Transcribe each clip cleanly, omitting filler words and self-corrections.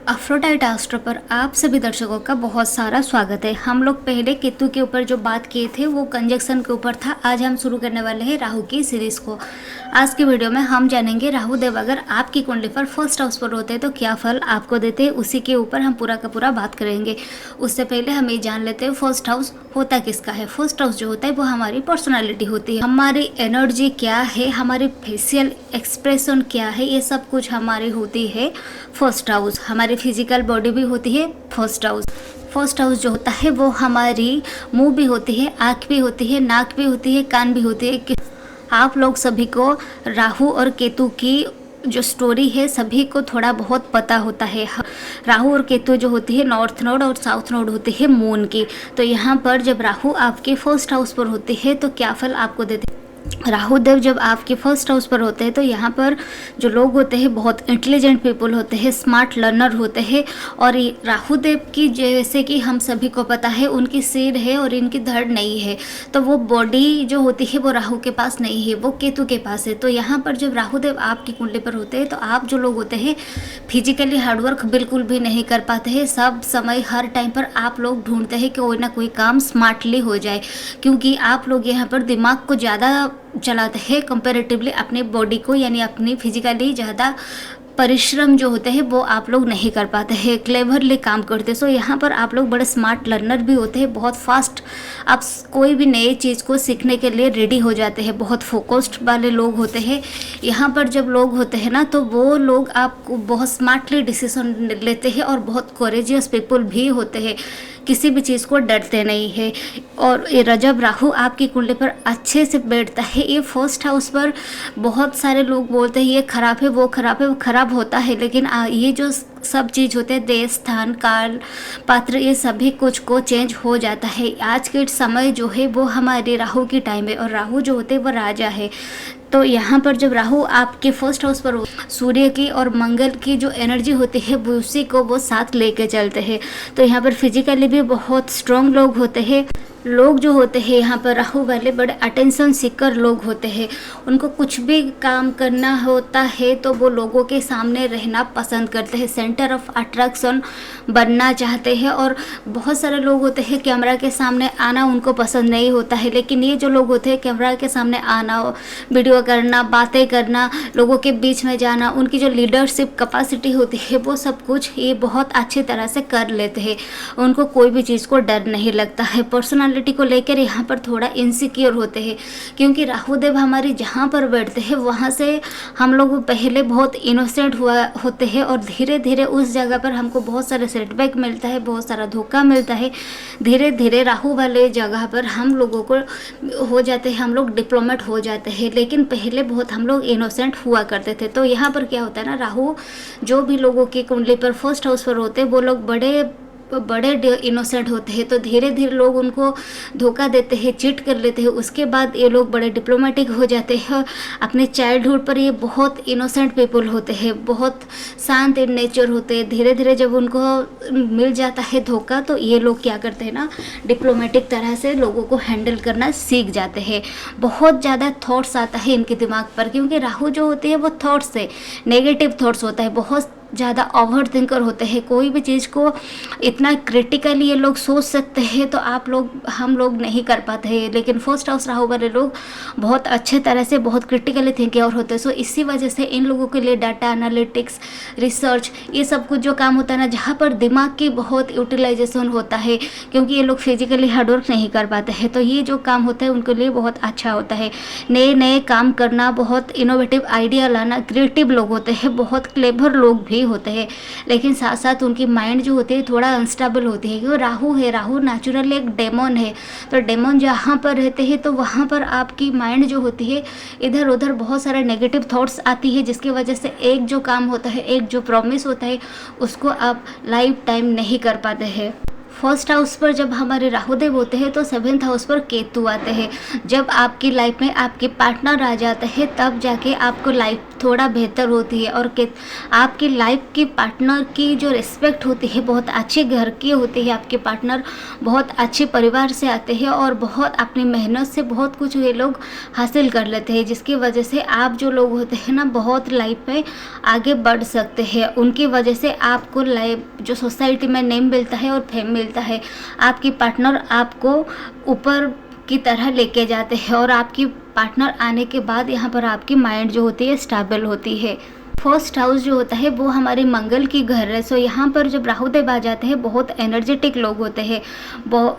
Aphrodite astro पर आप सभी दर्शकों का बहुत सारा स्वागत है। हम लोग पहले केतु के ऊपर जो बात किए थे वो कंजक्शन के ऊपर था। आज हम शुरू करने वाले हैं राहु की सीरीज को। आज की वीडियो में हम जानेंगे राहु देव अगर आपकी कुंडली पर फर्स्ट हाउस पर होते हैं तो क्या फल आपको देते हैं, उसी के ऊपर हम पूरा का पूरा बात करेंगे। उससे पहले हम ये जान लेते हैं फर्स्ट हाउस होता किसका है। फर्स्ट हाउस जो होता है वो हमारी पर्सनैलिटी होती है, हमारी एनर्जी क्या है, हमारी फेशियल एक्सप्रेशन क्या है, ये सब कुछ हमारी होती है फर्स्ट हाउस। हमारी फिजिकल बॉडी भी होती है फर्स्ट हाउस। फर्स्ट हाउस जो होता है वो हमारी मुंह भी होती है, आँख भी होती है, नाक भी होती है, कान भी होती है। आप लोग सभी को राहु और केतु की जो स्टोरी है सभी को थोड़ा बहुत पता होता है। राहु और केतु जो होती है नॉर्थ नोड और साउथ नोड होती है मून की। तो यहाँ पर जब राहु आपके फर्स्ट हाउस पर होती है तो क्या फल आपको देते हैं। राहु देव जब आपके फर्स्ट हाउस पर होते हैं तो यहाँ पर जो लोग होते हैं बहुत इंटेलिजेंट पीपल होते हैं, स्मार्ट लर्नर होते हैं। और राहु देव की जैसे कि हम सभी को पता है उनकी सिर है और इनकी धड़ नहीं है, तो वो बॉडी जो होती है वो राहु के पास नहीं है, वो केतु के पास है। तो यहाँ पर जब राहु देव आपकी कुंडली पर होते हैं तो आप जो लोग होते हैं फिजिकली हार्डवर्क बिल्कुल भी नहीं कर पाते हैं। सब समय हर टाइम पर आप लोग ढूंढते हैं कि कोई ना कोई काम स्मार्टली हो जाए, क्योंकि आप लोग यहाँ पर दिमाग को ज़्यादा चलाते हैं कंपैरेटिवली अपने बॉडी को, यानी अपनी फिजिकली ज़्यादा परिश्रम जो होते हैं वो आप लोग नहीं कर पाते हैं, क्लेवरली काम करते हैं। सो यहाँ पर आप लोग बड़े स्मार्ट लर्नर भी होते हैं, बहुत फास्ट आप कोई भी नई चीज़ को सीखने के लिए रेडी हो जाते हैं, बहुत फोकस्ड वाले लोग होते हैं। यहाँ पर जब लोग होते हैं ना तो वो लोग आपको बहुत स्मार्टली डिसीजन लेते हैं और बहुत कोरेजियस पीपल भी होते हैं, किसी भी चीज़ को डरते नहीं है। और ये जब राहु आपकी कुंडली पर अच्छे से बैठता है, ये फर्स्ट हाउस पर बहुत सारे लोग बोलते हैं ये खराब है, वो खराब है, वो खराब होता है, लेकिन ये जो सब चीज़ होते हैं देश स्थान काल पात्र ये सभी कुछ को चेंज हो जाता है। आज के समय जो है वो हमारे राहु की टाइम है और राहु जो होते हैं वो राजा है। तो यहाँ पर जब राहु आपके फर्स्ट हाउस पर सूर्य की और मंगल की जो एनर्जी होती है वो उसी को वो साथ लेके चलते हैं। तो यहाँ पर फिजिकली भी बहुत स्ट्रॉन्ग लोग होते हैं। लोग जो होते हैं यहाँ पर राहु वाले बड़े अटेंशन सीकर लोग होते हैं, उनको कुछ भी काम करना होता है तो वो लोगों के सामने रहना पसंद करते हैं, सेंटर ऑफ अट्रैक्शन बनना चाहते हैं। और बहुत सारे लोग होते हैं कैमरा के सामने आना उनको पसंद नहीं होता है, लेकिन ये जो लोग होते हैं कैमरा के सामने आना, वीडियो करना, बातें करना, लोगों के बीच में जाना, उनकी जो लीडरशिप कैपेसिटी होती है वो सब कुछ ये बहुत अच्छी तरह से कर लेते हैं। उनको कोई भी चीज़ को डर नहीं लगता है। पर्सनैलिटी को लेकर यहाँ पर थोड़ा इनसिक्योर होते हैं, क्योंकि राहु देव हमारी जहाँ पर बैठते हैं वहाँ से हम लोग पहले बहुत इनोसेंट होते हैं और धीरे धीरे उस जगह पर हमको बहुत सारे सेटबैक मिलता है, बहुत सारा धोखा मिलता है। धीरे धीरे राहु वाले जगह पर हम लोगों को हो जाते हैं, हम लोग डिप्लोमेट हो जाते हैं, लेकिन पहले बहुत हम लोग इनोसेंट हुआ करते थे। तो यहाँ पर क्या होता है ना, राहु जो भी लोगों की कुंडली पर फर्स्ट हाउस पर होते हैं वो लोग बड़े इनोसेंट होते हैं। तो धीरे धीरे लोग उनको धोखा देते हैं, चीट कर लेते हैं, उसके बाद ये लोग बड़े डिप्लोमेटिक हो जाते हैं। अपने चाइल्डहुड पर ये बहुत इनोसेंट पीपल होते हैं, बहुत शांत इन नेचर होते हैं। धीरे धीरे जब उनको मिल जाता है धोखा तो ये लोग क्या करते हैं ना, डिप्लोमेटिक तरह से लोगों को हैंडल करना सीख जाते हैं। बहुत ज़्यादा थॉट्स आता है इनके दिमाग पर, क्योंकि राहु जो होती है वो थॉट्स से नेगेटिव थॉट्स होता है, बहुत ज़्यादा ओवर थिंकर होते हैं। कोई भी चीज़ को इतना क्रिटिकली ये लोग सोच सकते हैं तो हम लोग नहीं कर पाते हैं, लेकिन फर्स्ट हाउस राहु वाले लोग बहुत अच्छे तरह से बहुत क्रिटिकली थिंकर होते हैं। सो इसी वजह से इन लोगों के लिए डाटा एनालिटिक्स, रिसर्च, ये सब कुछ जो काम होता है ना जहाँ पर दिमाग की बहुत यूटिलाइजेशन होता है, क्योंकि ये लोग फिजिकली हार्डवर्क नहीं कर पाते हैं, तो ये जो काम होता है उनके लिए बहुत अच्छा होता है। नए नए काम करना, बहुत इनोवेटिव आइडिया लाना, क्रिएटिव लोग होते हैं, बहुत क्लेवर लोग भी होते हैं, लेकिन साथ साथ उनकी माइंड जो होती है थोड़ा अनस्टेबल होती है, क्योंकि राहु है, राहु नेचुरली एक डेमन है। तो डेमन जहाँ पर रहते हैं तो वहाँ पर आपकी माइंड जो होती है इधर उधर बहुत सारे नेगेटिव थॉट्स आती है, जिसकी वजह से एक जो काम होता है, एक जो प्रॉमिस होता है उसको आप लाइफ टाइम नहीं कर पाते हैं। फर्स्ट हाउस पर जब हमारे राहु देव होते हैं तो सेवेंथ हाउस पर केतु आते हैं। जब आपकी लाइफ में आपके पार्टनर आ जाते हैं तब जाके आपको लाइफ थोड़ा बेहतर होती है, और आपकी लाइफ की पार्टनर की जो रिस्पेक्ट होती है बहुत अच्छे घर की होती है। आपके पार्टनर बहुत अच्छे परिवार से आते हैं और बहुत अपनी मेहनत से बहुत कुछ ये लोग हासिल कर लेते हैं, जिसकी वजह से आप जो लोग होते हैं ना बहुत लाइफ में आगे बढ़ सकते हैं। उनकी वजह से आपको लाइफ जो सोसाइटी में नेम मिलता है और फेम मिलता है। आपकी पार्टनर आपको ऊपर की तरह लेके जाते हैं, और आपकी पार्टनर आने के बाद यहाँ पर आपकी माइंड जो होती है स्टेबल होती है। फर्स्ट हाउस जो होता है वो हमारे मंगल की घर है। सो यहाँ पर जब राहु देव आ जाते हैं बहुत एनर्जेटिक लोग होते हैं।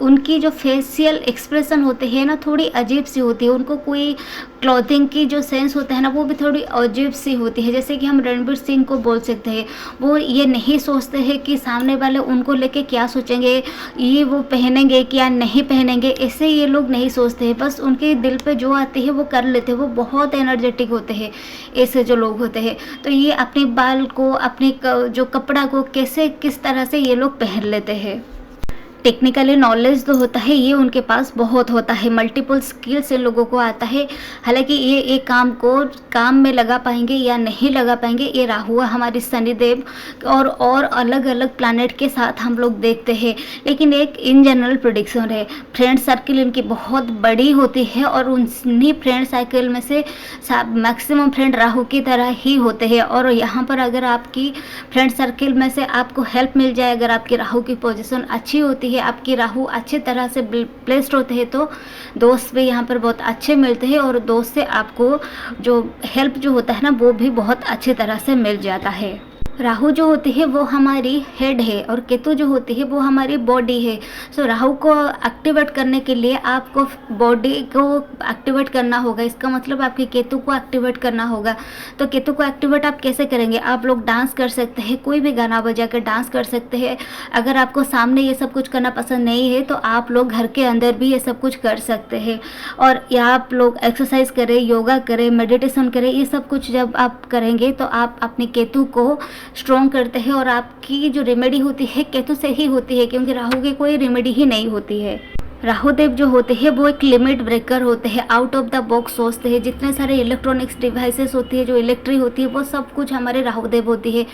उनकी जो फेशियल एक्सप्रेशन होते हैं ना थोड़ी अजीब सी होती है। उनको कोई क्लॉथिंग की जो सेंस होता है ना वो भी थोड़ी अजीब सी होती है। जैसे कि हम रणवीर सिंह को बोल सकते हैं, वो ये नहीं सोचते हैं कि सामने वाले उनको लेके क्या सोचेंगे, ये वो पहनेंगे क्या नहीं पहनेंगे, ऐसे ये लोग नहीं सोचते हैं। बस उनके दिल पे जो आती है वो कर लेते हैं। वो बहुत एनर्जेटिक होते हैं ऐसे जो लोग होते हैं। तो ये अपने बाल को अपने जो कपड़ा को कैसे किस तरह से ये लोग पहन लेते हैं। टेक्निकली नॉलेज जो होता है ये उनके पास बहुत होता है। मल्टीपल स्किल्स इन लोगों को आता है। हालांकि ये एक काम को काम में लगा पाएंगे या नहीं लगा पाएंगे, ये राहु हमारे शनिदेव और अलग अलग प्लैनेट के साथ हम लोग देखते हैं। लेकिन एक इन जनरल प्रेडिक्शन है। फ्रेंड सर्किल इनकी बहुत बड़ी होती है और उन्हीं फ्रेंड सर्किल में से मैक्सिमम फ्रेंड राहु की तरह ही होते हैं। और यहाँ पर अगर आपकी फ्रेंड सर्किल में से आपको हेल्प मिल जाए, अगर आपकी राहु की पोजीशन अच्छी होती है, आपकी राहु अच्छे तरह से प्लेस्ड होते हैं, तो दोस्त भी यहाँ पर बहुत अच्छे मिलते हैं और दोस्त से आपको जो हेल्प जो होता है ना वो भी बहुत अच्छी तरह से मिल जाता है। राहु जो होती है वो हमारी हेड है और केतु जो होती है वो हमारी बॉडी है। सो राहु को एक्टिवेट करने के लिए आपको बॉडी को एक्टिवेट करना होगा। इसका मतलब आपके केतु को एक्टिवेट करना होगा। तो केतु को एक्टिवेट आप कैसे करेंगे? आप लोग डांस कर सकते हैं, कोई भी गाना बजा कर डांस कर सकते हैं। अगर आपको सामने ये सब कुछ करना पसंद नहीं है तो आप लोग घर के अंदर भी ये सब कुछ कर सकते हैं। और या आप लोग एक्सरसाइज करें, योगा करें, मेडिटेशन करें। ये सब कुछ जब आप करेंगे तो आप अपने केतु को स्ट्रॉन्ग करते हैं। और आपकी जो रेमेडी होती है केतु से ही होती है, क्योंकि राहु की कोई रेमेडी ही नहीं होती है। राहु देव जो होते हैं वो एक लिमिट ब्रेकर होते हैं, आउट ऑफ द बॉक्स सोचते हैं। जितने सारे इलेक्ट्रॉनिक्स डिवाइसेस होती है, जो इलेक्ट्रिक होती है, वो सब कुछ हमारे राहु देव होती है।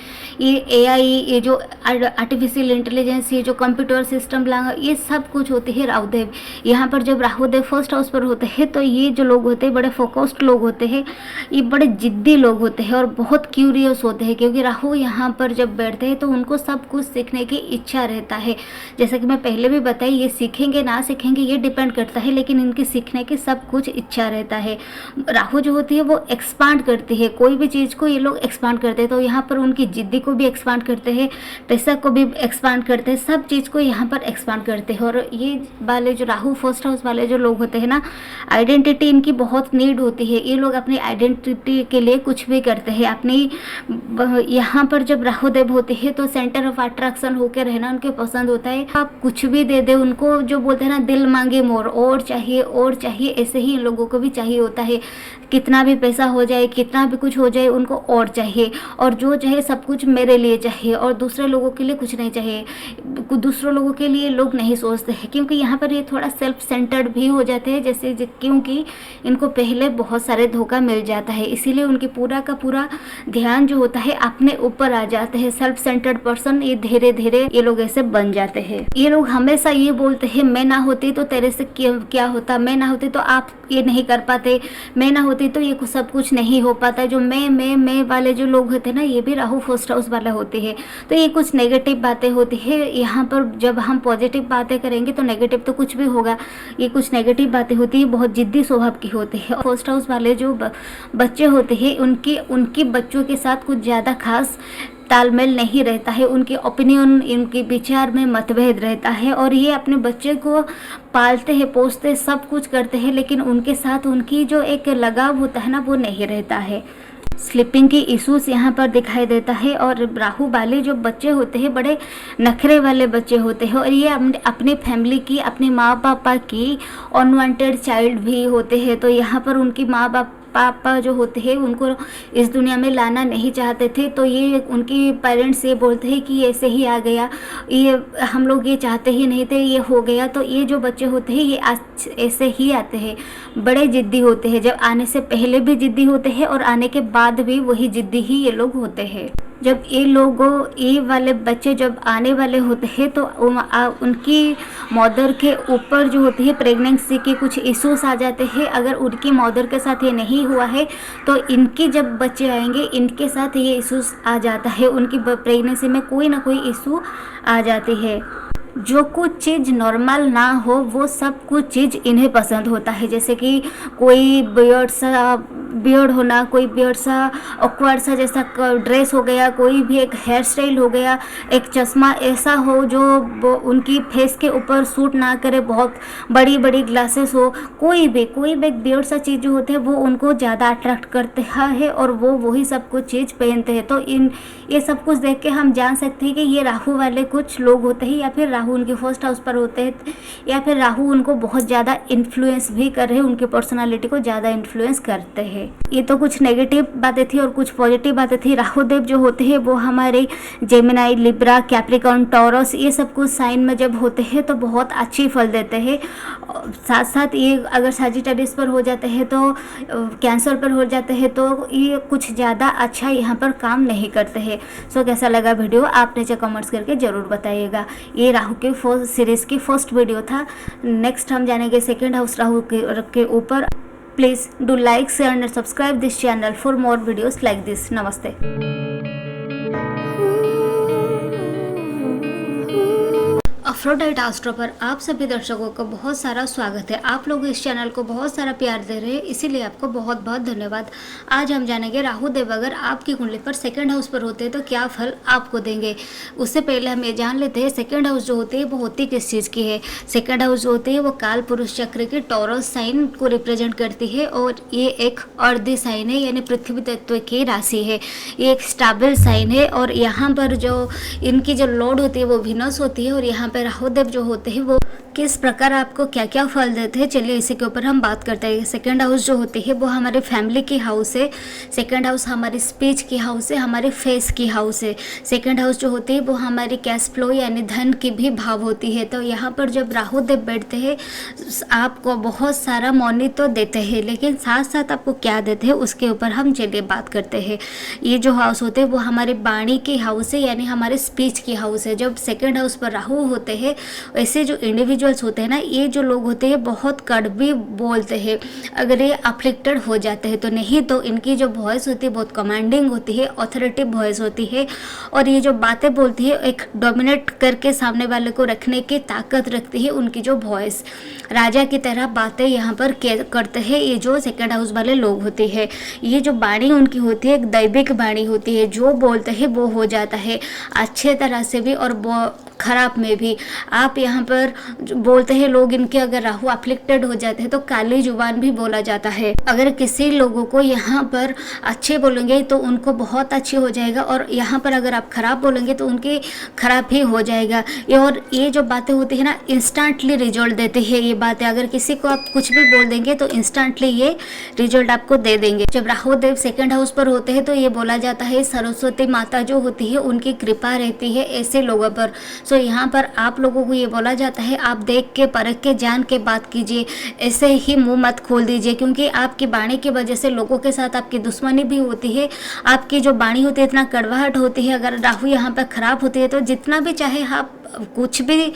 ये एआई, ये जो आर्टिफिशियल इंटेलिजेंस, ये जो कंप्यूटर सिस्टम, ये सब कुछ होती है राहु देव। यहाँ पर जब राहु देव फर्स्ट हाउस पर होते हैं तो ये जो लोग होते हैं बड़े फोकस्ड लोग होते हैं, ये बड़े जिद्दी लोग होते हैं और बहुत क्यूरियस होते हैं। क्योंकि राहु यहाँ पर जब बैठते हैं तो उनको सब कुछ सीखने की इच्छा रहता है। जैसा कि मैं पहले भी बताई, ये सीखेंगे ना सीखेंगे ये डिपेंड करता है, लेकिन इनके सीखने की सब कुछ इच्छा रहता है। राहु जो होती है वो एक्सपांड करती है, कोई भी चीज़ को ये लोग एक्सपांड करते हैं। तो यहाँ पर उनकी जिद्दी को भी एक्सपांड करते हैं, पैसा को भी एक्सपांड करते हैं, सब चीज़ को यहाँ पर एक्सपांड करते हैं। और ये वाले जो राहु फर्स्ट हाउस वाले जो लोग होते हैं ना, आइडेंटिटी इनकी बहुत नीड होती है। ये लोग अपनी आइडेंटिटी के लिए कुछ भी करते हैं। अपनी यहाँ पर जब राहु देव होते हैं तो सेंटर ऑफ अट्रैक्शन होकर रहना उनके पसंद होता है। आप कुछ भी दे दे उनको, जो बोलते हैं ना दिल मांगे मोर, और चाहिए, ऐसे ही इन लोगों को भी चाहिए होता है। कितना भी पैसा हो जाए, कितना भी कुछ हो जाए, उनको और चाहिए। और जो चाहे सब कुछ मेरे लिए चाहिए और दूसरे लोगों के लिए कुछ नहीं चाहिए। दूसरों लोगों के लिए लोग नहीं सोचते हैं, क्योंकि यहाँ पर ये थोड़ा सेल्फ सेंटर्ड भी हो जाते हैं। जैसे क्योंकि इनको पहले बहुत सारे धोखा मिल जाता है, इसीलिए उनकी पूरा का पूरा ध्यान जो होता है अपने ऊपर आ जाते हैं। सेल्फ सेंटर्ड पर्सन ये धीरे धीरे ये लोग ऐसे बन जाते हैं। ये लोग हमेशा ये बोलते हैं, मैं ना होती तो तेरे से क्या होता, मैं ना होती तो आप ये नहीं कर पाते, मैं ना होती तो ये सब कुछ नहीं हो पाता। जो मैं वाले जो लोग होते हैं ना, ये भी राहु फर्स्ट हाउस वाले होते हैं। तो ये कुछ नेगेटिव बातें होती है। यहाँ पर जब हम पॉजिटिव बातें करेंगे तो नेगेटिव तो कुछ भी होगा। ये कुछ नेगेटिव बातें होती है, बहुत जिद्दी स्वभाव की होती है। फर्स्ट हाउस वाले जो बच्चे होते हैं उनकी बच्चों के साथ कुछ ज़्यादा खास तालमेल नहीं रहता है। उनके ओपिनियन, इनके विचार में मतभेद रहता है। और ये अपने बच्चे को पालते हैं, पोसते, सब कुछ करते हैं, लेकिन उनके साथ उनकी जो एक लगाव होता है ना वो नहीं रहता है। स्लीपिंग की इश्यूज यहाँ पर दिखाई देता है। और राहु वाले जो बच्चे होते हैं बड़े नखरे वाले बच्चे होते हैं और ये अपनी फैमिली की, अपने माँ पापा की अनवांटेड चाइल्ड भी होते हैं। तो यहाँ पर उनकी माँ पापा जो होते हैं उनको इस दुनिया में लाना नहीं चाहते थे, तो ये उनकी पेरेंट्स ये बोलते हैं कि ऐसे ही आ गया, ये हम लोग ये चाहते ही नहीं थे, ये हो गया। तो ये जो बच्चे होते हैं ये ऐसे ही आते हैं, बड़े ज़िद्दी होते हैं। जब आने से पहले भी ज़िद्दी होते हैं और आने के बाद भी वही ज़िद्दी ही ये लोग होते हैं। जब ये वाले बच्चे जब आने वाले होते हैं तो उनकी मदर के ऊपर जो होती है प्रेगनेंसी के कुछ इश्यूज आ जाते हैं। अगर उनकी मदर के साथ ये नहीं हुआ है तो इनके जब बच्चे आएंगे इनके साथ ये इश्यूज आ जाता है, उनकी प्रेगनेंसी में कोई ना कोई इशू आ जाती है। जो कुछ चीज़ नॉर्मल ना हो वो सब कुछ चीज़ इन्हें पसंद होता है, जैसे कि कोई बियर्ड होना, कोई बियर्ड सा ऑकवर्ड सा जैसा ड्रेस हो गया, कोई भी एक हेयर स्टाइल हो गया, एक चश्मा ऐसा हो जो उनकी फेस के ऊपर सूट ना करे, बहुत बड़ी बड़ी ग्लासेस हो, कोई भी एक बियर्ड सा चीज़ जो होते हैं वो उनको ज़्यादा अट्रैक्ट करते हैं और वो वही सब कुछ चीज़ पहनते हैं। तो ये सब कुछ देख के हम जान सकते हैं कि ये राहु वाले कुछ लोग होते हैं, या फिर राहु उनके फर्स्ट हाउस पर होते हैं, या फिर राहु उनको बहुत ज़्यादा इन्फ्लुएंस भी कर रहे हैं, उनकी पर्सनालिटी को ज़्यादा इन्फ्लुएंस करते हैं। ये तो कुछ नेगेटिव बातें थी और कुछ पॉजिटिव बातें थी। राहु देव जो होते हैं वो हमारे जेमिनाई, लिब्रा, कैप्रिकॉर्न, टॉरस ये सब कुछ साइन में जब होते हैं तो बहुत अच्छी फल देते हैं। साथ साथ ये अगर सजिटेरियस पर हो जाते हैं तो कैंसर पर हो जाते हैं तो ये कुछ ज़्यादा अच्छा यहाँ पर काम नहीं करते हैं। सो कैसा लगा वीडियो आप नीचे कमेंट्स करके ज़रूर बताइएगा। ये राहु के फर्स्ट सीरीज़ की फर्स्ट वीडियो था। नेक्स्ट हम जानेंगे सेकेंड हाउस राहु के ऊपर। Please do like, share and subscribe this channel for more videos like this. Namaste. Aphrodite astro पर आप सभी दर्शकों का बहुत सारा स्वागत है। आप लोग इस चैनल को बहुत सारा प्यार दे रहे हैं, इसीलिए आपको बहुत बहुत धन्यवाद। आज हम जानेंगे राहु देव अगर आपकी कुंडली पर सेकंड हाउस पर होते हैं तो क्या फल आपको देंगे। उससे पहले हम ये जान लेते हैं सेकंड हाउस जो होती है वो होती किस चीज़ की है। सेकंड हाउस जो होती है वो काल पुरुष चक्र के टॉरस साइन को रिप्रेजेंट करती है और ये एक अर्धी साइन है, यानी पृथ्वी तत्व की राशि है। ये एक स्टेबल साइन है और यहाँ पर जो इनकी जो लॉर्ड होती है वो विनस होती है और यहाँ पर राहु देव जो होते हैं वो किस प्रकार आपको क्या क्या फल देते हैं, चलिए इसी के ऊपर हम बात करते हैं। सेकंड हाउस जो होती है वो हमारे फैमिली की हाउस है। सेकंड हाउस हमारी स्पीच की हाउस है, हमारे फेस की हाउस है। सेकंड हाउस जो होती है वो हमारी कैश फ्लो यानी धन की भी भाव होती है। तो यहाँ पर जब राहु देव बैठते हैं आपको बहुत सारा मनी तो देते हैं, लेकिन साथ साथ आपको क्या देते हैं उसके ऊपर हम चलिए बात करते हैं। ये जो हाउस होते हैं वो हमारी वाणी की हाउस है, यानी हमारे स्पीच की हाउस है। जब सेकेंड हाउस पर राहु होते हैं ऐसे जो इंडिविजुअल्स होते हैं ना, ये जो लोग होते हैं बहुत कड़वी बोलते हैं अगर ये अफ्लिक्टेड हो जाते हैं तो। नहीं तो इनकी जो वॉइस होती है बहुत कमांडिंग होती है, ऑथोरिटिव वॉइस होती है और ये जो बातें बोलती है एक डोमिनेट करके सामने वाले को रखने की ताकत रखती है। उनकी जो वॉइस राजा की तरह बातें यहाँ पर करते हैं ये जो सेकंड हाउस वाले लोग होते हैं। ये जो वाणी उनकी होती है एक दैविक वाणी होती है, जो बोलते हैं वो हो जाता है, अच्छे तरह से भी और खराब में भी। आप यहाँ पर बोलते हैं लोग इनके अगर राहु अफ्लिक्टेड हो जाते हैं तो काली जुबान भी बोला जाता है। अगर किसी लोगों को यहाँ पर अच्छे बोलेंगे तो उनको बहुत अच्छे हो जाएगा और यहाँ पर अगर आप खराब बोलेंगे तो उनके खराब ही हो जाएगा। और ये जो बातें होती है ना इंस्टेंटली रिजल्ट देते हैं ये बातें। अगर किसी को आप कुछ भी बोल देंगे तो इंस्टेंटली ये रिजल्ट आपको दे देंगे। जब राहु देव सेकेंड हाउस पर होते हैं तो ये बोला जाता है सरस्वती माता जो होती है उनकी कृपा रहती है ऐसे लोगों पर। सो यहाँ पर आप लोगों को ये बोला जाता है आप देख के परख के जान के बात कीजिए, ऐसे ही मुंह मत खोल दीजिए, क्योंकि आपकी वाणी की वजह से लोगों के साथ आपकी दुश्मनी भी होती है। आपकी जो वाणी होती है इतना कड़वाहट होती है। अगर राहु यहाँ पर खराब होती है तो जितना भी चाहे आप कुछ भी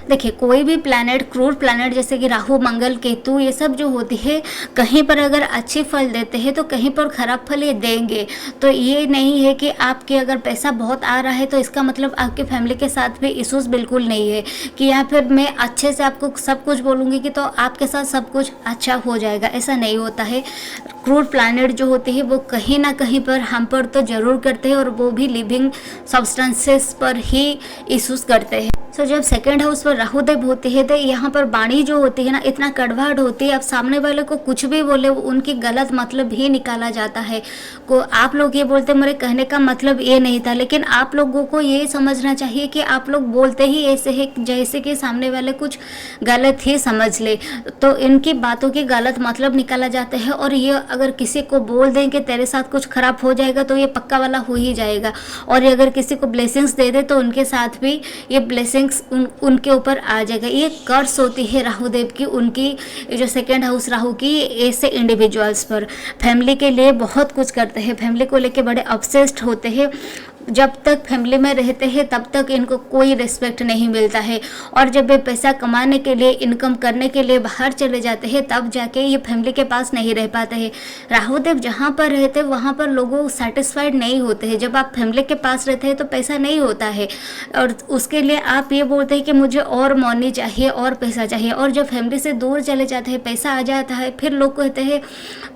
देखिए, कोई भी प्लैनेट क्रूर प्लैनेट जैसे कि राहु, मंगल, केतु ये सब जो होती है कहीं पर अगर अच्छे फल देते हैं तो कहीं पर खराब फल ये देंगे। तो ये नहीं है कि आपके अगर पैसा बहुत आ रहा है तो इसका मतलब आपके फैमिली के साथ भी इश्यूज बिल्कुल नहीं है कि या फिर मैं अच्छे से आपको सब कुछ बोलूँगी कि तो आपके साथ सब कुछ अच्छा हो जाएगा, ऐसा नहीं होता है। क्रूर प्लैनेट जो होते हैं वो कहीं ना कहीं पर हम पर तो ज़रूर करते हैं और वो भी लिविंग सब्सटेंसेस पर ही इश्यूज करते हैं। सो जब सेकेंड हाउस पर राहुदेव होते हैं तो यहाँ पर वाणी जो होती है ना इतना कड़वाहट होती है, अब सामने वाले को कुछ भी बोले उनकी गलत मतलब ही निकाला जाता है। को आप लोग ये बोलते मेरे कहने का मतलब ये नहीं था, लेकिन आप लोगों को ये समझना चाहिए कि आप लोग बोलते ही ऐसे है जैसे कि सामने वाले कुछ गलत ही समझ ले, तो इनकी बातों की गलत मतलब निकाला जाता है। और ये अगर किसी को बोल दें कि तेरे साथ कुछ खराब हो जाएगा तो ये पक्का वाला हो ही जाएगा, और ये अगर किसी को ब्लेसिंग्स दे दे तो उनके साथ भी ये ब्लेसिंग्स उनके ऊपर आ जाएगा। ये कर्स होती है राहुदेव की, उनकी जो सेकेंड हाउस राहु की ऐसे इंडिविजुअल्स पर। फैमिली के लिए बहुत कुछ करते हैं, फैमिली को लेके बड़े ऑब्सेस्ड होते हैं। जब तक फैमिली में रहते हैं तब तक इनको कोई रिस्पेक्ट नहीं मिलता है, और जब ये पैसा कमाने के लिए इनकम करने के लिए बाहर चले जाते हैं तब जाके ये फैमिली के पास नहीं रह पाते हैं। राहुदेव जहाँ पर रहते हैं वहाँ पर लोगों सेटिस्फाइड नहीं होते हैं। जब आप फैमिली के पास रहते हैं तो पैसा नहीं होता है, और उसके लिए आप ये बोलते हैं कि मुझे और मनी चाहिए और पैसा चाहिए, और जब फैमिली से दूर चले जाते हैं पैसा आ जाता है फिर लोग कहते हैं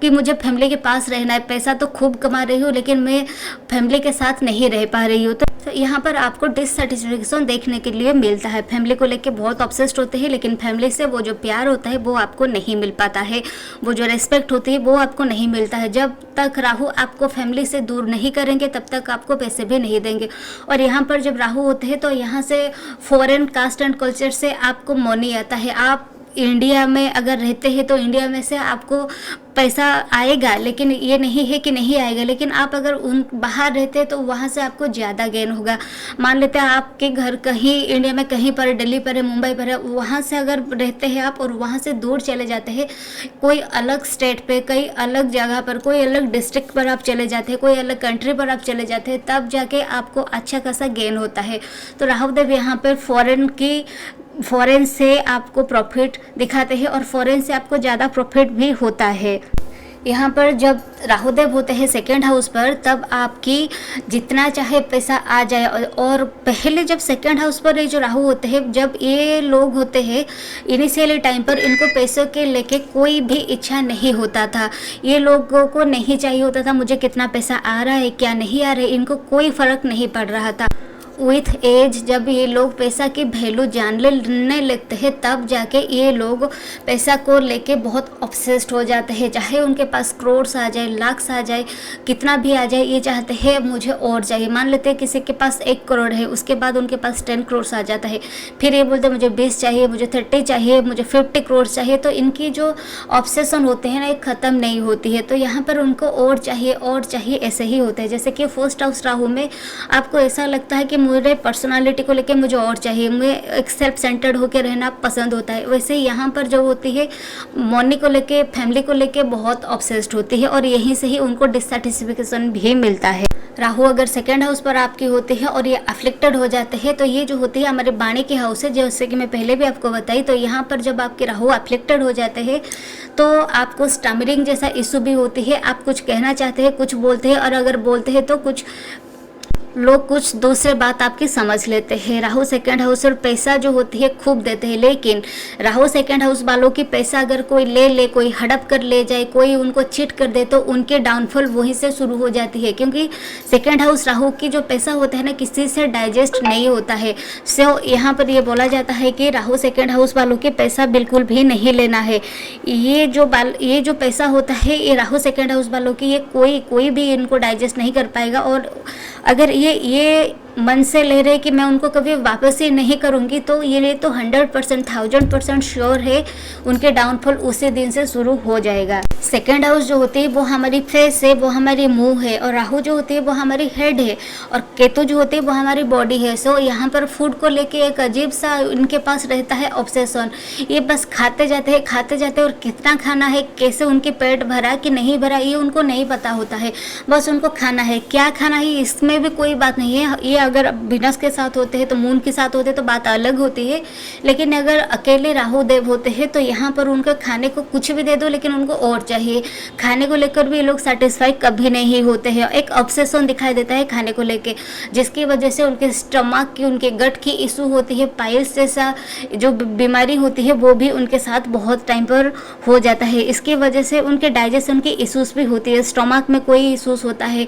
कि मुझे फैमिली के पास रहना है, पैसा तो खूब कमा रही हूँ लेकिन मैं फैमिली के साथ नहीं रह पा रही हूँ। तो यहाँ पर आपको डिससेटिस्फेक्शन देखने के लिए मिलता है। फैमिली को लेके बहुत ऑब्सेस्ड होते हैं, लेकिन फैमिली से वो जो प्यार होता है वो आपको नहीं मिल पाता है, वो जो रेस्पेक्ट होती है वो आपको नहीं मिलता है। जब तक राहु आपको फैमिली से दूर नहीं करेंगे तब तक आपको पैसे भी नहीं देंगे। और यहाँ पर जब राहु होते हैं तो यहाँ से फॉरेन कास्ट एंड कल्चर से आपको मनी आता है। आप इंडिया में अगर रहते हैं तो इंडिया में से आपको पैसा आएगा, लेकिन ये नहीं है कि नहीं आएगा, लेकिन आप अगर उन बाहर रहते हैं तो वहाँ से आपको ज़्यादा गेन होगा। मान लेते हैं आपके घर कहीं इंडिया में कहीं पर, दिल्ली पर है, मुंबई पर है, वहाँ से अगर रहते हैं आप और वहाँ से दूर चले जाते हैं कोई अलग स्टेट पे, कई अलग जगह पर, कोई अलग डिस्ट्रिक्ट पर आप चले जाते हैं, कोई अलग कंट्री पर आप चले जाते हैं, तब जाके आपको अच्छा खासा गेन होता है। तो राहुदेव यहाँ पर फॉरेन से आपको प्रॉफिट दिखाते हैं और फॉरेन से आपको ज़्यादा प्रॉफिट भी होता है। यहाँ पर जब राहुदेव होते हैं सेकेंड हाउस पर तब आपकी जितना चाहे पैसा आ जाए, और पहले जब सेकेंड हाउस पर ये जो राहु होते हैं, जब ये लोग होते हैं इनिशियली टाइम पर इनको पैसों के लेके कोई भी इच्छा नहीं होता था। ये लोगों को नहीं चाहिए होता था मुझे कितना पैसा आ रहा है क्या नहीं आ रहा है, इनको कोई फ़र्क नहीं पड़ रहा था। विथ एज जब ये लोग पैसा की वैल्यू जानने लगते हैं तब जाके ये लोग पैसा को लेके बहुत ऑब्सेस्ड हो जाते हैं। चाहे उनके पास करोड़ आ जाए, लाख आ जाए, कितना भी आ जाए, ये चाहते हैं मुझे और चाहिए। मान लेते हैं किसी के पास 1 करोड़ है, उसके बाद उनके पास 10 करोड़ आ जाता है, फिर ये बोलते हैं मुझे 20 चाहिए, मुझे 30 चाहिए, मुझे 50 करोड़ चाहिए। तो इनकी जो ऑब्सेशन होते हैं ना ये ख़त्म नहीं होती है। तो यहाँ पर उनको और चाहिए ऐसे ही होता है। जैसे कि फर्स्ट हाउस राहु में आपको ऐसा लगता है कि मेरे पर्सनालिटी को लेके मुझे और चाहिए, मैं एक सेल्फ सेंटर्ड होकर रहना पसंद होता है। वैसे यहाँ पर जो होती है मनी को लेके, फैमिली को लेके बहुत ऑब्सेस्ड होती है, और यहीं से ही उनको डिससैटिस्फैक्शन भी मिलता है। राहु अगर सेकेंड हाउस पर आपकी होती है और ये अफ्लिक्टेड हो जाते हैं तो ये जो होती है हमारे वाणी की हाउस है, जैसे कि मैं पहले भी आपको बताई। तो यहाँ पर जब आपके राहु अफ्लिक्टेड हो जाते हैं तो आपको स्टमरिंग जैसा इशू भी होती है। आप कुछ कहना चाहते हैं, कुछ बोलते हैं, और अगर बोलते हैं तो कुछ लोग कुछ दूसरे बात आपकी समझ लेते हैं। राहु सेकंड हाउस और पैसा जो होती है खूब देते हैं, लेकिन राहु सेकंड हाउस वालों की पैसा अगर कोई ले कोई हड़प कर ले जाए, कोई उनको चिट कर दे तो उनके डाउनफॉल वहीं से शुरू हो जाती है। क्योंकि सेकंड हाउस राहु की जो पैसा होता है ना किसी से डाइजेस्ट नहीं होता है। सो यहाँ पर ये बोला जाता है कि राहु सेकंड हाउस वालों के पैसा बिल्कुल भी नहीं लेना है। ये जो पैसा होता है ये राहु सेकंड हाउस वालों की, ये कोई भी इनको डाइजेस्ट नहीं कर पाएगा। और अगर ये मन से ले रहे कि मैं उनको कभी वापस ही नहीं करूंगी तो ये तो 100% 1000% श्योर है उनके डाउनफॉल उसी दिन से शुरू हो जाएगा। सेकेंड हाउस जो होती है वो हमारी फेस है, वो हमारी मुंह है, और राहु जो होती है वो हमारी हेड है, और केतु जो होती है वो हमारी बॉडी है। सो यहाँ पर फूड को लेके एक अजीब सा इनके पास रहता है ऑब्सेशन। ये बस खाते जाते हैं और कितना खाना है, कैसे उनके पेट भरा कि नहीं भरा ये उनको नहीं पता होता है। बस उनको खाना है, क्या खाना है इसमें भी कोई बात नहीं है। ये अगर विनस के साथ होते हैं तो मून के साथ होते हैं तो बात अलग होती है, लेकिन अगर अकेले राहु देव होते हैं तो यहाँ पर उनका खाने को कुछ भी दे दो लेकिन उनको और चाहिए। खाने को लेकर भी ये लोग सेटिस्फाई कभी नहीं होते हैं। एक ऑब्सेशन दिखाई देता है खाने को लेके, जिसकी वजह से उनके स्टमक की, उनके गट की इशू होती है। पाइल्स जैसा जो बीमारी होती है वो भी उनके साथ बहुत टाइम पर हो जाता है। इसकी वजह से उनके डाइजेशन की इशूज़ भी होती है, स्टमक में कोई इशूज़ होता है।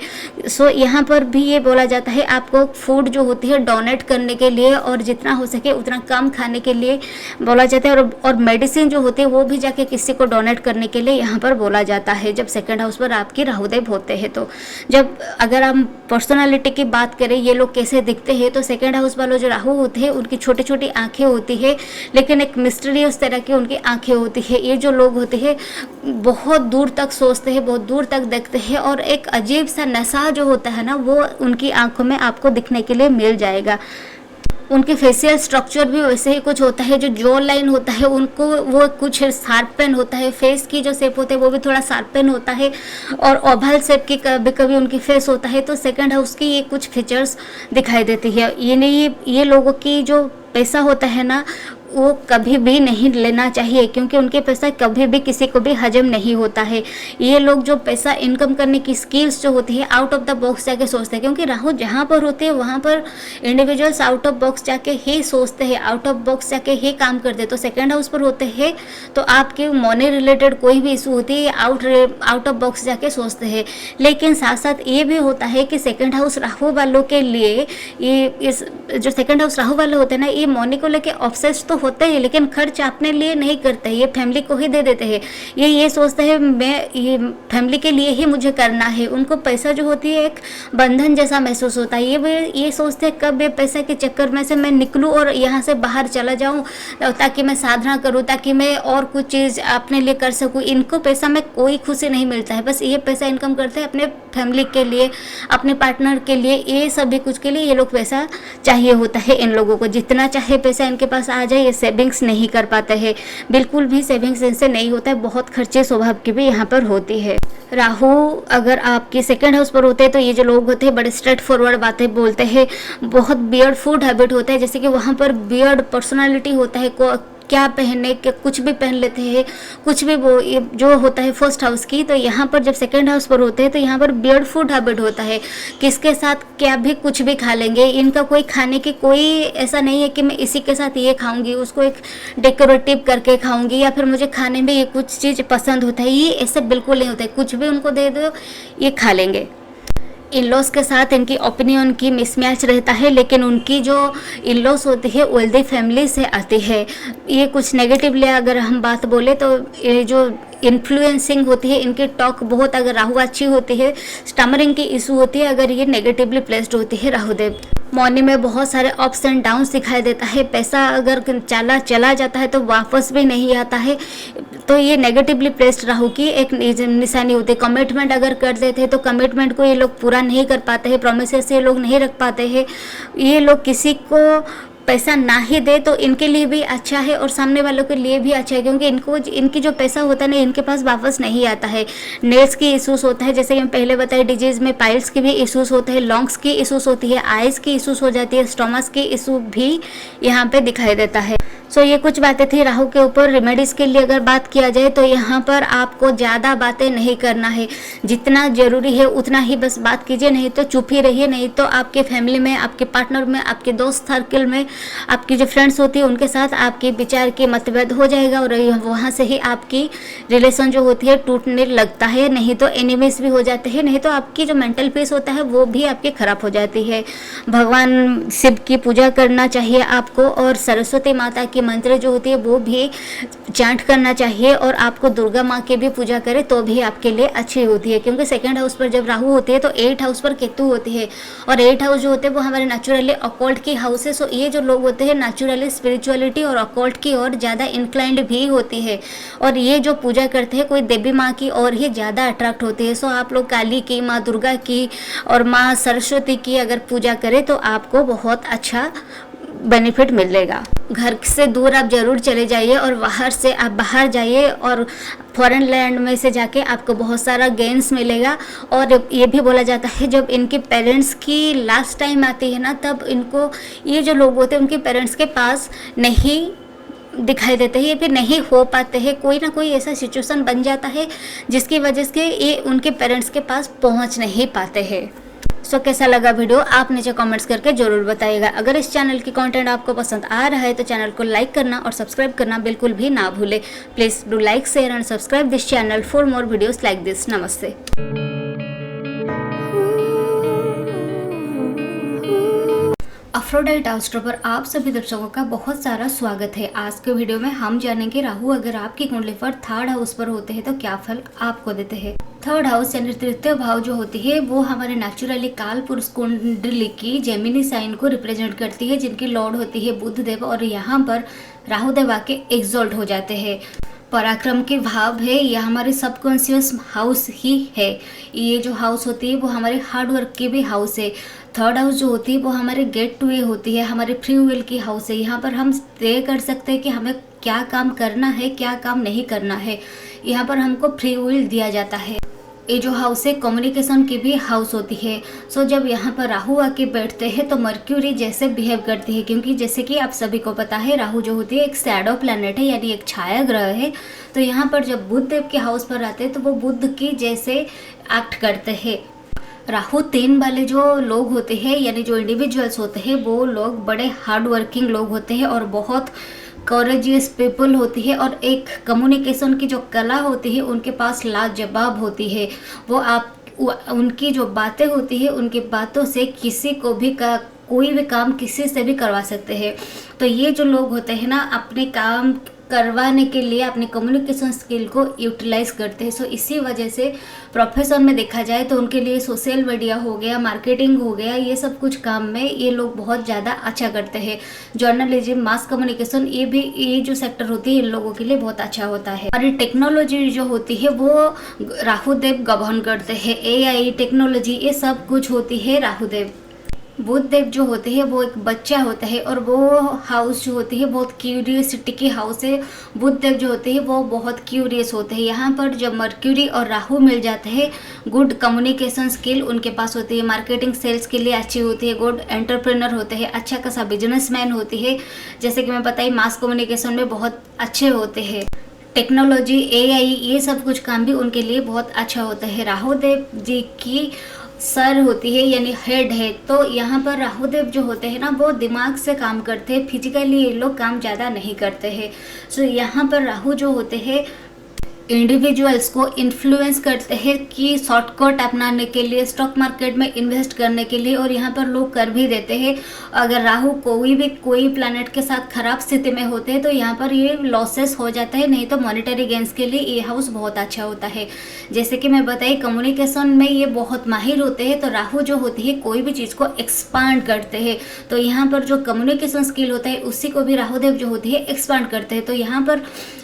सो यहाँ पर भी ये बोला जाता है आपको फूड जो होती है डोनेट करने के लिए और जितना हो सके उतना कम खाने के लिए बोला जाता है, और मेडिसिन जो होती है वो भी जाके किसी को डोनेट करने के लिए यहाँ पर बोला जाता है जब सेकंड हाउस पर आपकी राहुदेव होते हैं। तो जब अगर हम पर्सनालिटी की बात करें, ये लोग कैसे दिखते हैं, तो सेकंड हाउस वालों जो राहु होते हैं उनकी छोटी छोटी आंखें होती है, लेकिन एक मिस्टीरियस तरह की उनकी आंखें होती है। ये जो लोग होते हैं बहुत दूर तक सोचते हैं, बहुत दूर तक देखते हैं, और एक अजीब सा नशा जो होता है ना वो उनकी आंखों में आपको दिखने के लिए मिल जाएगा। उनके फेशियल स्ट्रक्चर भी वैसे ही कुछ होता है, जो जॉ लाइन होता है उनको वो कुछ शार्पन होता है, फेस की जो शेप होता है वो भी थोड़ा शार्पन होता है, और ओवल शेप की कभी कभी उनकी फेस होता है। तो सेकंड हाउस की ये कुछ फीचर्स दिखाई देती है। ये लोगों की जो पैसा होता है ना वो कभी भी नहीं लेना चाहिए, क्योंकि उनके पैसा कभी भी किसी को भी हजम नहीं होता है। ये लोग जो पैसा इनकम करने की स्किल्स जो होती है आउट ऑफ द बॉक्स जाके सोचते हैं, क्योंकि राहु जहाँ पर होते हैं वहाँ पर इंडिविजुअल्स आउट ऑफ बॉक्स जाके ही सोचते हैं, आउट ऑफ बॉक्स जाके ही काम करते हैं। तो सेकेंड हाउस पर होते हैं तो आपके मनी रिलेटेड कोई भी इशू होती है आउट ऑफ बॉक्स जाके सोचते हैं। लेकिन साथ साथ ये भी होता है कि सेकेंड हाउस राहु वालों के लिए इस जो सेकेंड हाउस राहु वाले होते हैं ना, ये मनी को लेके ऑब्सेस्ड तो होते हैं, लेकिन खर्च अपने लिए नहीं करते हैं, ये फैमिली को ही दे देते हैं। ये सोचते हैं मैं ये फैमिली के लिए ही मुझे करना है। उनको पैसा जो होती है एक बंधन जैसा महसूस होता है। ये सोचते हैं कब ये पैसे के चक्कर में से मैं निकलूं और यहाँ से बाहर चला जाऊं, ताकि मैं साधना करूं, ताकि मैं और कुछ चीज़ अपने लिए कर सकूं। इनको पैसा में कोई खुशी नहीं मिलता है, बस ये पैसा इनकम करते हैं अपने फैमिली के लिए, अपने पार्टनर के लिए, ये सभी कुछ के लिए ये लोग पैसा चाहिए होता है इन लोगों को। जितना चाहे पैसा इनके पास आ जाए, ये सेविंग्स नहीं कर पाते हैं, बिल्कुल भी सेविंग्स इनसे नहीं होता है। बहुत खर्चे स्वभाव की भी यहाँ पर होती है। राहु अगर आपके सेकंड हाउस पर होते हैं तो ये जो लोग होते हैं बड़े स्ट्रेट फॉरवर्ड बातें बोलते हैं, बहुत बियर्ड फूड हैबिट होता है, जैसे कि वहाँ पर बियर्ड पर्सनालिटी होता है, क्या पहनने के कुछ भी पहन लेते हैं, कुछ भी वो जो होता है फर्स्ट हाउस की। तो यहाँ पर जब सेकंड हाउस पर होते हैं तो यहाँ पर बियर्ड फूड हैबिट होता है, किसके साथ क्या भी कुछ भी खा लेंगे। इनका कोई खाने की कोई ऐसा नहीं है कि मैं इसी के साथ ये खाऊंगी, उसको एक डेकोरेटिव करके खाऊंगी, या फिर मुझे खाने में ये कुछ चीज़ पसंद होता है, ये ऐसे बिल्कुल नहीं होता है। कुछ भी उनको दे दो ये खा लेंगे। इन लॉस के साथ इनकी ओपिनियन की मिसमैच रहता है, लेकिन उनकी जो इन लॉस होती है वेल्दी फैमिली से आती है। ये कुछ नेगेटिवली अगर हम बात बोले तो ये जो इन्फ्लुएंसिंग होती है, इनकी टॉक बहुत, अगर राहु अच्छी होती है, स्टमरिंग की इशू होती है अगर ये नेगेटिवली प्लेस्ड होती है राहुदेव। मॉर्निंग में बहुत सारे अप्स एंड डाउन्स दिखाई देता है, पैसा अगर चला जाता है तो वापस भी नहीं आता है, तो ये नेगेटिवली प्लेस्ड राहु की एक निशानी होती है। कमिटमेंट अगर कर देते हैं तो कमिटमेंट को ये लोग पूरा नहीं कर पाते हैं, प्रोमिसेस ये लोग नहीं रख पाते हैं। ये लोग किसी को पैसा ना ही दे तो इनके लिए भी अच्छा है और सामने वालों के लिए भी अच्छा है, क्योंकि इनकी जो पैसा होता है ना इनके पास वापस नहीं आता है। नेल्स की इशूज़ होता है, जैसे कि हम पहले बताए, डिजीज़ में पाइल्स की भी इशूज़ होते हैं, लंग्स की इशूज़ होती है, आइज़ की इशूज़ हो जाती है, स्टोमस की इशू भी यहाँ पे दिखाई देता है। सो ये कुछ बातें थी राहु के ऊपर। रेमेडीज़ के लिए अगर बात किया जाए तो यहाँ पर आपको ज़्यादा बातें नहीं करना है, जितना ज़रूरी है उतना ही बस बात कीजिए, नहीं तो चुप ही रहिए। नहीं तो आपके फैमिली में, आपके पार्टनर में, आपके दोस्त सर्कल में, आपकी जो फ्रेंड्स होती है उनके साथ आपके विचार के मतभेद हो जाएगा और वहाँ से ही आपकी रिलेशन जो होती है टूटने लगता है, नहीं तो एनिमीज भी हो जाते हैं, नहीं तो आपकी जो मेंटल पीस होता है वो भी आपकी खराब हो जाती है। भगवान शिव की पूजा करना चाहिए आपको, और सरस्वती माता की मंत्र जो होती है वो भी चैंट करना चाहिए, और आपको दुर्गा माँ की भी पूजा करें तो भी आपके लिए अच्छी होती है, क्योंकि सेकंड हाउस पर जब राहु होते हैं तो 8th हाउस पर केतु होती है, और 8th हाउस जो होते हैं वो हमारे नेचुरली अकॉल्ट की हाउस है। सो ये जो लोग होते हैं नेचुरली स्पिरिचुअलिटी और अकॉल्ट की ओर ज़्यादा इंक्लाइंड भी होती है, और ये जो पूजा करते हैं कोई देवी माँ की ओर ही ज़्यादा अट्रैक्ट होती है। सो आप लोग काली की, माँ दुर्गा की और माँ सरस्वती की अगर पूजा करें तो आपको बहुत अच्छा बेनिफिट मिलेगा। घर से दूर आप ज़रूर चले जाइए और बाहर से आप बाहर जाइए, और फॉरेन लैंड में से जाके आपको बहुत सारा गेन्स मिलेगा। और ये भी बोला जाता है जब इनके पेरेंट्स की लास्ट टाइम आती है ना, तब इनको ये जो लोग होते हैं उनके पेरेंट्स के पास नहीं दिखाई देते हैं, ये फिर नहीं हो पाते हैं, कोई ना कोई ऐसा सिचुएशन बन जाता है जिसकी वजह से ये उनके पेरेंट्स के पास पहुंच नहीं पाते हैं। सो कैसा लगा वीडियो आप नीचे कमेंट्स करके ज़रूर बताइएगा। अगर इस चैनल की कंटेंट आपको पसंद आ रहा है तो चैनल को लाइक करना और सब्सक्राइब करना बिल्कुल भी ना भूले। Please do like, share and subscribe this channel for more videos like this. नमस्ते। एफ्रोडाइट एस्ट्रो पर आप सभी दर्शकों का बहुत सारा स्वागत है। आज के वीडियो में हम जानेंगे राहु अगर आपकी कुंडली पर थर्ड हाउस पर होते हैं तो क्या फल आपको देते हैं। थर्ड हाउस यानी तृतीय भाव जो होती है वो हमारे नेचुरली काल पुरुष कुंडली की जेमिनी साइन को रिप्रेजेंट करती है, जिनकी लॉर्ड होती है बुध देव, और यहाँ पर राहु देव आके एक्सॉल्ट हो जाते हैं। पराक्रम के भाव है, यह हमारे सबकॉन्शियस हाउस ही है। ये जो हाउस होती है वो हमारे हार्ड वर्क की भी हाउस है। थर्ड हाउस जो होती है वो हमारे गेट टू ए होती है, हमारे फ्री विल की हाउस है। यहाँ पर हम तय कर सकते हैं कि हमें क्या काम करना है, क्या काम नहीं करना है। यहाँ पर हमको फ्री विल दिया जाता है। ये जो हाउस है कम्युनिकेशन की भी हाउस होती है। सो जब यहाँ पर राहु आके बैठते हैं तो मर्क्यूरी जैसे बिहेव करती है, क्योंकि जैसे कि आप सभी को पता है राहु जो होती है एक शैडो प्लैनेट है, यानी एक छाया ग्रह है। तो यहाँ पर जब बुध देव के हाउस पर आते हैं तो वो बुध की जैसे एक्ट करते हैं। राहु 3 वाले जो लोग होते हैं यानी जो इंडिविजुअल्स होते हैं वो लोग बड़े हार्ड वर्किंग लोग होते हैं और बहुत कॉरेजियस पीपल होती है, और एक कम्युनिकेशन की जो कला होती है उनके पास लाजवाब होती है। वो उनकी जो बातें होती है उनकी बातों से किसी को भी कोई भी काम किसी से भी करवा सकते हैं। तो ये जो लोग होते हैं ना अपने काम करवाने के लिए अपनी कम्युनिकेशन स्किल को यूटिलाइज करते हैं। सो इसी वजह से प्रोफेशन में देखा जाए तो उनके लिए सोशल मीडिया हो गया, मार्केटिंग हो गया, ये सब कुछ काम में ये लोग बहुत ज़्यादा अच्छा करते हैं। जर्नलिज्म, मास कम्युनिकेशन, ये जो सेक्टर होती है इन लोगों के लिए बहुत अच्छा होता है। हमारी टेक्नोलॉजी जो होती है वो राहु देव गवर्न करते हैं। AI टेक्नोलॉजी ये सब कुछ होती है राहु देव। बुध देव जो होते हैं वो एक बच्चा होता है, और वो हाउस जो होती है बहुत क्यूरियसिटी की हाउस है। बुध देव जो होते हैं वो बहुत क्यूरियस होते हैं। यहाँ पर जब मर्क्यूरी और राहु मिल जाते हैं, गुड कम्युनिकेशन स्किल उनके पास होती है, मार्केटिंग सेल्स के लिए अच्छी होती है, गुड एंटरप्रेन्योर होते हैं, अच्छा खासा बिजनेसमैन होती है। जैसे कि मैं बताई मास कम्युनिकेशन में बहुत अच्छे होते हैं। टेक्नोलॉजी, AI ये सब कुछ काम भी उनके लिए बहुत अच्छा होता है। राहु देव जी की सर होती है यानी हेड है। तो यहाँ पर राहु देव जो होते हैं ना वो दिमाग से काम करते हैं, फिजिकली ये लोग काम ज़्यादा नहीं करते हैं। सो यहाँ पर राहु जो होते हैं इंडिविजुअल्स को इन्फ्लुएंस करते हैं कि शॉर्टकट अपनाने के लिए, स्टॉक मार्केट में इन्वेस्ट करने के लिए, और यहाँ पर लोग कर भी देते हैं। अगर राहु कोई प्लैनेट के साथ खराब स्थिति में होते हैं तो यहाँ पर ये लॉसेस हो जाता है, नहीं तो मॉनेटरी गेंस के लिए ये हाउस बहुत अच्छा होता है। जैसे कि मैं बताई कम्युनिकेशन में ये बहुत माहिर होते हैं। तो राहु जो होती है कोई भी चीज़ को एक्सपांड करते हैं। तो यहाँ पर जो कम्युनिकेशन स्किल होता है उसी को भी राहु देव जो होती है एक्सपांड करते हैं। तो यहाँ पर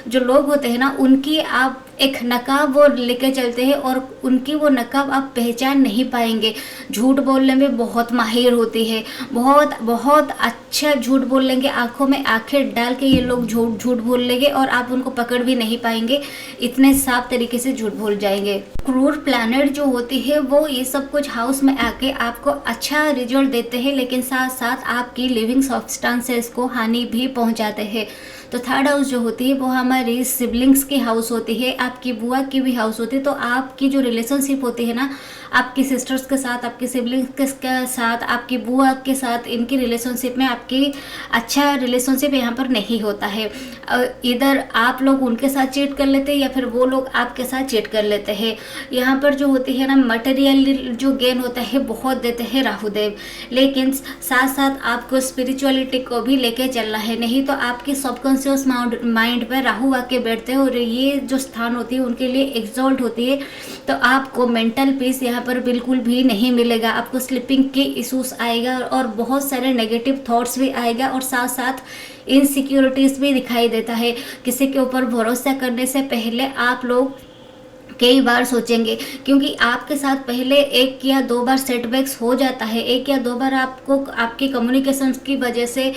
जो लोग होते हैं ना उनकी आप एक नकाब वो लेके चलते हैं, और उनकी वो नकाब आप पहचान नहीं पाएंगे। झूठ बोलने में बहुत माहिर होती है, बहुत बहुत अच्छा झूठ बोल लेंगे, आंखों में आंखें डाल के ये लोग झूठ बोल लेंगे और आप उनको पकड़ भी नहीं पाएंगे, इतने साफ तरीके से झूठ बोल जाएंगे। क्रूर प्लैनेट जो होती है वो ये सब कुछ हाउस में आके आपको अच्छा रिजल्ट देते हैं, लेकिन साथ साथ आपकी लिविंग सब्सटेंसेस को हानि भी पहुंचाते हैं। तो थर्ड हाउस जो होती है वो हमारी सिबलिंग्स की हाउस होती है, आपकी बुआ की भी हाउस होती है। तो आपकी जो रिलेशनशिप होती है ना आपकी सिस्टर्स के साथ, आपकी सिबलिंग्स के साथ, आपकी बुआ के साथ, इनकी रिलेशनशिप में आपकी अच्छा रिलेशनशिप यहाँ पर नहीं होता है। इधर आप लोग उनके साथ चीट कर लेते हैं या फिर वो लोग आपके साथ चीट कर लेते हैं। यहाँ पर जो होती है ना मटेरियल जो गेन होता है बहुत देते हैं राहु देव, लेकिन साथ साथ आपको स्पिरिचुअलिटी को भी लेके चलना है, नहीं तो आपके सबकॉन्शियस माइंड पर राहु आके बैठते हैं और ये जो स्थान होती है उनके लिए एक्सॉल्ट होती है। तो आपको मेंटल पीस यहाँ पर बिल्कुल भी नहीं मिलेगा, आपको स्लीपिंग के इश्यूज आएगा और बहुत सारे नेगेटिव थॉट्स भी आएगा, और साथ साथ इनसिक्योरिटीज भी दिखाई देता है। किसी के ऊपर भरोसा करने से पहले आप लोग कई बार सोचेंगे, क्योंकि आपके साथ पहले 1 या 2 बार सेटबैक्स हो जाता है। 1 या 2 बार आपको आपकी कम्युनिकेशन की वजह से,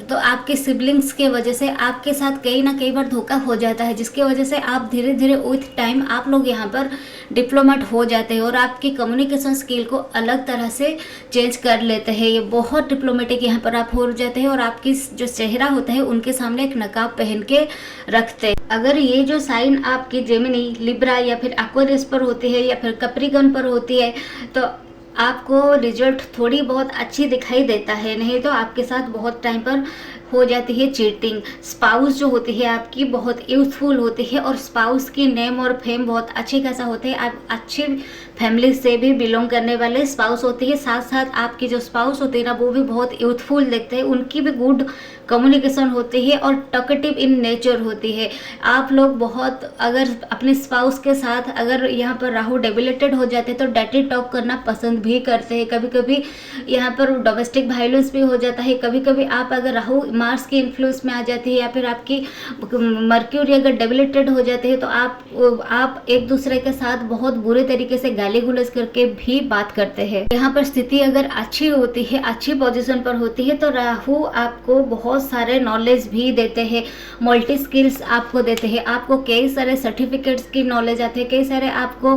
तो आपके सिबलिंग्स के वजह से आपके साथ कई ना कई बार धोखा हो जाता है, जिसकी वजह से आप धीरे धीरे विथ टाइम आप लोग यहाँ पर डिप्लोमेट हो जाते हैं और आपकी कम्युनिकेशन स्किल को अलग तरह से चेंज कर लेते हैं। ये बहुत डिप्लोमेटिक यहाँ पर आप हो जाते हैं और आपकी जो चेहरा होता है उनके सामने एक नकाब पहन के रखते हैं। अगर ये जो साइन आपकी जेमिनी, लिब्रा या फिर एक्वेरियस पर होती है या फिर कैप्रिकॉर्न पर होती है, तो आपको रिजल्ट थोड़ी बहुत अच्छी दिखाई देता है, नहीं तो आपके साथ बहुत टाइम पर हो जाती है चीटिंग। स्पाउस जो होती है आपकी बहुत यूथफुल होती है और स्पाउस की नेम और फेम बहुत अच्छे खासा होते हैं। आप अच्छे फैमिली से भी बिलोंग करने वाले स्पाउस होती है। साथ साथ आपकी जो स्पाउस होती है ना वो भी बहुत यूथफुल दिखते हैं, उनकी भी गुड कम्युनिकेशन होती है और टॉकेटिव इन नेचर होती है। आप लोग बहुत अगर अपने स्पाउस के साथ अगर यहाँ पर राहु डेबिलेटेड हो जाते हैं तो डायरेक्टली टॉक करना पसंद भी करते हैं। कभी कभी यहाँ पर डोमेस्टिक वायलेंस भी हो जाता है। कभी कभी आप अगर राहु मार्स की इन्फ्लुएंस में आ जाती है या फिर आपकी मर्क्यूरी अगर डेबिलेटेड हो जाते हैं तो आप एक दूसरे के साथ बहुत बुरे तरीके से गाली गुलज करके भी बात करते हैं। यहाँ पर स्थिति अगर अच्छी होती है, अच्छी पोजीशन पर होती है तो राहु आपको बहुत सारे नॉलेज भी देते हैं, मल्टी स्किल्स आपको देते हैं। आपको कई सारे सर्टिफिकेट्स की नॉलेज आते हैं, कई सारे आपको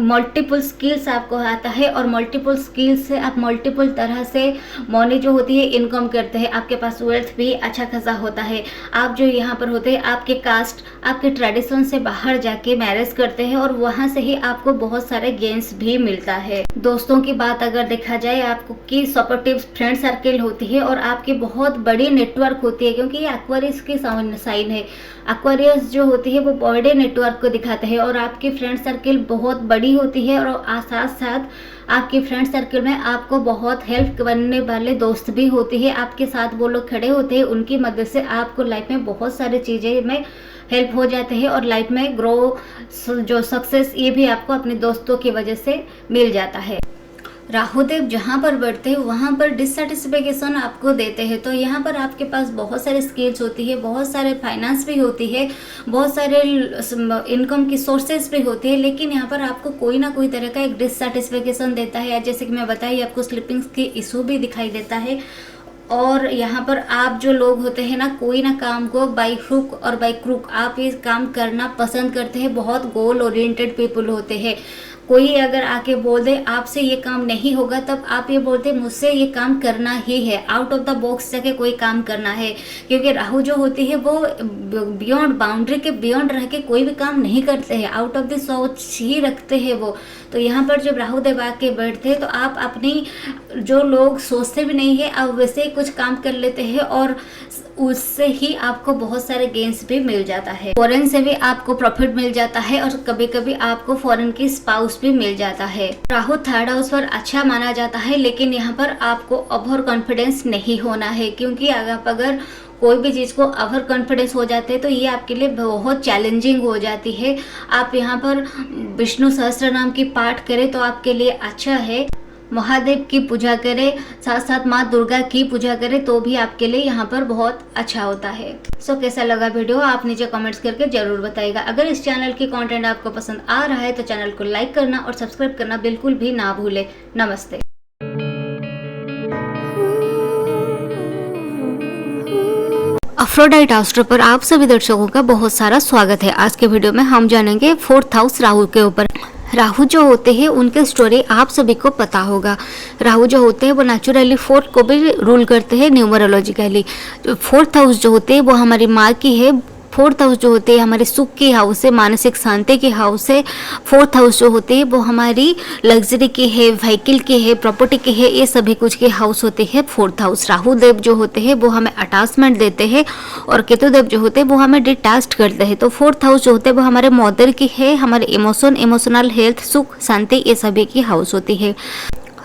मल्टीपल स्किल्स आपको आता है और मल्टीपल स्किल्स से आप मल्टीपल तरह से मनी जो होती है इनकम करते हैं। आपके पास वेल्थ भी अच्छा खासा होता है। आप जो यहाँ पर होते हैं आपके कास्ट आपके ट्रेडिशन से बाहर जाके मैरिज करते हैं और वहाँ से ही आपको बहुत सारे गेन्स भी मिलता है। दोस्तों की बात अगर देखा जाए आपको की सपोर्टिव फ्रेंड सर्किल होती है और आपकी बहुत बड़ी नेटवर्क होती है, क्योंकि ये एक्वेरियस की साइन है। एक्वेरियस जो होती है वो बड़े नेटवर्क को दिखाते हैं और आपकी फ्रेंड सर्किल बहुत बड़ी होती है और साथ साथ आपकी फ्रेंड सर्किल में आपको बहुत हेल्प करने वाले दोस्त भी होते हैं। आपके साथ वो लोग खड़े होते हैं, उनकी मदद से आपको लाइफ में बहुत सारी चीज़ें में हेल्प हो जाते हैं और लाइफ में ग्रो जो सक्सेस ये भी आपको अपने दोस्तों की वजह से मिल जाता है। राहुदेव जहाँ पर बैठते हैं वहाँ पर डिससेटिस्फेक्शन आपको देते हैं। तो यहाँ पर आपके पास बहुत सारे स्किल्स होती है, बहुत सारे फाइनेंस भी होती है, बहुत सारे इनकम की सोर्सेज भी होती है, लेकिन यहाँ पर आपको कोई ना कोई तरह का एक डिससेटिस्फेक्शन देता है। जैसे कि मैं बताई आपको स्लीपिंग्स की इशू भी दिखाई देता है। और यहाँ पर आप जो लोग होते हैं ना कोई ना काम को बाई हुक और बाई क्रूक आप ये काम करना पसंद करते हैं। बहुत गोल ओरिएंटेड पीपल होते हैं। कोई अगर आके बोल दे आपसे ये काम नहीं होगा तब आप ये बोलते मुझसे ये काम करना ही है, आउट ऑफ द बॉक्स जाके कोई काम करना है। क्योंकि राहु जो होती है वो बियॉन्ड बाउंड्री के बियॉन्ड रह के कोई भी काम नहीं करते हैं, आउट ऑफ द सोच ही रखते हैं वो। तो यहाँ पर जब राहु देव आके बैठते हैं तो आप अपनी जो लोग सोचते भी नहीं है आप वैसे ही कुछ काम कर लेते हैं और उससे ही आपको बहुत सारे गेन्स भी मिल जाता है। फॉरेन से भी आपको प्रॉफिट मिल जाता है और कभी कभी आपको फॉरेन की स्पाउस भी मिल जाता है। राहु थर्ड हाउस पर अच्छा माना जाता है, लेकिन यहाँ पर आपको ओवर कॉन्फिडेंस नहीं होना है, क्योंकि आप अगर कोई भी चीज़ को ओवर कॉन्फिडेंस हो जाते हैं तो ये आपके लिए बहुत चैलेंजिंग हो जाती है। आप यहाँ पर विष्णु सहस्त्र नाम की पाठ करें तो आपके लिए अच्छा है। महादेव की पूजा करें, साथ साथ माँ दुर्गा की पूजा करें तो भी आपके लिए यहाँ पर बहुत अच्छा होता है। सो कैसा लगा वीडियो आप नीचे कमेंट्स करके जरूर बताइएगा। अगर इस चैनल की कंटेंट आपको पसंद आ रहा है तो चैनल को लाइक करना और सब्सक्राइब करना बिल्कुल भी ना भूले। नमस्ते। अफ्रोडाइट एस्ट्रो पर आप सभी दर्शकों का बहुत सारा स्वागत है। आज के वीडियो में हम जानेंगे 4th हाउस राहु के ऊपर। राहु जो होते हैं उनके स्टोरी आप सभी को पता होगा। राहु जो होते हैं वो नेचुरली 4 को भी रूल करते हैं न्यूमरोलॉजिकली। 4th हाउस जो होते हैं वो हमारी माँ की है। 4th हाउस जो होते हैं हमारे सुख की हाउस है, मानसिक शांति की हाउस है। 4th हाउस जो होते हैं वो हमारी लग्जरी की है, व्हीकल की है, प्रॉपर्टी की है, ये सभी कुछ की हाउस होती है 4th हाउस। राहु देव जो होते हैं वो हमें अटैचमेंट देते हैं और केतु देव जो होते हैं वो हमें डिटैच्ड करते हैं। तो 4th हाउस जो होते हैं वो हमारे मदर की है, हमारे इमोशनल हेल्थ, सुख, शांति ये सभी की हाउस होती है।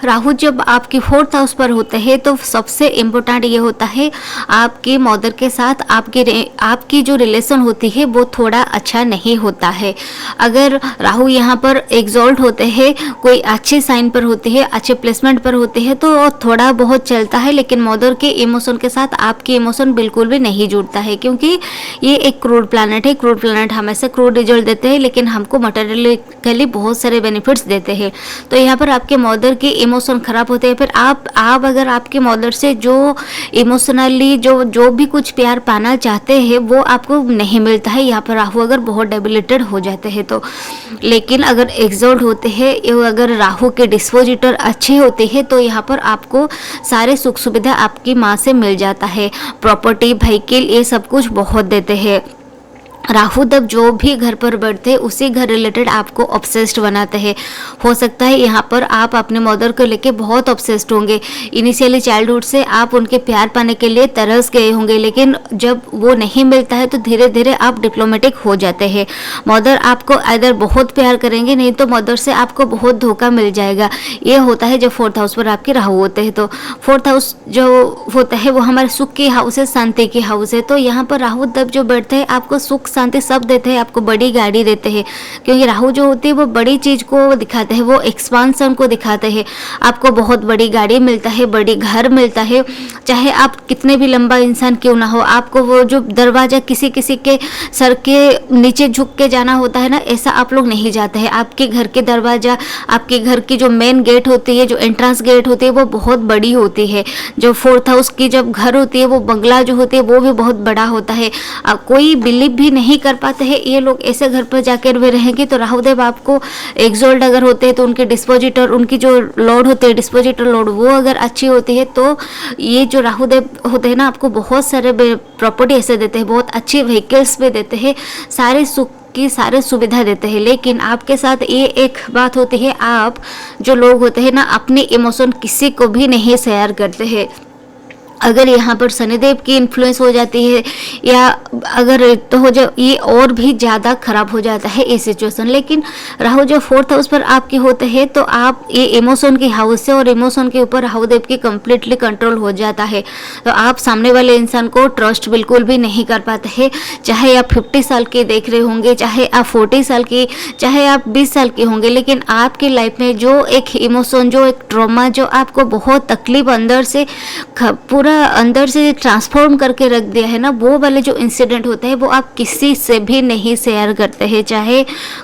राहु जब आपकी 4th हाउस पर होते हैं तो सबसे इम्पोर्टेंट ये होता है आपके मदर के साथ आपकी जो रिलेशन होती है वो थोड़ा अच्छा नहीं होता है। अगर राहु यहाँ पर एग्जॉल्ट होते हैं, कोई अच्छे साइन पर होते हैं, अच्छे प्लेसमेंट पर होते हैं तो थोड़ा बहुत चलता है, लेकिन मदर के इमोशन के साथ आपके इमोशन बिल्कुल भी नहीं जुड़ता है, क्योंकि ये एक क्रूड प्लैनेट है। क्रूड प्लैनेट हमेशा क्रूड रिजल्ट देते हैं लेकिन हमको मटेरियलिकली बहुत सारे बेनिफिट्स देते हैं। तो यहाँ पर आपके मदर की इमोशन खराब होते हैं। फिर आप अगर आपके मदर से जो इमोशनली जो भी कुछ प्यार पाना चाहते हैं वो आपको नहीं मिलता है, यहाँ पर राहु अगर बहुत डेबिलिटेड हो जाते हैं तो। लेकिन अगर एग्जॉल्ट होते हैं, अगर राहु के डिस्पोजिटर अच्छे होते हैं तो यहाँ पर आपको सारे सुख सुविधा आपकी माँ से मिल जाता है। प्रॉपर्टी, व्हीकल ये सब कुछ बहुत देते हैं। राहु देव जो भी घर पर बैठते हैं उसी घर रिलेटेड आपको ऑब्सेस्ड बनाते हैं। हो सकता है यहाँ पर आप अपने मदर को लेके बहुत ऑब्सेस्ड होंगे। इनिशियली चाइल्डहुड से आप उनके प्यार पाने के लिए तरस गए होंगे, लेकिन जब वो नहीं मिलता है तो धीरे धीरे आप डिप्लोमेटिक हो जाते हैं। मदर आपको इधर बहुत प्यार करेंगे, नहीं तो मदर से आपको बहुत धोखा मिल जाएगा। ये होता है जब 4th हाउस पर आपके राहु होते हैं। तो 4th हाउस जो होता है वो हमारे सुख की हाउस है, शांति की हाउस है। तो यहाँ पर राहु देव जो बैठते हैं आपको सुख शांति सब देते हैं, आपको बड़ी गाड़ी देते हैं, क्योंकि राहु जो होती है वो बड़ी चीज को दिखाते हैं, वो एक्सपांसन को दिखाते हैं। आपको बहुत बड़ी गाड़ी मिलता है, बड़ी घर मिलता है, चाहे आप कितने भी लंबा इंसान क्यों ना हो। आपको वो जो दरवाजा किसी किसी के सर के नीचे झुक के जाना होता है ना, ऐसा आप लोग नहीं जाते हैं। आपके घर के दरवाजा, आपके घर की जो मेन गेट होती है, जो एंट्रेंस गेट होती है वो बहुत बड़ी होती है। जो 4th हाउस की जब घर होती है वो बंगला जो होती है वो भी बहुत बड़ा होता है। कोई बिलीव भी नहीं कर पाते हैं ये लोग ऐसे घर पर जाकर भी रहेंगे। तो राहुदेव आपको एग्जॉल्ट अगर होते हैं तो उनके डिस्पोजिटर, उनकी जो लॉर्ड होते हैं डिस्पोजिटर लॉर्ड, वो अगर अच्छी होती है तो ये जो राहुदेव होते हैं ना आपको बहुत सारे प्रॉपर्टी ऐसे देते हैं, बहुत अच्छी व्हीकल्स भी देते हैं, सारे सुख की सारे सुविधा देते हैं। लेकिन आपके साथ ये एक बात होती है, आप जो लोग होते हैं ना अपनी इमोशन किसी को भी नहीं शेयर करते हैं। अगर यहाँ पर शनिदेव की इन्फ्लुएंस हो जाती है या अगर तो हो जाए, ये और भी ज़्यादा खराब हो जाता है ये सिचुएशन। लेकिन राहु जो 4th हाउस पर आपके होते हैं तो आप ये इमोशन की हाउस से, और इमोशन के ऊपर राहुदेव की कम्प्लीटली कंट्रोल हो जाता है। तो आप सामने वाले इंसान को ट्रस्ट बिल्कुल भी नहीं कर पाते हैं। चाहे आप 50 साल के देख रहे होंगे, चाहे आप 40 साल की, चाहे आप 20 साल के होंगे, लेकिन आपकी लाइफ में जो एक इमोशन, जो एक ट्रॉमा, जो आपको बहुत तकलीफ अंदर से पूरा अंदर से ट्रांसफॉर्म करके रख दिया है ना, वो वाले जो इंसिडेंट होते हैं वो आप किसी से भी नहीं शेयर करते हैं। चाहे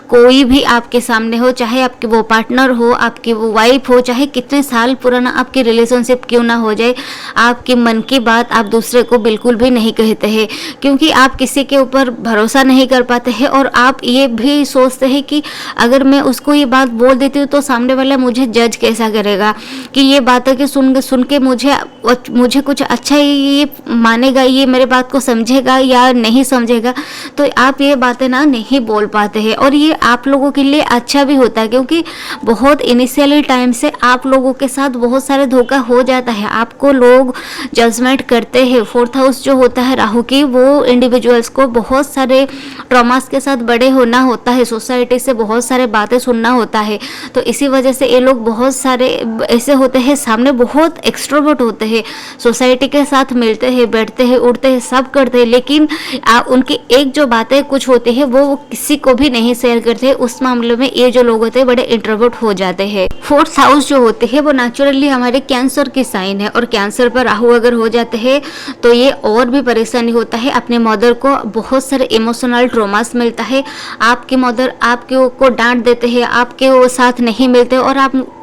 कोई भी आपके सामने हो, चाहे आपके वो पार्टनर हो, आपकी वो वाइफ हो, चाहे कितने साल पुराना आपकी रिलेशनशिप क्यों ना हो जाए, आपके मन की बात आप दूसरे को बिल्कुल भी नहीं कहते हैं, क्योंकि आप किसी के ऊपर भरोसा नहीं कर पाते हैं। और आप ये भी सोचते हैं कि अगर मैं उसको ये बात बोल देती हूँ तो सामने वाला मुझे जज कैसा करेगा, कि ये बातें कि सुन के मुझे कुछ अच्छा ये मानेगा, ये मेरे बात को समझेगा या नहीं समझेगा। तो आप ये बातें ना नहीं बोल पाते हैं, और ये आप लोगों के लिए अच्छा भी होता है, क्योंकि बहुत इनिशियली टाइम से आप लोगों के साथ बहुत सारे धोखा हो जाता है। आपको लोग जजमेंट करते हैं। 4th हाउस जो होता है राहु की, वो इंडिविजुअल्स को बहुत सारे ट्रॉमास के साथ बड़े होना होता है, सोसाइटी से बहुत सारे बातें सुनना होता है। तो इसी वजह से ये लोग बहुत सारे ऐसे होते हैं, सामने बहुत एक्सट्रोवर्ट होते हैं, सोसाइटी के साथ मिलते हैं, बैठते हैं, उठते हैं, सब करते हैं, लेकिन उनकी एक जो बातें कुछ होती है वो किसी को भी नहीं शेयर करते हैं। उस मामले में ये जो लोग होते हैं बड़े इंट्रोवर्ट हो जाते हैं। 4th हाउस जो होते हैं वो नेचुरली हमारे कैंसर की साइन है, और कैंसर पर राहु अगर हो जाते हैं तो ये और भी परेशानी होता है। अपने मदर को बहुत सारे इमोशनल ट्रॉमास मिलता है। आपकी मदर आपके को डांट देते हैं, आपके वो साथ नहीं मिलते, और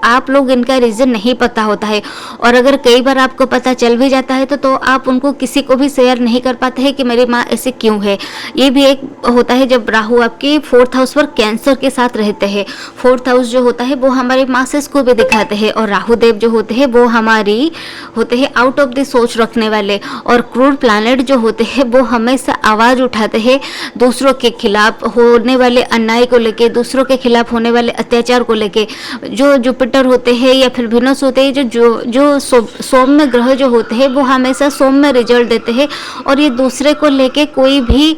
आप लोग इनका रीज़न नहीं पता होता है। और अगर कई बार आपको पता चल भी जाता है तो आप उनको किसी को भी शेयर नहीं कर पाते हैं कि मेरी माँ ऐसे क्यों है। ये भी एक होता है जब राहु आपके 4th हाउस पर कैंसर के साथ रहते हैं। 4th हाउस जो होता है वो हमारे मासेस को भी दिखाते हैं, और राहु देव जो होते हैं वो हमारी होते हैं आउट ऑफ द सोच रखने वाले। और क्रूर प्लैनेट जो होते हैं वो हमेशा आवाज़ उठाते हैं दूसरों के खिलाफ होने वाले अन्याय को लेके, दूसरों के खिलाफ होने वाले अत्याचार को लेके। जो जुपिटर होते हैं या फिर विनस होते हैं, जो सौम्य ग्रह जो होते हैं वो हमेशा सौम्य रिजल्ट देते हैं, और ये दूसरे को लेके कोई भी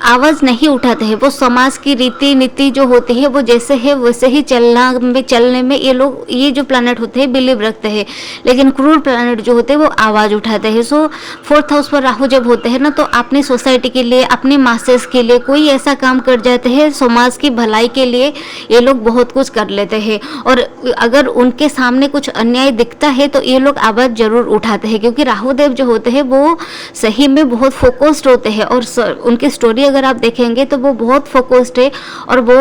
आवाज़ नहीं उठाते हैं। वो समाज की रीति नीति जो होती है वो जैसे है वैसे ही चलने में ये लोग, ये जो प्लैनेट होते हैं बिलीव रखते हैं, लेकिन क्रूर प्लैनेट जो होते हैं वो आवाज़ उठाते हैं। सो 4th हाउस पर राहु जब होते हैं ना तो अपनी सोसाइटी के लिए, अपनी मासेस के लिए कोई ऐसा काम कर जाते हैं, समाज की भलाई के लिए ये लोग बहुत कुछ कर लेते हैं। और अगर उनके सामने कुछ अन्याय दिखता है तो ये लोग आवाज़ जरूर उठाते हैं, क्योंकि राहु देव जो होते हैं वो सही में बहुत फोकस्ड होते हैं। और उनकी स्टोरी अगर आप देखेंगे तो वो बहुत फोकस्ड है, और वो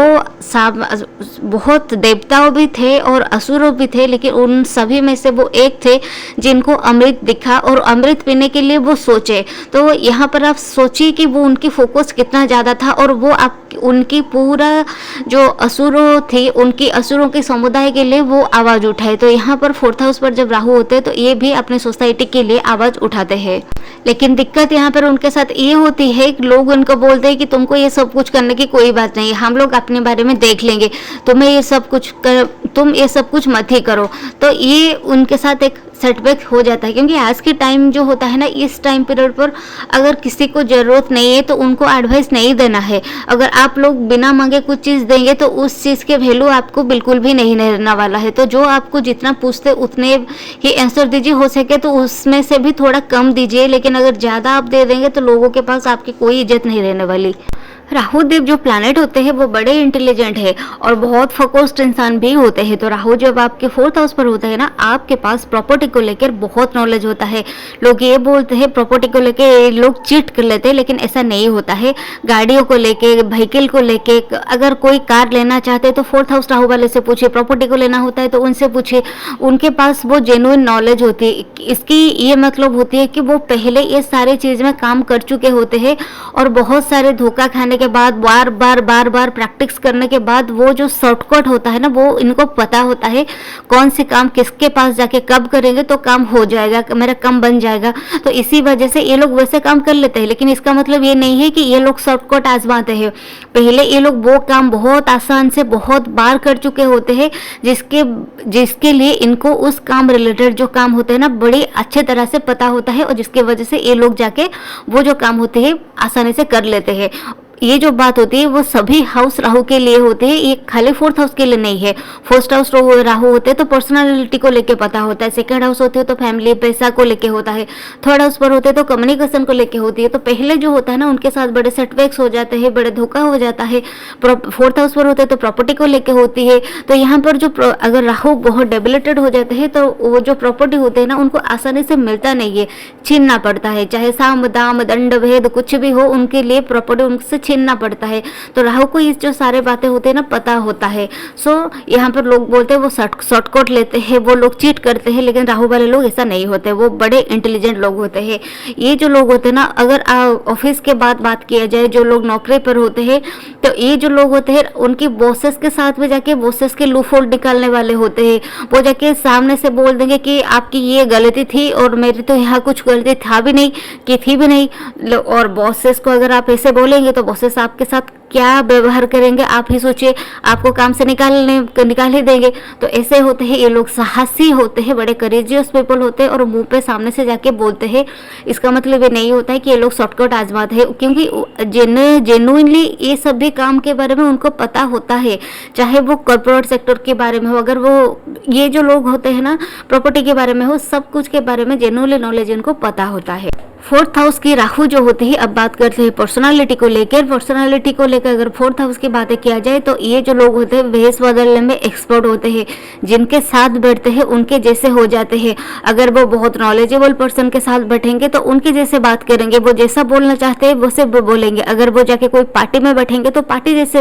बहुत देवताओं भी थे और असुरों भी थे, लेकिन उन सभी में से वो एक थे जिनको अमृत दिखा और अमृत पीने के लिए वो सोचे। तो यहाँ पर आप सोचिए कि वो उनकी फोकस कितना ज़्यादा था, और वो आप उनकी पूरा जो असुरों थे, उनकी असुरों के समुदाय के लिए वो आवाज़ उठाए। तो यहाँ पर 4th हाउस पर जब राहु होते हैं तो ये भी अपने सोसाइटी के लिए आवाज़ उठाते हैं। लेकिन दिक्कत यहाँ पर उनके साथ ये होती है कि लोग उनको बोल बोलते हैं कि तुमको ये सब कुछ करने की कोई बात नहीं है, हम लोग अपने बारे में देख लेंगे, तुम्हें ये सब कुछ तुम ये सब कुछ मत ही करो। तो ये उनके साथ एक सेटबैक हो जाता है, क्योंकि आज के टाइम जो होता है ना, इस टाइम पीरियड पर अगर किसी को ज़रूरत नहीं है तो उनको एडवाइस नहीं देना है। अगर आप लोग बिना मांगे कुछ चीज़ देंगे तो उस चीज़ के वैल्यू आपको बिल्कुल भी नहीं रहने वाला है। तो जो आपको जितना पूछते उतने ही आंसर दीजिए, हो सके तो उसमें से भी थोड़ा कम दीजिए, लेकिन अगर ज़्यादा आप दे देंगे तो लोगों के पास आपकी कोई इज्जत नहीं रहने वाली। राहु देव जो प्लैनेट होते हैं वो बड़े इंटेलिजेंट है और बहुत फोकस्ड इंसान भी होते हैं। तो राहु जब आपके 4th हाउस पर होता है ना, आपके पास प्रॉपर्टी को लेकर बहुत नॉलेज होता है। लोग ये बोलते हैं प्रॉपर्टी को लेकर लोग चीट कर लेते हैं, लेकिन ऐसा नहीं होता है। गाड़ियों को लेके, व्हीकल को लेके, अगर कोई कार लेना चाहते हैं तो 4th हाउस राहु वाले से पूछिए, प्रॉपर्टी को लेना होता है तो उनसे पूछिए, उनके पास वो जेन्युइन नॉलेज होती है। इसकी ये मतलब होती है कि वो पहले ये सारे चीज़ में काम कर चुके होते हैं और बहुत सारे धोखा खाने के बाद बार बार प्रैक्टिस करने के बाद वो जो शॉर्टकट होता है ना, वो इनको पता होता है कौन से काम किसके पास जाके कब करेंगे तो काम हो जाएगा, मेरा काम बन जाएगा। तो इसी वजह से ये लोग वैसे काम कर लेते हैं, लेकिन इसका मतलब ये नहीं है कि ये लोग शॉर्टकट आजमाते हैं। पहले ये लोग वो काम बहुत आसान से बहुत बार कर चुके होते हैं, जिसके लिए इनको उस काम रिलेटेड जो काम होते हैं ना बड़ी अच्छे तरह से पता होता है, और जिसके वजह से ये लोग जाके वो जो काम होते हैं आसानी से कर लेते हैं। ये जो बात होती है वो सभी हाउस राहु के लिए होते हैं, ये खाली 4th हाउस के लिए नहीं है। 1st हाउस राहु होते हैं तो पर्सनालिटी को लेके पता होता है, 2nd हाउस होते हैं तो फैमिली पैसा को लेके होता है, 3rd हाउस पर होते हैं तो कम्युनिकेशन को लेके होती है। तो पहले जो होता है ना उनके साथ बड़े सेटबैक्स हो जाते हैं, बड़े धोखा हो जाता है। 4th हाउस पर होते हैं तो प्रॉपर्टी को लेके होती है। तो यहाँ पर जो अगर राहु बहुत डेबिलिटेड हो जाते हैं तो वो जो प्रॉपर्टी होते हैं ना उनको आसानी से मिलता नहीं है, छीनना पड़ता है। चाहे साम दाम दंड भेद कुछ भी हो, उनके लिए प्रॉपर्टी उनसे छीनना पड़ता है। तो राहु को ये जो सारे बातें होते हैं ना पता होता है। सो यहाँ पर लोग बोलते हैं वो शॉर्टकट लेते हैं, वो लोग चीट करते हैं, लेकिन राहु वाले लोग ऐसा नहीं होते, वो बड़े इंटेलिजेंट लोग होते हैं। ये जो लोग होते हैं ना, अगर ऑफिस के बाद बात किया जाए, जो लोग नौकरी पर होते हैं तो ये जो लोग होते हैं उनकी बॉसेस के साथ में जाके बॉसेस के लूप होल निकालने वाले होते हैं। वो जाके सामने से बोल देंगे कि आपकी ये गलती थी और मेरी तो यहाँ कुछ गलती था भी नहीं, की थी भी नहीं। और बॉसेस को अगर आप ऐसे बोलेंगे तो बॉसेस आपके साथ क्या व्यवहार करेंगे आप ही सोचिए, आपको काम से निकाल ही देंगे। तो ऐसे होते हैं ये लोग, साहसी होते हैं, बड़े करेजियस पीपल होते हैं और मुंह पे सामने से जाके बोलते हैं। इसका मतलब ये नहीं होता है कि ये लोग शॉर्टकट आजमाते हैं, क्योंकि जेन्युइनली ये सभी काम के बारे में उनको पता होता है, चाहे वो कॉर्पोरेट सेक्टर के बारे में हो, अगर वो ये जो लोग होते हैं ना प्रॉपर्टी के बारे में हो, सब कुछ के बारे में जेन्युइनली नॉलेज इनको पता होता है। 4th हाउस की राहु जो होते हैं, अब बात करते हैं पर्सनालिटी को लेकर। पर्सनालिटी को लेकर अगर 4th हाउस की बातें किया जाए तो ये जो लोग होते हैं भेष बदलने में एक्सपर्ट होते हैं, जिनके साथ बैठते हैं उनके जैसे हो जाते हैं। अगर वो बहुत नॉलेजेबल पर्सन के साथ बैठेंगे तो उनके जैसे बात करेंगे, वो जैसा बोलना चाहते हैं वैसे बोलेंगे। अगर वो जाके कोई पार्टी में बैठेंगे तो पार्टी जैसे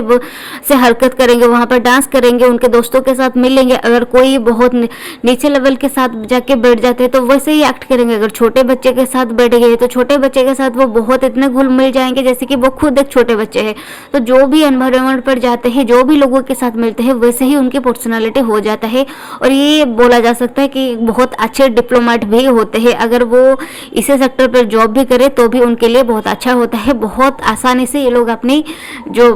हरकत करेंगे, वहाँ पर डांस करेंगे, उनके दोस्तों के साथ मिलेंगे। अगर कोई बहुत नीचे लेवल के साथ जाके बैठ जाते हैं तो वैसे ही एक्ट करेंगे। अगर छोटे बच्चे के साथ बैठ गए तो छोटे बच्चे के साथ वो बहुत इतने घुल मिल जाएंगे जैसे कि वो खुद एक छोटे बच्चे हैं। तो जो भी एनवायरनमेंट पर जाते हैं, जो भी लोगों के साथ मिलते हैं, वैसे ही उनकी पर्सनालिटी हो जाता है। और ये बोला जा सकता है कि बहुत अच्छे डिप्लोमेट भी होते हैं। अगर वो इसी सेक्टर पर जॉब भी करे तो भी उनके लिए बहुत अच्छा होता है। बहुत आसानी से ये लोग अपनी जो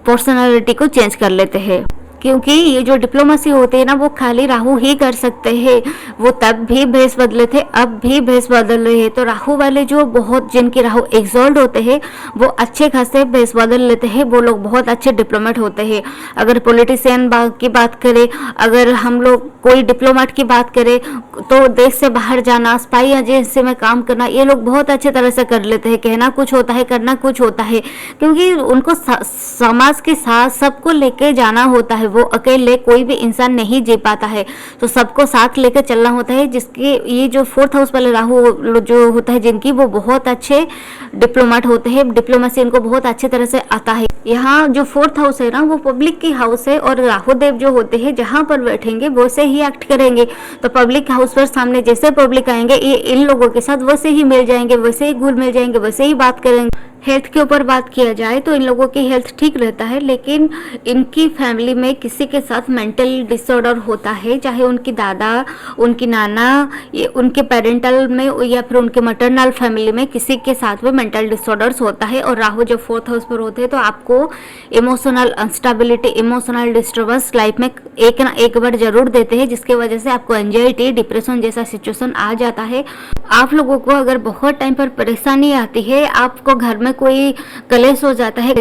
पर्सनालिटी को चेंज कर लेते हैं, क्योंकि ये जो डिप्लोमेसी होते हैं ना वो खाली राहु ही कर सकते हैं। वो तब भी भेष बदले थे, अब भी भेष बदल रहे हैं। तो राहु वाले जो बहुत जिनके राहु एक्सॉल्ट होते हैं वो अच्छे खासे भेष बदल लेते हैं, वो लोग बहुत अच्छे डिप्लोमेट होते हैं। अगर पॉलिटिशियन की बात करें, अगर हम लोग कोई डिप्लोमेट की बात करें तो देश से बाहर जाना, स्पाई एजेंसी में काम करना, ये लोग बहुत अच्छे तरह से कर लेते हैं। कहना कुछ होता है, करना कुछ होता है, क्योंकि उनको समाज के साथ सबको लेके जाना होता है। वो अकेले कोई भी इंसान नहीं जी पाता है, तो सबको साथ लेकर चलना होता है। जिसके ये जो 4th हाउस वाले राहु जो होता है जिनकी, वो बहुत अच्छे डिप्लोमेट होते हैं। डिप्लोमेसी इनको बहुत अच्छे तरह से आता है। यहाँ जो 4th हाउस है ना वो पब्लिक की हाउस है, और राहु देव जो होते हैं जहाँ पर बैठेंगे वैसे ही एक्ट करेंगे। तो पब्लिक हाउस पर सामने जैसे पब्लिक आएंगे ये इन लोगों के साथ वैसे ही मिल जाएंगे, वैसे ही घुल मिल जाएंगे, वैसे ही बात करेंगे। हेल्थ के ऊपर बात किया जाए तो इन लोगों की हेल्थ ठीक रहता है, लेकिन इनकी फैमिली में किसी के साथ मेंटल डिसऑर्डर होता है, चाहे उनकी दादा, उनकी नाना, उनके पेरेंटल में या फिर उनके मटरनल फैमिली में किसी के साथ में मेंटल डिसऑर्डर्स होता है। और राहु जब 4th हाउस पर होते हैं तो आपको emotional instability, emotional disturbance life में एक ना एक बार जरूर देते हैं, जिसकी वजह से आपको एंजाइटी, डिप्रेशन जैसा सिचुएशन आ जाता है। आप लोगों को अगर बहुत टाइम पर परेशानी आती है, आपको घर में कोई कलेश हो जाता है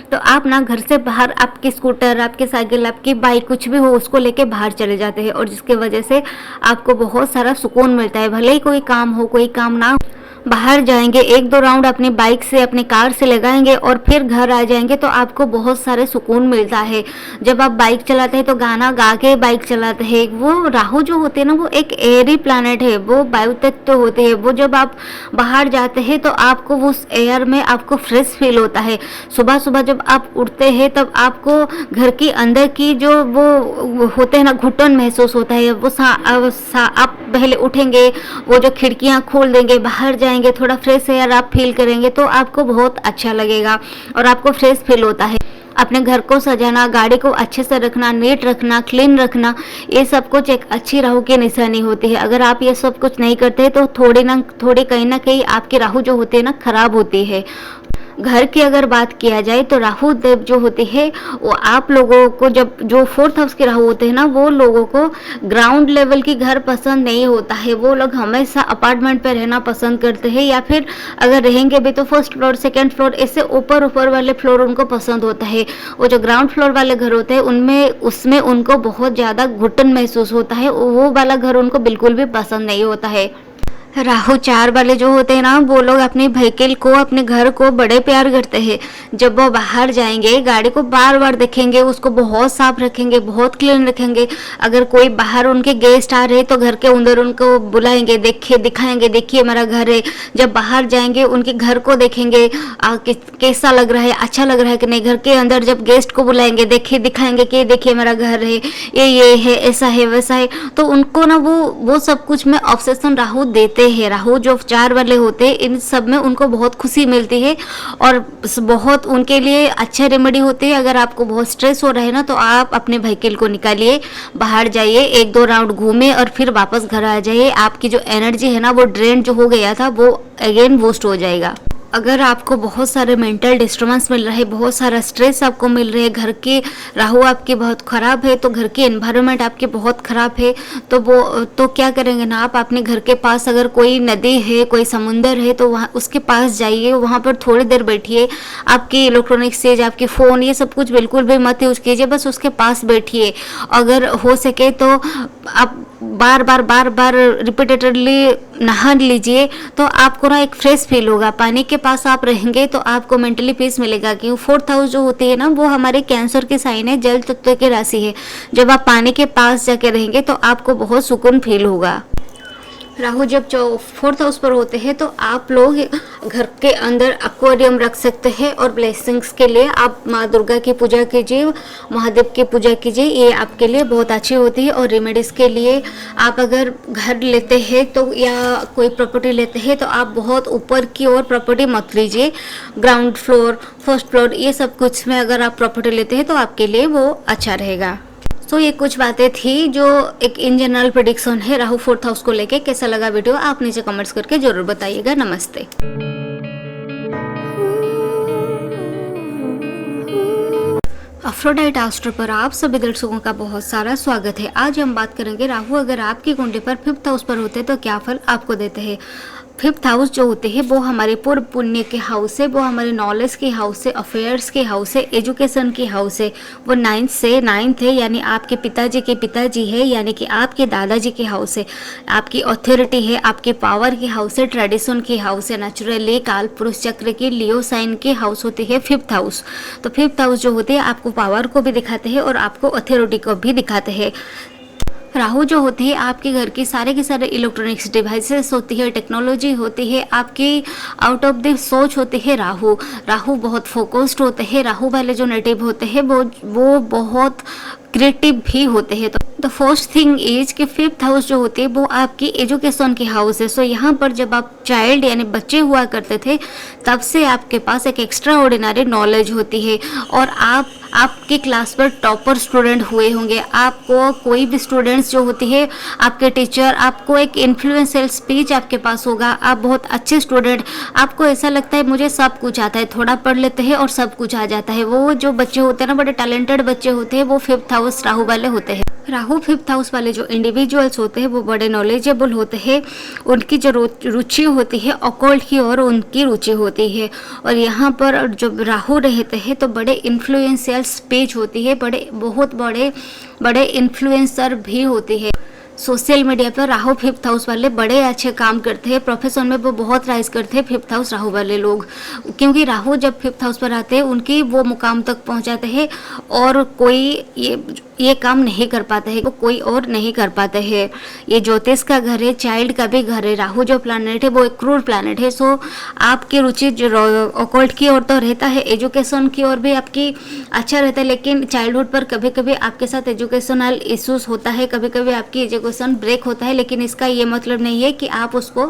तो आप ना घर से बाहर आपकी स्कूटर, आपकी साइकिल, आपकी बाइक कुछ भी हो उसको लेके बाहर चले जाते हैं, और जिसके वजह से आपको बहुत सारा सुकून मिलता है। भले ही कोई काम हो, कोई काम ना हो, बाहर जाएंगे, 1-2 राउंड अपनी बाइक से, अपनी कार से लगाएंगे और फिर घर आ जाएंगे तो आपको बहुत सारे सुकून मिलता है। जब आप बाइक चलाते हैं तो गाना गा के बाइक चलाते हैं। वो राहु जो होते हैं ना, वो एक एयरी प्लैनेट है, वो वायु तत्व होते हैं। वो जब आप बाहर जाते हैं तो आपको उस एयर में आपको फ्रेश फील होता है। सुबह सुबह जब आप उठते हैं तब आपको घर के अंदर की जो वो होते हैं ना, घुटन महसूस होता है। वो आप पहले उठेंगे, वो जो खिड़कियां खोल देंगे, बाहर जाएंगे, थोड़ा फ्रेश एयर आप फील करेंगे तो आपको बहुत अच्छा लगेगा और आपको फ्रेश फील होता है। अपने घर को सजाना, गाड़ी को अच्छे से रखना, नीट रखना, क्लीन रखना, ये सब कुछ एक अच्छी राहु की निशानी होती है। अगर आप ये सब कुछ नहीं करते तो थोड़ी कहीं ना कहीं आपकी राहु जो होती है ना, खराब होती है। घर की अगर बात किया जाए तो राहु देव जो होते हैं वो आप लोगों को, जब जो 4th हाउस के राहु होते हैं ना, वो लोगों को ग्राउंड लेवल की घर पसंद नहीं होता है। वो लोग हमेशा अपार्टमेंट पे रहना पसंद करते हैं, या फिर अगर रहेंगे भी तो 1st फ्लोर, 2nd फ्लोर, ऐसे ऊपर वाले फ्लोर उनको पसंद होता है। वो जो ग्राउंड फ्लोर वाले घर होते हैं उसमें उनको बहुत ज़्यादा घुटन महसूस होता है, वो वाला घर उनको बिल्कुल भी पसंद नहीं होता है। राहु 4 वाले जो होते हैं ना, वो लोग अपने व्हीकल को, अपने घर को बड़े प्यार करते हैं। जब वो बाहर जाएंगे, गाड़ी को बार बार देखेंगे, उसको बहुत साफ रखेंगे, बहुत क्लीन रखेंगे। अगर कोई बाहर उनके गेस्ट आ रहे तो घर के अंदर उनको बुलाएंगे, दिखाएंगे, देखिए मेरा घर है। जब बाहर जाएंगे उनके घर को देखेंगे, कैसा लग रहा है, अच्छा लग रहा है कि नहीं। घर के अंदर जब गेस्ट को बुलाएंगे, दिखाएंगे कि देखिए मेरा घर है, ये है, ऐसा है, वैसा है। तो उनको ना वो सब कुछ में ऑब्सेशन राहु देते है। राहु जो 4 वाले होते हैं, इन सब में उनको बहुत खुशी मिलती है और बहुत उनके लिए अच्छा रेमेडी होती है। अगर आपको बहुत स्ट्रेस हो रहा है ना, तो आप अपने व्हीकल को निकालिए, बाहर जाइए, 1-2 राउंड घूमे और फिर वापस घर आ जाइए। आपकी जो एनर्जी है ना, वो ड्रेन जो हो गया था वो अगेन बूस्ट हो जाएगा। अगर आपको बहुत सारे मेंटल डिस्टर्बेंस मिल रहा है, बहुत सारा स्ट्रेस आपको मिल रहा है, घर के राहु आपके बहुत ख़राब है, तो घर की एनवायरनमेंट आपकी बहुत ख़राब है, तो क्या करेंगे ना, आप अपने घर के पास अगर कोई नदी है, कोई समुंदर है, तो वहाँ उसके पास जाइए, वहाँ पर थोड़ी देर बैठिए। आपकी इलेक्ट्रॉनिक चीज, आपकी फ़ोन, ये सब कुछ बिल्कुल भी मत यूज़ कीजिए, बस उसके पास बैठिए। अगर हो सके तो आप बार बार रिपीटेडली नहा लीजिए, तो आपको ना एक फ्रेश फील होगा। पानी के पास आप रहेंगे तो आपको मेंटली पीस मिलेगा। क्योंकि 4th हाउस जो होती है ना, वो हमारे कैंसर की साइन है, जल तत्व की राशि है। जब आप पानी के पास जाके रहेंगे तो आपको बहुत सुकून फील होगा। राहु जब 4th हाउस पर होते हैं तो आप लोग घर के अंदर एक्वेरियम रख सकते हैं, और ब्लेसिंग्स के लिए आप माँ दुर्गा की पूजा कीजिए, महादेव की पूजा कीजिए, ये आपके लिए बहुत अच्छी होती है। और रेमेडीज़ के लिए आप अगर घर लेते हैं तो, या कोई प्रॉपर्टी लेते हैं तो आप बहुत ऊपर की ओर प्रॉपर्टी मत लीजिए। ग्राउंड फ्लोर, 1st फ्लोर, ये सब कुछ में अगर आप प्रॉपर्टी लेते हैं तो आपके लिए वो अच्छा रहेगा। तो ये कुछ बातें थी जो एक इन जनरल प्रेडिक्शन है राहु 4th हाउस को लेके। कैसा लगा वीडियो आप नीचे कमेंट्स करके जरूर बताइएगा। नमस्ते। अफ्रोडाइट एस्ट्रो पर आप सभी दर्शकों का बहुत सारा स्वागत है। आज हम बात करेंगे राहु अगर आपकी कुंडली पर 5th हाउस पर होते तो क्या फल आपको देते हैं। 5th हाउस जो होते हैं वो हमारे पूर्व पुण्य के हाउस है, वो हमारे नॉलेज के हाउस है, अफेयर्स के हाउस है, एजुकेशन के हाउस है। वो 9th है, यानी आपके पिताजी के पिताजी है, यानी कि आपके दादाजी के हाउस है। आपकी अथॉरिटी है, आपके पावर के हाउस है, ट्रेडिशन के हाउस है, नेचुरली काल पुरुष चक्र की लियो साइन के हाउस होती है 5th हाउस। तो 5th हाउस जो होते हैं आपको पावर को भी दिखाते हैं और आपको अथॉरिटी को भी दिखाते हैं। राहु जो होती है आपके घर की सारे के सारे इलेक्ट्रॉनिक्स डिवाइसेस होती है, टेक्नोलॉजी होती है, आपकी आउट ऑफ द सोच होती है। राहु बहुत फोकस्ड होते हैं। राहु वाले जो नेटिव होते हैं वो बहुत क्रिएटिव भी होते हैं। द फर्स्ट थिंग इज कि फिफ्थ हाउस जो होती है वो आपकी एजुकेशन की हाउस है। सो यहाँ पर जब आप चाइल्ड यानी बच्चे हुआ करते थे तब से आपके पास एक एक्स्ट्रा ऑर्डिनरी नॉलेज होती है और आप आपके क्लास पर टॉपर स्टूडेंट हुए होंगे। आपको कोई भी स्टूडेंट्स जो होती है, आपके टीचर, आपको एक इन्फ्लुएंशियल स्पीच आपके पास होगा। आप बहुत अच्छे स्टूडेंट, आपको ऐसा लगता है मुझे सब कुछ आता है, थोड़ा पढ़ लेते हैं और सब कुछ आ जाता है। वो जो बच्चे होते हैं ना, बड़े टैलेंटेड बच्चे होते हैं, वो फिफ्थ हाउस राहु वाले होते हैं। राहु फिफ्थ हाउस वाले जो इंडिविजुअल्स होते हैं वो बड़े नॉलेजेबल होते हैं। उनकी जो रुचि होती है ऑकल्ट की ओर उनकी रुचि होती है। और यहाँ पर जब राहु रहते हैं तो बड़े इन्फ्लुएंशियल स्पीच होती है, बहुत बड़े इन्फ्लुएंसर भी होती है। सोशल मीडिया पर राहु फिफ्थ हाउस वाले बड़े अच्छे काम करते हैं, प्रोफेशन में वो बहुत राइज करते हैं फिफ्थ हाउस राहु वाले लोग, क्योंकि राहु जब फिफ्थ हाउस पर आते हैं उनकी वो मुकाम तक पहुंचाते हैं और कोई ये काम नहीं कर पाते हैं, वो कोई और नहीं कर पाते हैं। ये ज्योतिष का घर है, चाइल्ड का भी घर है। राहु जो प्लैनेट है वो एक क्रूर प्लैनेट है। सो आपकी रुचि जो ऑकल्ट की ओर तो रहता है, एजुकेशन की ओर भी आपकी अच्छा रहता है, लेकिन चाइल्डहुड पर कभी कभी आपके साथ एजुकेशनल इश्यूज होता है, कभी कभी आपकी एजुकेशन ब्रेक होता है। लेकिन इसका ये मतलब नहीं है कि आप उसको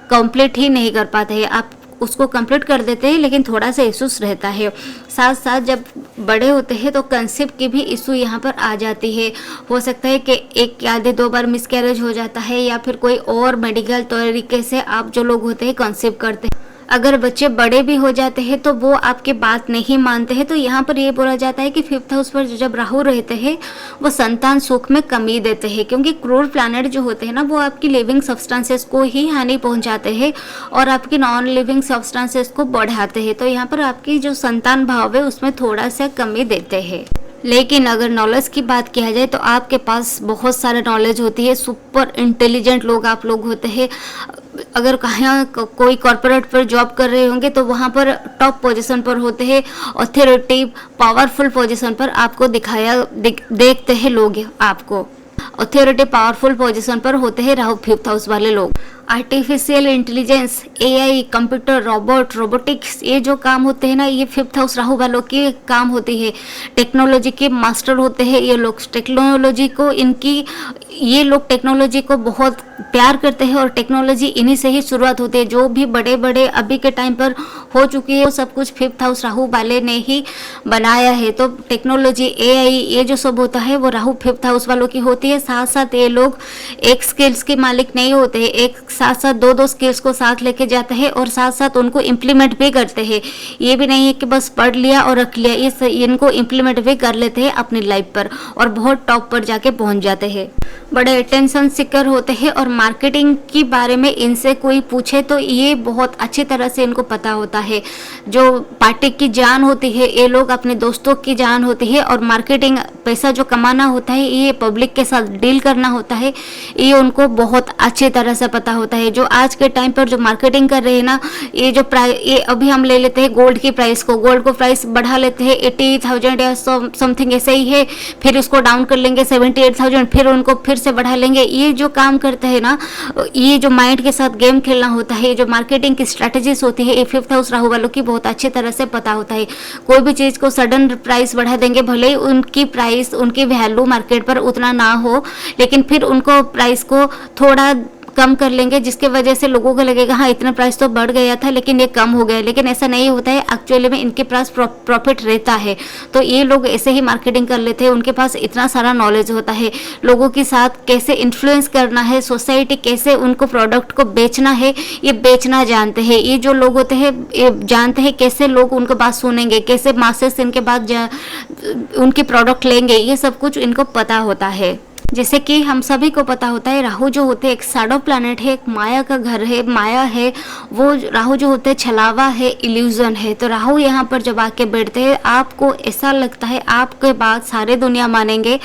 कंप्लीट ही नहीं कर पाते हैं, आप उसको कंप्लीट कर देते हैं, लेकिन थोड़ा सा इश्यूज रहता है। साथ साथ जब बड़े होते हैं तो कंसेप्ट की भी इशू यहाँ पर आ जाती है। हो सकता है कि एक या दो बार मिसकैरेज हो जाता है, या फिर कोई और मेडिकल तरीके से आप जो लोग होते हैं कंसीव करते हैं। अगर बच्चे बड़े भी हो जाते हैं तो वो आपकी बात नहीं मानते हैं। तो यहाँ पर ये बोला जाता है कि फिफ्थ हाउस पर जब राहु रहते हैं वो संतान सुख में कमी देते हैं, क्योंकि क्रूर प्लैनेट जो होते हैं ना वो आपकी लिविंग सब्सटेंसेस को ही हानि पहुंचाते हैं और आपकी नॉन लिविंग सब्सटेंसेस को बढ़ाते हैं। तो यहाँ पर आपकी जो संतान भाव है उसमें थोड़ा सा कमी देते हैं। लेकिन अगर नॉलेज की बात किया जाए तो आपके पास बहुत सारे नॉलेज होती है, सुपर इंटेलिजेंट लोग आप लोग होते हैं। अगर कहीं कोई कॉर्पोरेट पर जॉब कर रहे होंगे तो वहाँ पर टॉप पोजीशन पर होते हैं, ऑथोरिटी पावरफुल पोजीशन पर आपको देखते हैं लोग। आपको ऑथोरिटी पावरफुल पोजीशन पर होते हैं राहु फिफ्थ हाउस वाले लोग। Artificial intelligence, AI, computer, robotics, ये जो काम होते हैं ना, ये फिफ्थ हाउस राहु वालों के काम होती है। टेक्नोलॉजी के मास्टर होते हैं ये लोग। ये लोग टेक्नोलॉजी को बहुत प्यार करते हैं और टेक्नोलॉजी इन्हीं से ही शुरुआत होती है। जो भी बड़े बड़े अभी के टाइम पर हो चुकी है वो सब कुछ फिफ्थ हाउस राहु वाले ने ही बनाया है। तो टेक्नोलॉजी, एआई, ये जो सब होता है वो राहु फिफ्थ हाउस वालों की होती है। साथ साथ ये लोग एक स्किल्स के मालिक नहीं होते हैं, एक साथ साथ दो स्किल्स को साथ लेके जाते हैं और साथ साथ उनको इम्प्लीमेंट भी करते हैं। ये भी नहीं है कि बस पढ़ लिया और रख लिया, ये इनको इम्प्लीमेंट भी कर लेते हैं अपनी लाइफ पर और बहुत टॉप पर जाके पहुंच जाते हैं। बड़े अटेंशन सीकर होते हैं और मार्केटिंग के बारे में इनसे कोई पूछे तो ये बहुत अच्छी तरह से इनको पता होता है। जो पार्टी की जान होती है, ये लोग अपने दोस्तों की जान होती है और मार्केटिंग, पैसा जो कमाना होता है, ये पब्लिक के साथ डील करना होता है, ये उनको बहुत अच्छी तरह से पता होता है। जो आज के टाइम पर जो मार्केटिंग कर रहे हैं ना, ये अभी हम ले लेते हैं गोल्ड की प्राइस को, गोल्ड को प्राइस बढ़ा लेते हैं 80,000 या समथिंग ऐसे ही है, फिर उसको डाउन कर लेंगे 78,000, फिर उनको फिर से बढ़ा लेंगे। ये जो काम करते हैं ना, ये जो माइंड के साथ गेम खेलना होता है, ये जो मार्केटिंग की स्ट्रैटेजीज होती है, ये फिफ्थ हाउस राहु वालों की बहुत अच्छी तरह से पता होता है। कोई भी चीज़ को सडन प्राइस बढ़ा देंगे, भले ही उनकी प्राइस, उनकी वैल्यू मार्केट पर उतना ना हो, लेकिन फिर उनको प्राइस को थोड़ा कम कर लेंगे, जिसके वजह से लोगों को लगेगा हाँ इतना प्राइस तो बढ़ गया था लेकिन ये कम हो गया। लेकिन ऐसा नहीं होता है, एक्चुअली में इनके पास प्रॉफिट रहता है। तो ये लोग ऐसे ही मार्केटिंग कर लेते हैं, उनके पास इतना सारा नॉलेज होता है, लोगों के साथ कैसे इन्फ्लुएंस करना है, सोसाइटी कैसे उनको प्रोडक्ट को बेचना है, ये बेचना जानते हैं। ये जो लोग होते हैं ये जानते हैं कैसे लोग उनकी बात सुनेंगे, कैसे मासेस इनके बाद उनकी प्रोडक्ट लेंगे, ये सब कुछ इनको पता होता है। जैसे कि हम सभी को पता होता है राहु जो होते हैं एक शैडो प्लैनेट है, एक माया का घर है, माया है। वो राहु जो होते हैं छलावा है, इल्यूजन है। तो राहु यहाँ पर जब आके बैठते हैं आपको ऐसा लगता है आपके बात सारे दुनिया मानेंगे,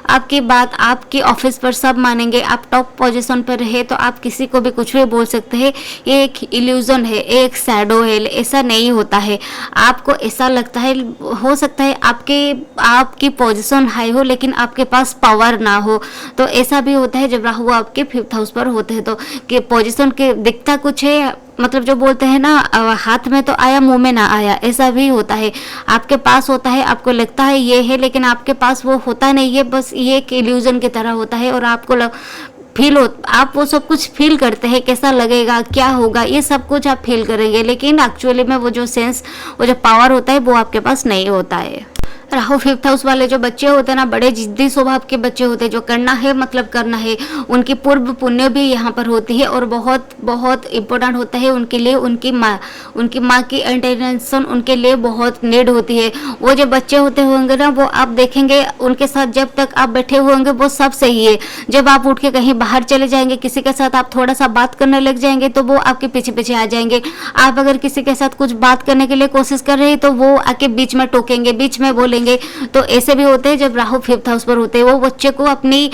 आपकी बात आपकी ऑफिस पर सब मानेंगे, आप टॉप पोजीशन पर रहे तो आप किसी को भी कुछ भी बोल सकते हैं। ये एक इल्यूजन है, एक शैडो है, ऐसा नहीं होता है। आपको ऐसा लगता है, हो सकता है आपकी पोजीशन हाई हो लेकिन आपके पास पावर ना हो। तो ऐसा भी होता है जब राहु आपके फिफ्थ हाउस पर होते हैं, तो कि पोजीशन के दिखता कुछ है मतलब जो बोलते हैं ना हाथ में तो आया मुंह में ना आया, ऐसा भी होता है। आपके पास होता है, आपको लगता है ये है, लेकिन आपके पास वो होता नहीं है, बस ये एक इल्यूजन की तरह होता है। और आपको फील हो, आप वो सब कुछ फील करते हैं, कैसा लगेगा, क्या होगा, ये सब कुछ आप फील करेंगे, लेकिन एक्चुअली में वो जो सेंस, वो जो पावर होता है वो आपके पास नहीं होता है। राहु फिफ्थ हाउस वाले जो बच्चे होते हैं ना, बड़े जिद्दी स्वभाव के बच्चे होते हैं, जो करना है मतलब करना है। उनकी पूर्व पुण्य भी यहाँ पर होती है और बहुत बहुत इम्पोर्टेंट होता है उनके लिए। उनकी माँ की अटेंशन उनके लिए बहुत नीड होती है। वो जो बच्चे होते होंगे ना, वो आप देखेंगे उनके साथ जब तक आप बैठे होंगे वो सब सही है। जब आप उठ के कहीं बाहर चले जाएंगे, किसी के साथ आप थोड़ा सा बात करने लग जाएंगे, तो वो आपके पीछे पीछे आ जाएंगे। आप अगर किसी के साथ कुछ बात करने के लिए कोशिश कर रहे हैं तो वो आके बीच में टोकेंगे, बीच में बोलेंगे। तो ऐसे भी होते हैं जब राहु फिफ्थ हाउस पर होते हैं। वो बच्चे को अपनी,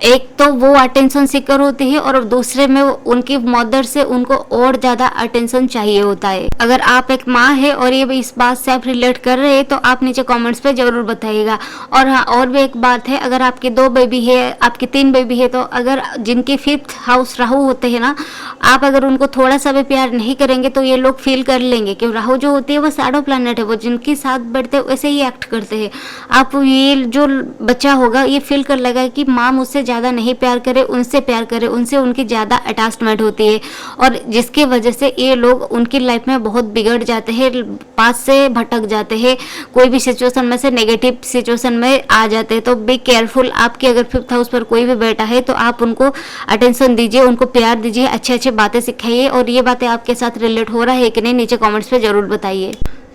एक तो वो अटेंशन सीकर होती है और दूसरे में उनकी मदर से उनको और ज्यादा अटेंशन चाहिए होता है। अगर आप एक माँ है और ये इस बात से आप रिलेट कर रहे हैं तो आप नीचे कमेंट्स पे जरूर बताइएगा। और हाँ, और भी एक बात है, अगर आपके 2 बेबी है, आपके 3 बेबी है, तो अगर जिनके फिफ्थ हाउस राहु होते हैं ना, आप अगर उनको थोड़ा सा भी प्यार नहीं करेंगे तो ये लोग फील कर लेंगे कि राहु जो होती है वो शैडो प्लैनेट है, वो जिनके साथ बैठते हैं वैसे ही एक्ट करते हैं। आप, ये जो बच्चा होगा ये फील कर लेगा कि माँ मुझसे ज़्यादा नहीं प्यार करे, उनसे प्यार करे, उनसे उनकी ज़्यादा अटैचमेंट होती है। और जिसकी वजह से ये लोग उनकी लाइफ में बहुत बिगड़ जाते हैं, पास से भटक जाते हैं, कोई भी सिचुएशन में से नेगेटिव सिचुएशन में आ जाते हैं। तो बी केयरफुल। आपके अगर फिफ्थ हाउस पर कोई भी बैठा है तो आप उनको अटेंशन दीजिए, उनको प्यार दीजिए, अच्छे अच्छे बातें सिखाइए। और ये बातें आपके साथ रिलेट हो रहा है कि नहीं, नीचे कमेंट्स पे जरूर बताइए।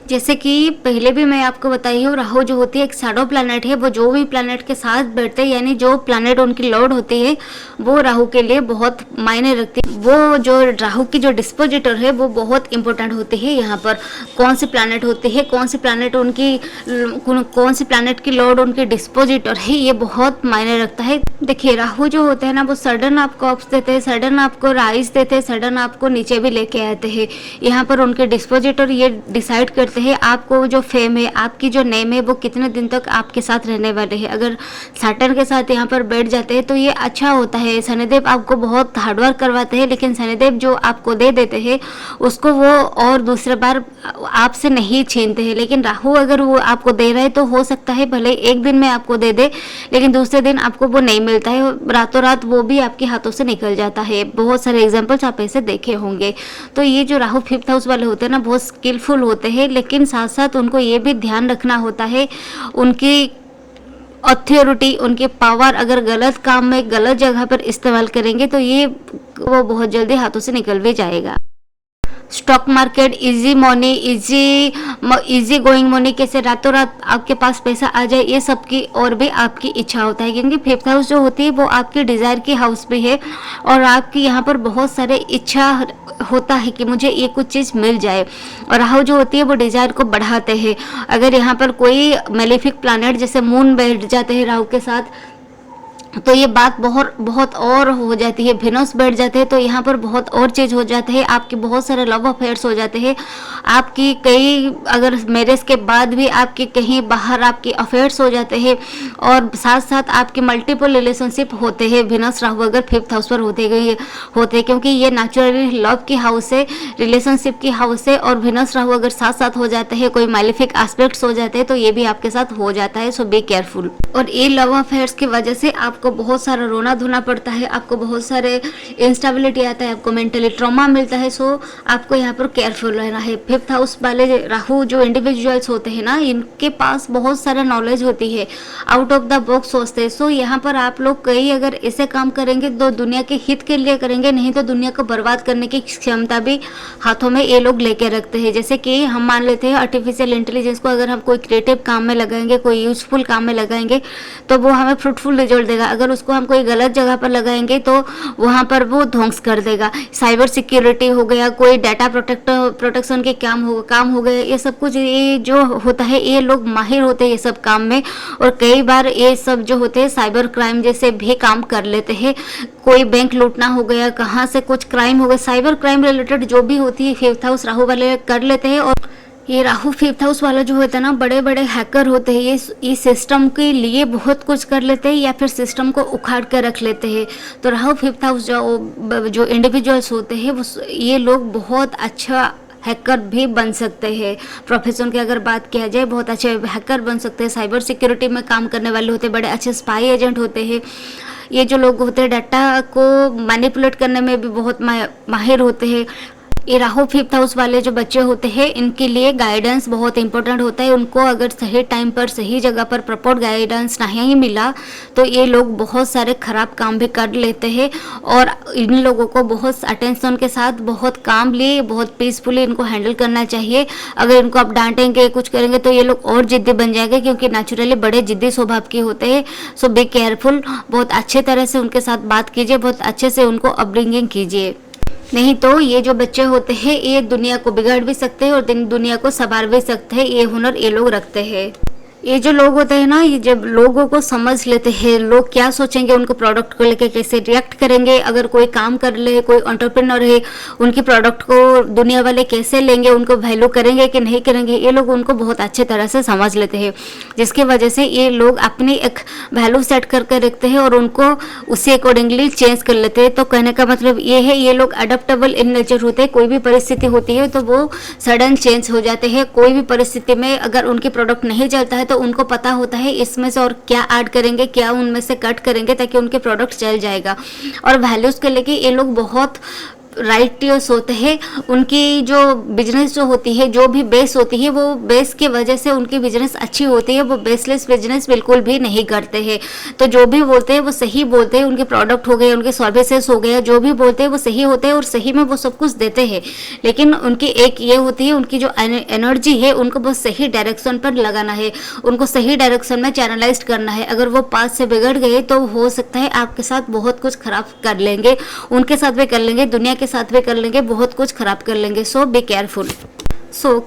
जैसे कि पहले भी मैं आपको बताई हूँ, राहु जो होती है एक शैडो प्लैनेट है। वो जो भी प्लैनेट के साथ बैठते हैं, यानी जो प्लैनेट उनकी लॉर्ड होती है, वो राहु के लिए बहुत मायने रखती है। वो जो राहु की जो डिस्पोजिटर है वो बहुत इंपॉर्टेंट होती है। यहाँ पर कौन सी प्लैनेट होती है, कौन सी प्लैनेट की लॉर्ड उनकी डिस्पोजिटर है, ये बहुत मायने रखता है। देखिए, राहु जो होते हैं ना, वो सडन आपको अप्स देते हैं, सडन आपको राइज देते हैं, सडन आपको नीचे भी लेके आते हैं। यहाँ पर उनके डिस्पोजिटर ये डिसाइड करते है आपको जो फेम है, आपकी जो नेम है, वो कितने दिन तक आपके साथ रहने वाले हैं। अगर सैटर्न के साथ यहाँ पर बैठ जाते हैं तो ये अच्छा होता है। शनिदेव आपको बहुत हार्डवर्क करवाते हैं, लेकिन शनिदेव जो आपको दे देते हैं उसको वो और दूसरे बार आपसे नहीं छीनते हैं। लेकिन राहु अगर वो आपको दे रहे हैं तो हो सकता है भले एक दिन में आपको दे दे, लेकिन दूसरे दिन आपको वो नहीं मिलता है, रातों रात वो भी आपके हाथों से निकल जाता है। बहुत सारे एग्जाम्पल्स आप ऐसे देखे होंगे। तो ये जो राहु फिफ्थ हाउस वाले होते हैं ना, बहुत स्किलफुल होते हैं, लेकिन साथ साथ उनको ये भी ध्यान रखना होता है, उनकी अथॉरिटी, उनके पावर अगर गलत काम में, गलत जगह पर इस्तेमाल करेंगे तो ये वो बहुत जल्दी हाथों से निकल भी जाएगा। Stock market, easy money, easy going money, कैसे रातों रात आपके पास पैसा आ जाए, ये सब की और भी आपकी इच्छा होता है। क्योंकि फिफ्थ हाउस जो होती है वो आपकी डिज़ायर की हाउस भी है और आपकी यहाँ पर बहुत सारे इच्छा होता है कि मुझे ये कुछ चीज़ मिल जाए। और राहु जो होती है वो डिज़ायर को बढ़ाते हैं। अगर यहाँ पर कोई मेलेफिक प्लैनेट जैसे मून बैठ जाते हैं राहु के साथ, तो ये बात बहुत बहुत और हो जाती है। वेनस बैठ जाते हैं तो यहाँ पर बहुत और चीज़ हो जाते हैं। आपके बहुत सारे लव अफेयर्स हो जाते हैं। आपकी कई, अगर मैरिज के बाद भी आपके कहीं बाहर आपके अफेयर्स हो जाते हैं। और साथ साथ आपके मल्टीपल रिलेशनशिप होते हैं। वेनस राहु अगर फिफ्थ हाउस पर होते क्योंकि ये नेचुरली लव की हाउस है, रिलेशनशिप की हाउस है। और वेनस राहु अगर साथ साथ हो जाते हैं, कोई मैलेफिक एस्पेक्ट्स हो जाते हैं, तो ये भी आपके साथ हो जाता है। सो बी केयरफुल। और ये लव अफेयर्स की वजह से आपको बहुत सारा रोना धोना पड़ता है, आपको बहुत सारे इंस्टेबिलिटी आता है, आपको मेंटली ट्रॉमा मिलता है। सो आपको यहाँ पर केयरफुल रहना है। फिफ्थ हाउस वाले राहु जो इंडिविजुअल्स होते हैं ना, इनके पास बहुत सारा नॉलेज होती है, आउट ऑफ द बॉक्स सोचते हैं। सो यहाँ पर आप लोग कई अगर ऐसे काम करेंगे तो दुनिया के हित के लिए करेंगे, नहीं तो दुनिया को बर्बाद करने की क्षमता भी हाथों में ये लोग लेके रखते हैं। जैसे कि हम मान लेते हैं आर्टिफिशियल इंटेलिजेंस को अगर हम कोई क्रिएटिव काम में लगाएंगे, कोई यूजफुल काम में लगाएंगे तो वो हमें फ्रूटफुल रिजल्ट देगा। अगर उसको हम कोई गलत जगह पर लगाएंगे तो वहाँ पर वो ध्वंस कर देगा। साइबर सिक्योरिटी हो गया, कोई डाटा प्रोटेक्शन के काम हो गए, ये सब कुछ ये जो होता है, ये लोग माहिर होते हैं ये सब काम में। और कई बार ये सब जो होते हैं साइबर क्राइम जैसे भी काम कर लेते हैं। कोई बैंक लूटना हो गया, कहाँ से कुछ क्राइम हो गया, साइबर क्राइम रिलेटेड जो भी होती है फिफ्थ हाउस राहु वाले कर लेते हैं। और ये राहु फिफ्थ हाउस वाला जो होता है ना, बड़े बड़े हैकर होते हैं, ये सिस्टम के लिए बहुत कुछ कर लेते हैं या फिर सिस्टम को उखाड़ कर रख लेते हैं। तो राहु फिफ्थ हाउस जो इंडिविजुअल्स होते हैं वो ये लोग बहुत अच्छा हैकर भी बन सकते हैं। प्रोफेशन की अगर बात किया जाए, बहुत अच्छे हैकर बन सकते हैं। साइबर सिक्योरिटी में काम करने वाले होते हैं, बड़े अच्छे स्पाई एजेंट होते हैं। ये जो लोग होते हैं डाटा को मैनिपुलेट करने में भी बहुत माहिर होते हैं। ये राहु फिफ्थ हाउस वाले जो बच्चे होते हैं इनके लिए गाइडेंस बहुत इंपॉर्टेंट होता है। उनको अगर सही टाइम पर सही जगह पर प्रॉपर गाइडेंस नहीं मिला तो ये लोग बहुत सारे खराब काम भी कर लेते हैं। और इन लोगों को बहुत अटेंशन के साथ, बहुत कामली, बहुत पीसफुली इनको हैंडल करना चाहिए। अगर इनको आप डांटेंगे, कुछ करेंगे तो ये लोग और जिद्दी बन जाएंगे, क्योंकि नेचुरली बड़े जिद्दी स्वभाव के होते हैं। सो बी केयरफुल, बहुत अच्छे तरह से उनके साथ बात कीजिए, बहुत अच्छे से उनको अपब्रिंगिंग कीजिए। नहीं तो ये जो बच्चे होते हैं ये दुनिया को बिगाड़ भी सकते हैं और दुनिया को संवार भी सकते हैं। ये हुनर ये लोग रखते हैं। ये जो लोग होते हैं ना, ये जब लोगों को समझ लेते हैं, लोग क्या सोचेंगे, उनको प्रोडक्ट को लेके कैसे रिएक्ट करेंगे, अगर कोई काम कर ले, कोई एंटरप्रेन्योर है, उनकी प्रोडक्ट को दुनिया वाले कैसे लेंगे, उनको वैल्यू करेंगे कि नहीं करेंगे, ये लोग उनको बहुत अच्छे तरह से समझ लेते हैं। जिसकी वजह से ये लोग अपनी एक वैल्यू सेट करके रखते हैं और उनको उसी अकॉर्डिंगली चेंज कर लेते हैं। तो कहने का मतलब ये है, ये लोग अडेप्टेबल इन नेचर होते हैं। कोई भी परिस्थिति होती है तो वो सडन चेंज हो जाते हैं। कोई भी परिस्थिति में अगर उनकी प्रोडक्ट नहीं चलता है तो उनको पता होता है इसमें से और क्या ऐड करेंगे, क्या उनमें से कट करेंगे ताकि उनके प्रोडक्ट चल जाएगा। और वैल्यूज़ के लेके ये लोग बहुत राइटियस होते हैं। उनकी जो बिजनेस जो होती है, जो भी बेस होती है, वो बेस की वजह से उनकी बिजनेस अच्छी होती है। वो बेसलेस बिजनेस बिल्कुल भी नहीं करते हैं। तो जो भी बोलते हैं वो सही बोलते हैं। उनके प्रोडक्ट हो गए, उनके सर्विसेज हो गए, जो भी बोलते हैं वो सही होते हैं और सही में वो सब कुछ देते हैं। लेकिन उनकी एक ये होती है, उनकी जो एनर्जी है उनको बस सही डायरेक्शन पर लगाना है, उनको सही डायरेक्शन में चैनलाइज करना है। अगर वो पास से बिगड़ गए तो हो सकता है आपके साथ बहुत कुछ खराब कर लेंगे, उनके साथ भी कर लेंगे, दुनिया के साथ भी कर लेंगे, बहुत कुछ खराब कर लेंगे। सो बी केयरफुल।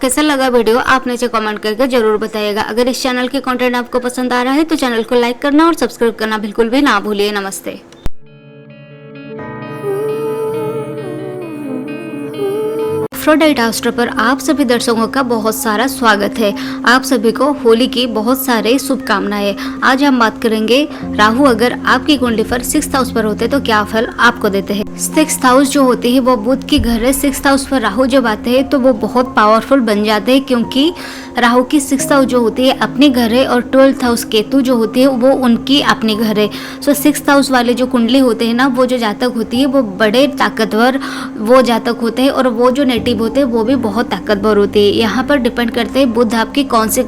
कैसा लगा वीडियो आप नीचे कमेंट करके जरूर बताइएगा। अगर इस चैनल के कंटेंट आपको पसंद आ रहा है तो चैनल को लाइक करना और सब्सक्राइब करना बिल्कुल भी ना भूलिए। नमस्ते। एफ्रोडाइट एस्ट्रो पर आप सभी दर्शकों का बहुत सारा स्वागत है। आप सभी को होली की बहुत सारे शुभकामनाएं। आज हम बात करेंगे राहु अगर आपकी कुंडली पर 6th हाउस पर होते तो क्या फल आपको देते हैं। 6th हाउस जो होती है वो बुध की घर है। 6th हाउस पर राहु जब आते हैं तो वो बहुत पावरफुल बन जाते हैं, क्योंकि राहु की 6th हाउस जो होती है अपनी घर है और 12th हाउस केतु जो होती है वो उनकी अपनी घर है। 6th हाउस वाले जो कुंडली होते हैं ना, वो जो जातक होती है वो बड़े ताकतवर वो जातक होते हैं और वो जो नेटिव होते हैं वो भी बहुत ताकतवर होते हैं। यहाँ पर डिपेंड करते हैं बुध आपकी कौन सी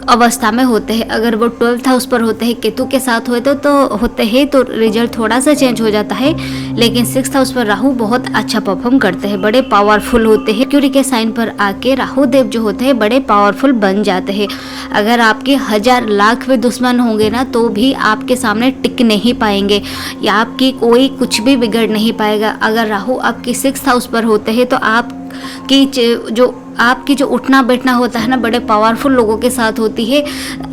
अवस्था में होते हैं। अगर वो 12th हाउस पर होते हैं, केतु के साथ होते हैं तो रिजल्ट थोड़ा सा चेंज हो जाता है। लेकिन 6th हाउस पर राहु बहुत अच्छा परफॉर्म करते हैं, बड़े पावरफुल होते हैं। मर्क्यूरी के साइन पर आके राहु देव जो होते हैं बड़े पावरफुल बन जाते हैं। अगर आपके 1000 लाख भी दुश्मन होंगे ना तो भी आपके सामने टिक नहीं पाएंगे या आपकी कोई कुछ भी बिगड़ नहीं पाएगा। अगर राहु आपकी 6th हाउस पर होते हैं तो आपकी जो उठना बैठना होता है ना, बड़े पावरफुल लोगों के साथ होती है।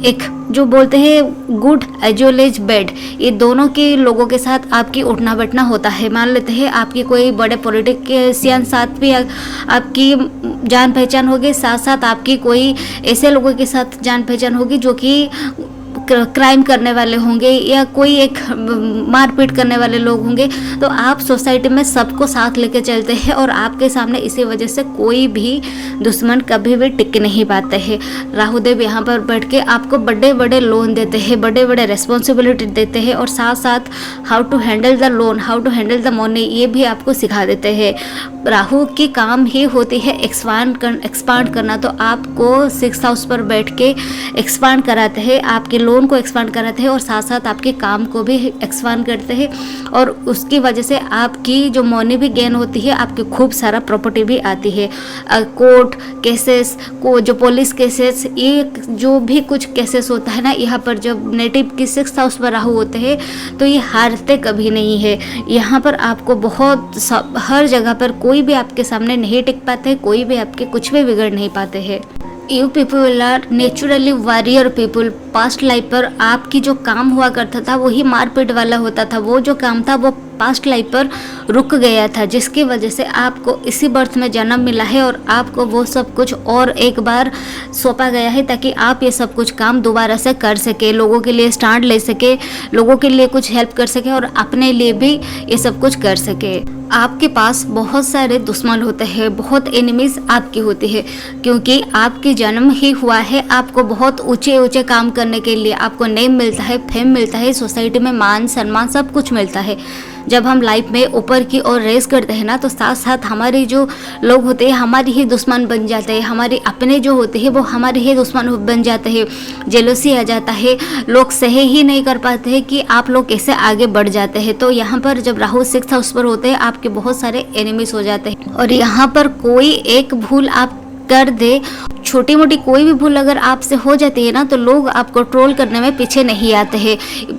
एक जो बोलते हैं good as well as bad, ये दोनों के लोगों के साथ आपकी उठना बैठना होता है। मान लेते हैं आपकी कोई बड़े पॉलिटिशियन साथ भी आपकी जान पहचान होगी, साथ साथ आपकी कोई ऐसे लोगों के साथ जान पहचान होगी जो कि क्राइम करने वाले होंगे या कोई एक मारपीट करने वाले लोग होंगे। तो आप सोसाइटी में सबको साथ लेके चलते हैं और आपके सामने इसी वजह से कोई भी दुश्मन कभी भी टिक नहीं पाते हैं। राहुदेव यहाँ पर बैठ के आपको बड़े बड़े लोन देते हैं, बड़े बड़े रिस्पॉन्सिबिलिटी देते हैं और साथ साथ how to handle the loan, how to handle the money, ये भी आपको सिखा देते हैं। राहु की काम ही होती है एक्सपांड करना, तो आपको 6th हाउस पर बैठ के एक्सपांड कराते हैं, आपके लोन को एक्सपांड कराते हैं और साथ साथ आपके काम को भी एक्सपांड करते हैं। और उसकी वजह से आपकी जो मनी भी गेन होती है, आपकी खूब सारा प्रॉपर्टी भी आती है। कोर्ट केसेस को, जो पुलिस केसेस, ये जो भी कुछ केसेस होता है ना, यहाँ पर जब नेटिव की 6th हाउस पर राहु होते हैं तो ये हारते कभी नहीं है। यहाँ पर आपको बहुत हर जगह पर कोई भी आपके सामने नहीं टिक पाते, कोई भी आपके कुछ भी बिगड़ नहीं पाते हैं। You people are naturally warrior people. Past life पर आपकी जो काम हुआ करता था वही मारपीट वाला होता था। वो जो काम था वो पास्ट लाइफ पर रुक गया था, जिसकी वजह से आपको इसी बर्थ में जन्म मिला है और आपको वो सब कुछ और एक बार सौंपा गया है ताकि आप ये सब कुछ काम दोबारा से कर सके, लोगों के लिए स्टैंड ले सके, लोगों के लिए कुछ हेल्प कर सके और अपने लिए भी ये सब कुछ कर सके। आपके पास बहुत सारे दुश्मन होते हैं, बहुत एनिमीज आपकी होती है, क्योंकि आपके जन्म ही हुआ है आपको बहुत ऊंचे ऊंचे काम करने के लिए। आपको नेम मिलता है, फेम मिलता है, सोसाइटी में मान सम्मान सब कुछ मिलता है। जब हम लाइफ में ऊपर की ओर रेस करते हैं ना, तो साथ साथ हमारे जो लोग होते हैं हमारी ही दुश्मन बन जाते हैं, हमारे अपने जो होते हैं वो हमारे ही दुश्मन बन जाते हैं। जेलसी आ जाता है, लोग सहे ही नहीं कर पाते हैं कि आप लोग कैसे आगे बढ़ जाते हैं। तो यहाँ पर जब राहु 6th हाउस पर होते हैं आपके बहुत सारे एनिमीज हो जाते हैं और यहाँ पर कोई एक भूल आप कर दे, छोटी मोटी कोई भी भूल अगर आपसे हो जाती है ना, तो लोग आपको ट्रोल करने में पीछे नहीं आते हैं।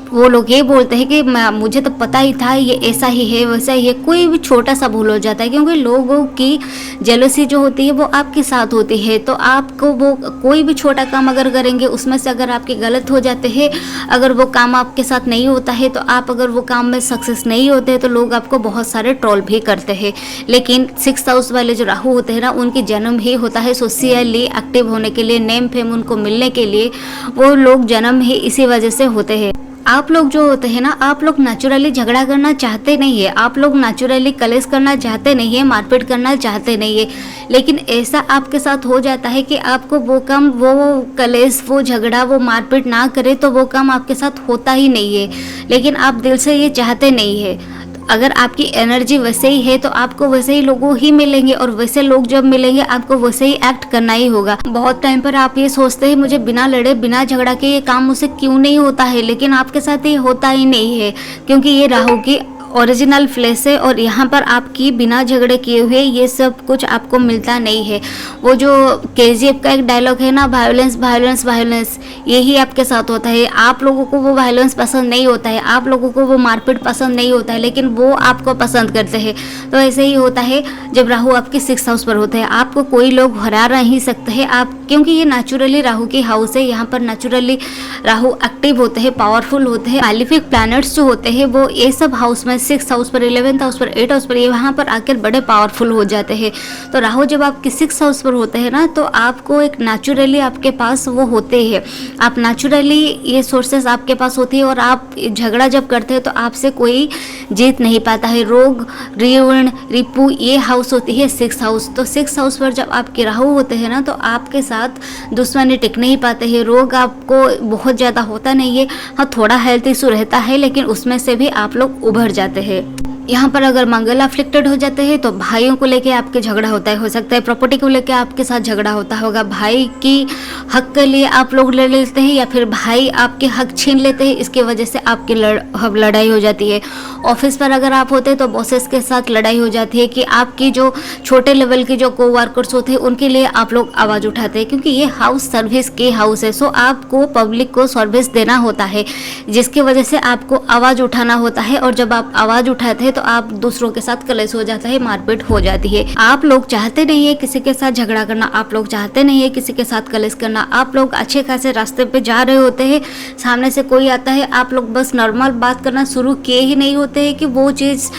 वो लोग ये बोलते हैं कि मुझे तो पता ही था ये ऐसा ही है वैसा ही है। कोई भी छोटा सा भूल हो जाता है, क्योंकि लोगों की जेलसी जो होती है वो आपके साथ होती है। तो आपको वो कोई भी छोटा काम अगर करेंगे उसमें से अगर आपके गलत हो जाते हैं, अगर वो काम आपके साथ नहीं होता है, तो आप अगर वो काम में सक्सेस नहीं होते हैं, तो लोग आपको बहुत सारे ट्रोल भी करते हैं। लेकिन 6th हाउस वाले जो राहु होते हैं ना, उनकी जन्म ही होता है सोशली एक्टिव होने के लिए, नेम फेम उनको मिलने के लिए। वो लोग जन्म ही इसी वजह से होते हैं। आप लोग जो होते हैं ना, आप लोग नेचुरली झगड़ा करना चाहते नहीं है, आप लोग नेचुरली कलेश करना चाहते नहीं है, मारपीट करना चाहते नहीं है, लेकिन ऐसा आपके साथ हो जाता है कि आपको वो काम, वो कलेश, वो झगड़ा, वो मारपीट ना करे तो वो काम आपके साथ होता ही नहीं है। लेकिन आप दिल से ये चाहते नहीं है। अगर आपकी एनर्जी वैसे ही है तो आपको वैसे ही लोगों ही मिलेंगे और वैसे लोग जब मिलेंगे आपको वैसे ही एक्ट करना ही होगा। बहुत टाइम पर आप ये सोचते हैं मुझे बिना लड़े बिना झगड़ा के ये काम मुझसे क्यों नहीं होता है, लेकिन आपके साथ ये होता ही नहीं है, क्योंकि ये राहु की ओरिजिनल फ्लैश है और यहाँ पर आपकी बिना झगड़े किए हुए ये सब कुछ आपको मिलता नहीं है। वो जो KGF का एक डायलॉग है ना, वायलेंस वायलेंस वायलेंस, यही आपके साथ होता है। आप लोगों को वो वायलेंस पसंद नहीं होता है, आप लोगों को वो मारपीट पसंद नहीं होता है, लेकिन वो आपको पसंद करते हैं। तो ऐसे ही होता है जब राहु आपके 6th हाउस पर होते हैं, आपको कोई लोग हरा नहीं सकते हैं आप, क्योंकि ये नेचुरली राहु की हाउस है। यहाँ पर नेचुरली राहु एक्टिव होते हैं, पावरफुल होते हैं। मैलिफिक प्लैनेट्स जो होते हैं वो ये सब हाउस में 6th हाउस पर, 11th हाउस पर, 8th हाउस पर, ये वहाँ पर आकर बड़े पावरफुल हो जाते हैं। तो राहु जब आपके 6th हाउस पर होते हैं ना, तो आपको एक नेचुरली आपके पास वो होते हैं, आप नेचुरली ये सोर्सेस आपके पास होती है और आप झगड़ा जब करते हैं तो आपसे कोई जीत नहीं पाता है। रोग, ऋण, रिपु, ये हाउस होती है 6th हाउस। तो 6th हाउस पर जब आपके राहु होते हैं ना, तो आपके साथ दुश्मनी टिक नहीं पाते हैं, रोग आपको बहुत ज़्यादा होता नहीं है। हाँ, थोड़ा हेल्थ इशू रहता है, लेकिन उसमें से भी आप लोग उभर जाते हैं। यहाँ पर अगर मंगल अफ्लिक्टेड हो जाते हैं तो भाइयों को लेके आपके झगड़ा होता है, हो सकता है प्रॉपर्टी को लेके आपके साथ झगड़ा होता होगा, भाई की हक के लिए आप लोग लड़ लेते हैं या फिर भाई आपके हक छीन लेते हैं, इसकी वजह से आपकी लड़ाई हो जाती है। ऑफिस पर अगर आप होते हैं तो बॉसेस के साथ लड़ाई हो जाती है कि आपकी जो छोटे लेवल के जो कोवर्कर्स होते हैं उनके लिए आप लोग आवाज़ उठाते हैं, क्योंकि ये हाउस सर्विस के हाउस है। सो आपको पब्लिक को सर्विस देना होता है, जिसकी वजह से आपको आवाज़ उठाना होता है। और जब आप आवाज़ उठाते हैं तो आप दूसरों के साथ कलेश हो जाता है, मारपीट हो जाती है। आप लोग चाहते नहीं है किसी के साथ झगड़ा करना, आप लोग चाहते नहीं है किसी के साथ कलेश करना। आप लोग अच्छे खासे रास्ते पे जा रहे होते हैं, सामने से कोई आता है, आप लोग बस नॉर्मल बात करना शुरू किए ही नहीं होते हैं कि वो चीज़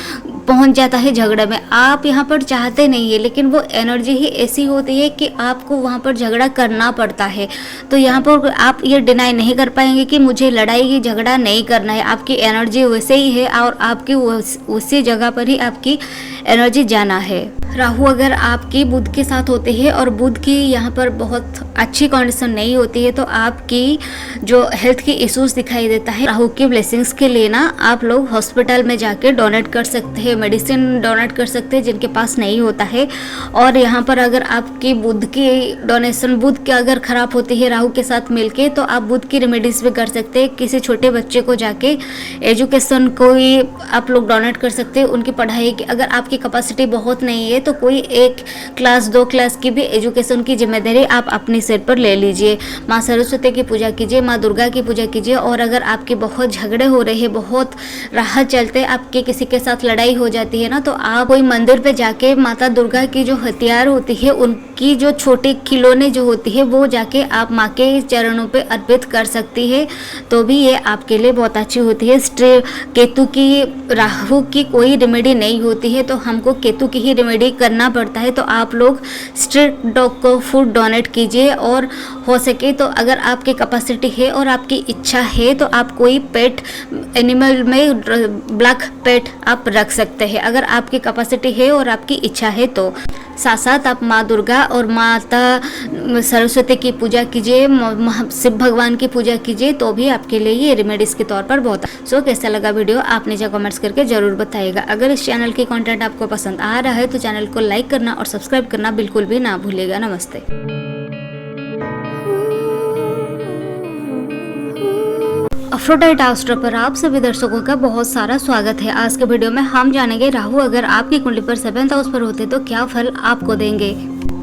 पहुंच जाता है झगड़े में। आप यहाँ पर चाहते नहीं है, लेकिन वो एनर्जी ही ऐसी होती है कि आपको वहाँ पर झगड़ा करना पड़ता है। तो यहाँ पर आप ये डिनाई नहीं कर पाएंगे कि मुझे लड़ाई की झगड़ा नहीं करना है, आपकी एनर्जी वैसे ही है और आपकी उसी जगह पर ही आपकी एनर्जी जाना है। राहु अगर आपकी बुध के साथ होते हैं और बुध की यहाँ पर बहुत अच्छी कंडीशन नहीं होती है, तो आपकी जो हेल्थ की इश्यूज दिखाई देता है। राहु की ब्लेसिंग्स के लिए ना आप लोग हॉस्पिटल में जाके डोनेट कर सकते हैं, मेडिसिन डोनेट कर सकते हैं जिनके पास नहीं होता है। और यहाँ पर अगर आपकी बुध की डोनेशन, बुध की अगर खराब होती है राहु के साथ मिलके, तो आप बुध की रेमेडीज भी कर सकते हैं। किसी छोटे बच्चे को जाके एजुकेशन को ही आप लोग डोनेट कर सकते हैं, उनकी पढ़ाई की। अगर आपके आपकी कैपेसिटी बहुत नहीं है तो कोई 1 क्लास 2 क्लास की भी एजुकेशन की जिम्मेदारी आप अपने सिर पर ले लीजिए। माँ सरस्वती की पूजा कीजिए, माँ दुर्गा की पूजा कीजिए। और अगर आपके बहुत झगड़े हो रहे हैं, बहुत राह चलते, आपके किसी के साथ लड़ाई हो जाती है ना, तो आप कोई मंदिर पे जाके माता दुर्गा की जो हथियार होती है, उनकी जो छोटी खिलौने जो होती है, वो जाके आप माँ के चरणों पे अर्पित कर सकती है, तो भी ये आपके लिए बहुत अच्छी होती है। केतु की, राहु की कोई रेमेडी नहीं होती है, तो हमको केतु की ही रेमेडी करना पड़ता है। तो आप लोग स्ट्रीट डॉग को फूड डोनेट कीजिए, और हो सके तो अगर आपकी कैपेसिटी है और आपकी इच्छा है तो आप कोई पेट एनिमल में ब्लैक पेट आप रख सकते हैं, अगर आपकी कैपेसिटी है और आपकी इच्छा है तो। साथ साथ आप माँ दुर्गा और माता सरस्वती की पूजा कीजिए, शिव भगवान की पूजा कीजिए, तो भी आपके लिए ये रेमेडीज के तौर पर बहुत। सो कैसा लगा वीडियो आप नीचे कमेंट्स करके जरूर बताइएगा। अगर इस चैनल की कंटेंट आपको पसंद आ रहा है तो चैनल को लाइक करना और सब्सक्राइब करना बिल्कुल भी ना भूलिएगा। नमस्ते। अफ्रोडाइट एस्ट्रो पर आप सभी दर्शकों का बहुत सारा स्वागत है। आज के वीडियो में हम जानेंगे राहु अगर आपकी कुंडली पर 7th हाउस पर होते तो क्या फल आपको देंगे।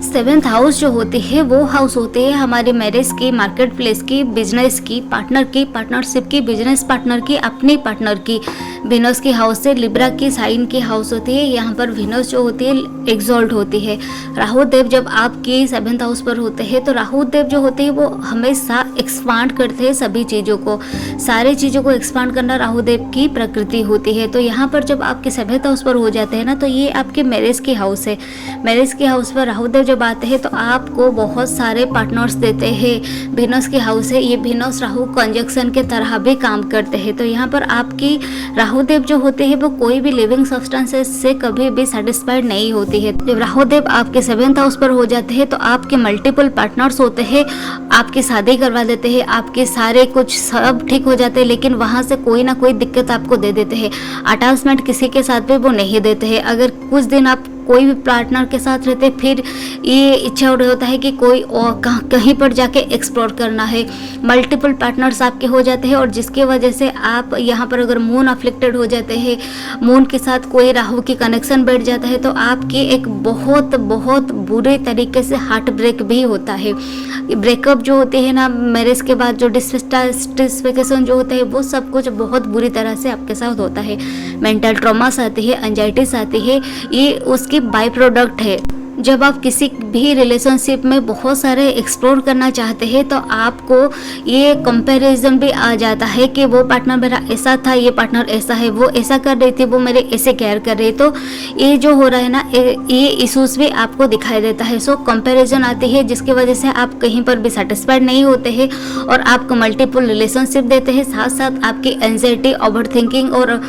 7th हाउस जो होती है वो हाउस होती है हमारी मैरिज की, मार्केट प्लेस की, बिजनेस की, पार्टनर की, पार्टनरशिप की, बिजनेस पार्टनर की, अपनी पार्टनर की। विनस की हाउस से लिब्रा की साइन की हाउस होती है। यहाँ पर विनस जो होती है एक्सॉल्ट होती है। राहु देव जब आपकी 7th हाउस पर होते हैं तो राहु देव जो होते हैं वो हमेशा एक्सपांड करते हैं सभी चीज़ों को, सारी चीज़ों को एक्सपांड करना राहु देव की प्रकृति होती है। तो यहाँ पर जब आपके 7th हाउस पर हो जाते हैं ना, तो ये आपके मैरिज की हाउस है। मैरिज की हाउस पर राहु देव जब आते हैं तो आपको बहुत सारे पार्टनर्स देते हैं। विनस की हाउस है, ये विनस राहु कंजक्शन के तरह भी काम करते हैं। तो यहाँ पर आपकी राहु देव जो होते हैं वो कोई भी लिविंग सब्सटेंसेस से कभी भी सेटिस्फाइड नहीं होती है। जब राहु देव आपके 7th हाउस पर हो जाते हैं तो आपके मल्टीपल पार्टनर्स होते हैं, आपकी शादी करवा देते हैं, आपके सारे कुछ सब ठीक हो जाते हैं, लेकिन वहाँ से कोई ना कोई दिक्कत आपको दे देते हैं। अटैचमेंट किसी के साथ भी वो नहीं देते हैं। अगर कुछ दिन आप कोई भी पार्टनर के साथ रहते फिर ये इच्छा होता है कि कोई और कहीं पर जाके एक्सप्लोर करना है। मल्टीपल पार्टनर्स आपके हो जाते हैं और जिसकी वजह से आप यहाँ पर अगर मून अफ्लिक्टेड हो जाते हैं, मून के साथ कोई राहु की कनेक्शन बैठ जाता है तो आपकी एक बहुत बहुत बुरे तरीके से हार्ट ब्रेक भी होता है। ब्रेकअप जो होते हैं ना मैरिज के बाद, जो डिसफिकेशन जो होता है वो सब कुछ बहुत बुरी तरह से आपके साथ होता है। मेंटल ट्रॉमास आती है, एंजाइटीज आती है, ये उसकी बाय प्रोडक्ट है। जब आप किसी भी रिलेशनशिप में बहुत सारे एक्सप्लोर करना चाहते हैं तो आपको ये कंपैरिजन भी आ जाता है कि वो पार्टनर मेरा ऐसा था, ये पार्टनर ऐसा है, वो ऐसा कर रही थी, वो मेरे ऐसे केयर कर रही है। तो ये जो हो रहा है ना, ये इश्यूज भी आपको दिखाई देता है। सो कंपैरिजन आती है जिसकी वजह से आप कहीं पर भी सेटिस्फाइड नहीं होते हैं और आपको मल्टीपल रिलेशनशिप देते हैं। साथ साथ आपकी एंजाइटी, ओवर थिंकिंग और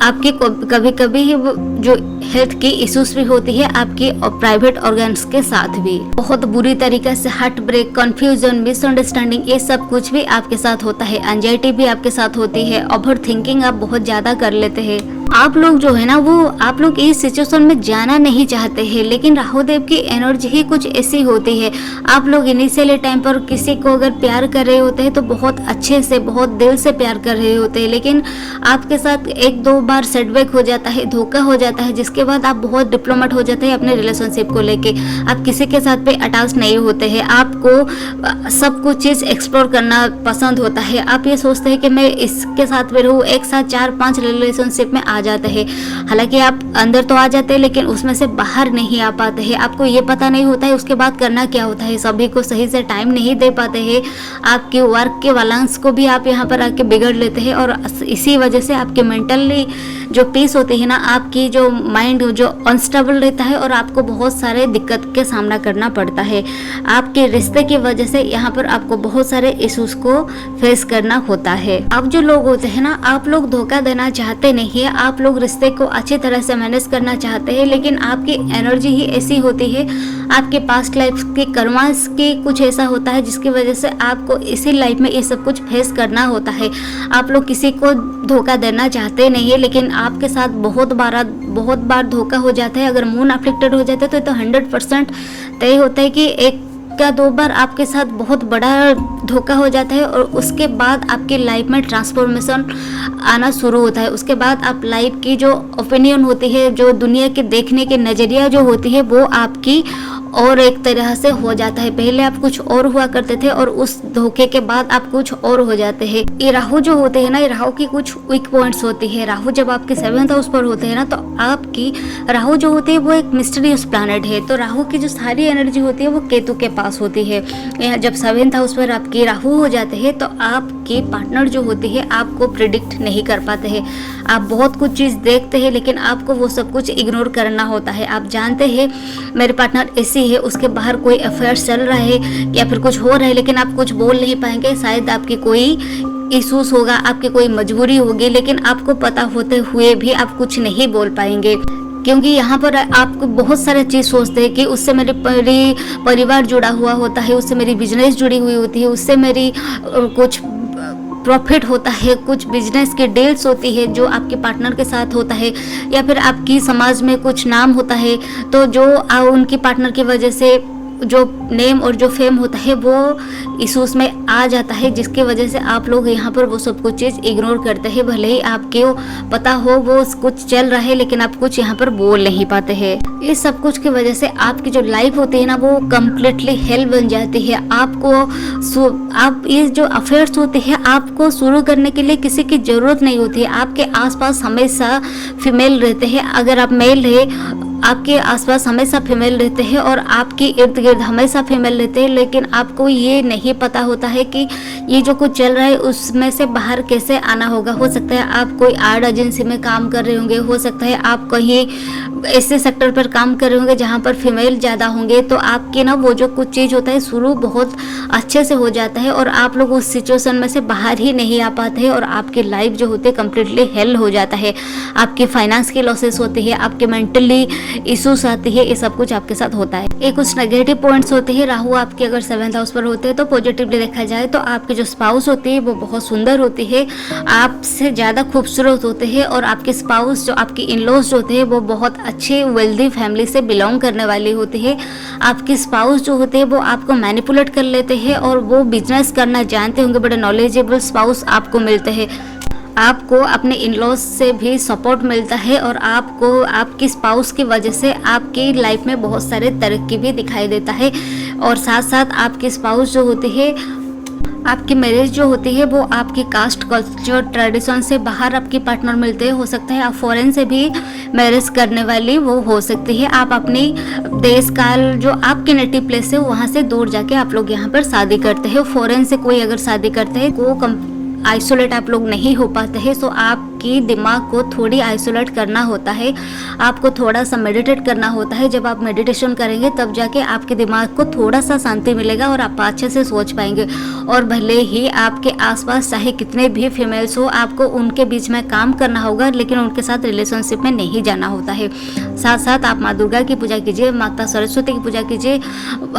आपकी कभी कभी जो हेल्थ की इश्यूज भी होती है आपकी प्राइवेट ऑर्गन्स के साथ भी। बहुत बुरी तरीके से हार्ट ब्रेक, कंफ्यूजन, मिसअंडरस्टैंडिंग, ये सब कुछ भी आपके साथ होता है। एंजाइटी भी आपके साथ होती है। ओवर थिंकिंग आप बहुत ज़्यादा कर लेते हैं। आप लोग जो है ना वो आप लोग इस सिचुएशन में जाना नहीं चाहते हैं, लेकिन राहु देव की एनर्जी ही कुछ ऐसी होती है। आप लोग इनिशियली टाइम पर किसी को अगर प्यार कर रहे होते हैं तो बहुत अच्छे से, बहुत दिल से प्यार कर रहे होते हैं, लेकिन आपके साथ 1-2 बार सेटबैक हो जाता है, धोखा हो जाता है, जिसके बाद आप बहुत डिप्लोमेट हो जाते हैं अपने रिलेशनशिप को लेके। आप किसी के साथ पे अटैच नहीं होते हैं। आपको सब कुछ चीज़ एक्सप्लोर करना पसंद होता है। आप ये सोचते हैं कि मैं इसके साथ में रहूँ, एक साथ 4-5 रिलेशनशिप में आ जाते हैं। हालांकि आप अंदर तो आ जाते हैं लेकिन उसमें से बाहर नहीं आ पाते हैं। आपको ये पता नहीं होता है उसके बाद करना क्या होता है। सभी को सही से टाइम नहीं दे पाते हैं। आपके वर्क के बैलेंस को भी आप यहाँ पर आके बिगड़ लेते हैं और इसी वजह से आपके मेंटली जो पीस होती है ना, आपकी जो माइंड जो अनस्टेबल रहता है और आपको बहुत सारे दिक्कत के सामना करना पड़ता है। आपके रिश्ते की वजह से यहाँ पर आपको बहुत सारे इश्यूज को फेस करना होता है। अब जो लोग होते हैं ना, आप लोग धोखा देना चाहते नहीं है, आप लोग रिश्ते को अच्छी तरह से मैनेज करना चाहते हैं, लेकिन आपकी एनर्जी ही ऐसी होती है, आपके पास्ट लाइफ के कर्मास की कुछ ऐसा होता है जिसकी वजह से आपको इसी लाइफ में ये सब कुछ फेस करना होता है। आप लोग किसी को धोखा देना चाहते नहीं है, लेकिन आपके साथ बहुत बार धोखा हो जाता है। अगर मून अफ्लिक्टेड हो जाता है तो 100% तय होता है कि एक क्या 2 बार आपके साथ बहुत बड़ा धोखा हो जाता है और उसके बाद आपके लाइफ में ट्रांसफॉर्मेशन आना शुरू होता है। उसके बाद आप लाइफ की जो ओपिनियन होती है, जो दुनिया के देखने के नज़रिया जो होती है, वो आपकी और एक तरह से हो जाता है। पहले आप कुछ और हुआ करते थे और उस धोखे के बाद आप कुछ और हो जाते हैं। ये राहु जो होते हैं ना, ये राहु की कुछ वीक पॉइंट्स होती है। राहु जब आपके 7th हाउस पर होते हैं ना, तो आपकी राहु जो होते हैं वो एक मिस्टीरियस प्लैनेट है। तो राहु की जो सारी एनर्जी होती है वो केतु के पास होती है। जब 7th हाउस पर आपके राहु हो जाते हैं तो आपके पार्टनर जो होते हैं आपको प्रिडिक्ट नहीं कर पाते हैं। आप बहुत कुछ चीज़ देखते हैं लेकिन आपको वो सब कुछ इग्नोर करना होता है। आप जानते हैं मेरे पार्टनर ऐसे है, उसके बाहर कोई अफेयर चल रहा है या फिर कुछ हो रहा है, लेकिन आप कुछ बोल नहीं पाएंगे। शायद आपकी कोई इश्यूज होगा, आपकी कोई मजबूरी होगी, लेकिन आपको पता होते हुए भी आप कुछ नहीं बोल पाएंगे, क्योंकि यहाँ पर आपको बहुत सारे चीज़ सोचते हैं कि उससे मेरे परिवार जुड़ा हुआ होता है, उससे मेरी बिजनेस जुड़ी हुई होती है, उससे मेरी कुछ प्रॉफिट होता है, कुछ बिजनेस के डील्स होती है जो आपके पार्टनर के साथ होता है, या फिर आपकी समाज में कुछ नाम होता है, तो जो उनकी पार्टनर की वजह से जो नेम और जो फेम होता है वो इश्यूज में आ जाता है, जिसकी वजह से आप लोग यहाँ पर वो सब कुछ चीज़ इग्नोर करते हैं। भले ही आपको पता हो वो कुछ चल रहा है, लेकिन आप कुछ यहाँ पर बोल नहीं पाते हैं। इस सब कुछ की वजह से आपकी जो लाइफ होती है ना, वो कम्प्लीटली हेल बन जाती है। आप ये जो अफेयर्स होते हैं आपको शुरू करने के लिए किसी की ज़रूरत नहीं होती है। आपके आसपास हमेशा फीमेल रहते हैं। अगर आप मेल है, आपके आसपास हमेशा फीमेल रहते हैं और आपके इर्द गिर्द हमेशा फीमेल रहते हैं, लेकिन आपको ये नहीं पता होता है कि ये जो कुछ चल रहा है उसमें से बाहर कैसे आना होगा। हो सकता है आप कोई आर्ट एजेंसी में काम कर रहे होंगे, हो सकता है आप कहीं ऐसे सेक्टर पर काम कर रहे होंगे जहाँ पर फीमेल ज़्यादा होंगे, तो आपके ना वो जो कुछ चीज़ होता है शुरू बहुत अच्छे से हो जाता है और आप लोग उस सिचुएशन में से बाहर ही नहीं आ पाते हैं और आपकी लाइफ जो होती है कम्प्लीटली हेल हो जाता है। आपकी फाइनेंस की लॉसेस होती है, आपके मेंटली इश्यूज आती है, ये सब कुछ आपके साथ होता है। एक कुछ नेगेटिव पॉइंट्स होते हैं। राहु आपके अगर 7th हाउस पर होते हैं तो पॉजिटिवली देखा जाए तो आपकी जो स्पाउस होती है वो बहुत सुंदर होती है, आपसे ज़्यादा खूबसूरत होते हैं, और आपके स्पाउस जो आपके इन-लॉज जो होते हैं वो बहुत अच्छे वेल्दी फैमिली से बिलोंग करने वाली होती है। आपके स्पाउस जो होते हैं वो आपको मैनिपुलेट कर लेते हैं और वो बिजनेस करना जानते होंगे, बड़े नॉलेजेबल स्पाउस आपको मिलते हैं। आपको अपने इन-लॉज से भी सपोर्ट मिलता है और आपको आपकी स्पाउस की वजह से आपकी लाइफ में बहुत सारे तरक्की भी दिखाई देता है। और साथ साथ आपकी स्पाउस जो होती है, आपकी मैरिज जो होती है वो आपकी कास्ट कल्चर ट्रेडिशन से बाहर आपकी पार्टनर मिलते हैं। हो सकता है आप फॉरेन से भी मैरिज करने वाली वो हो सकती है। आप अपनी देश काल जो आपके नेटिव प्लेस है वहाँ से दूर जाके आप लोग यहाँ पर शादी करते हैं। फॉरेन से कोई अगर शादी करते हैं वो आइसोलेट आप लोग नहीं हो पाते हैं, सो आपकी दिमाग को थोड़ी आइसोलेट करना होता है, आपको थोड़ा सा मेडिटेट करना होता है। जब आप मेडिटेशन करेंगे तब जाके आपके दिमाग को थोड़ा सा शांति मिलेगा और आप अच्छे से सोच पाएंगे। और भले ही आपके आसपास चाहे कितने भी फीमेल्स हो, आपको उनके बीच में काम करना होगा, लेकिन उनके साथ रिलेशनशिप में नहीं जाना होता है। साथ साथ आप माँ दुर्गा की पूजा कीजिए, माता सरस्वती की पूजा कीजिए,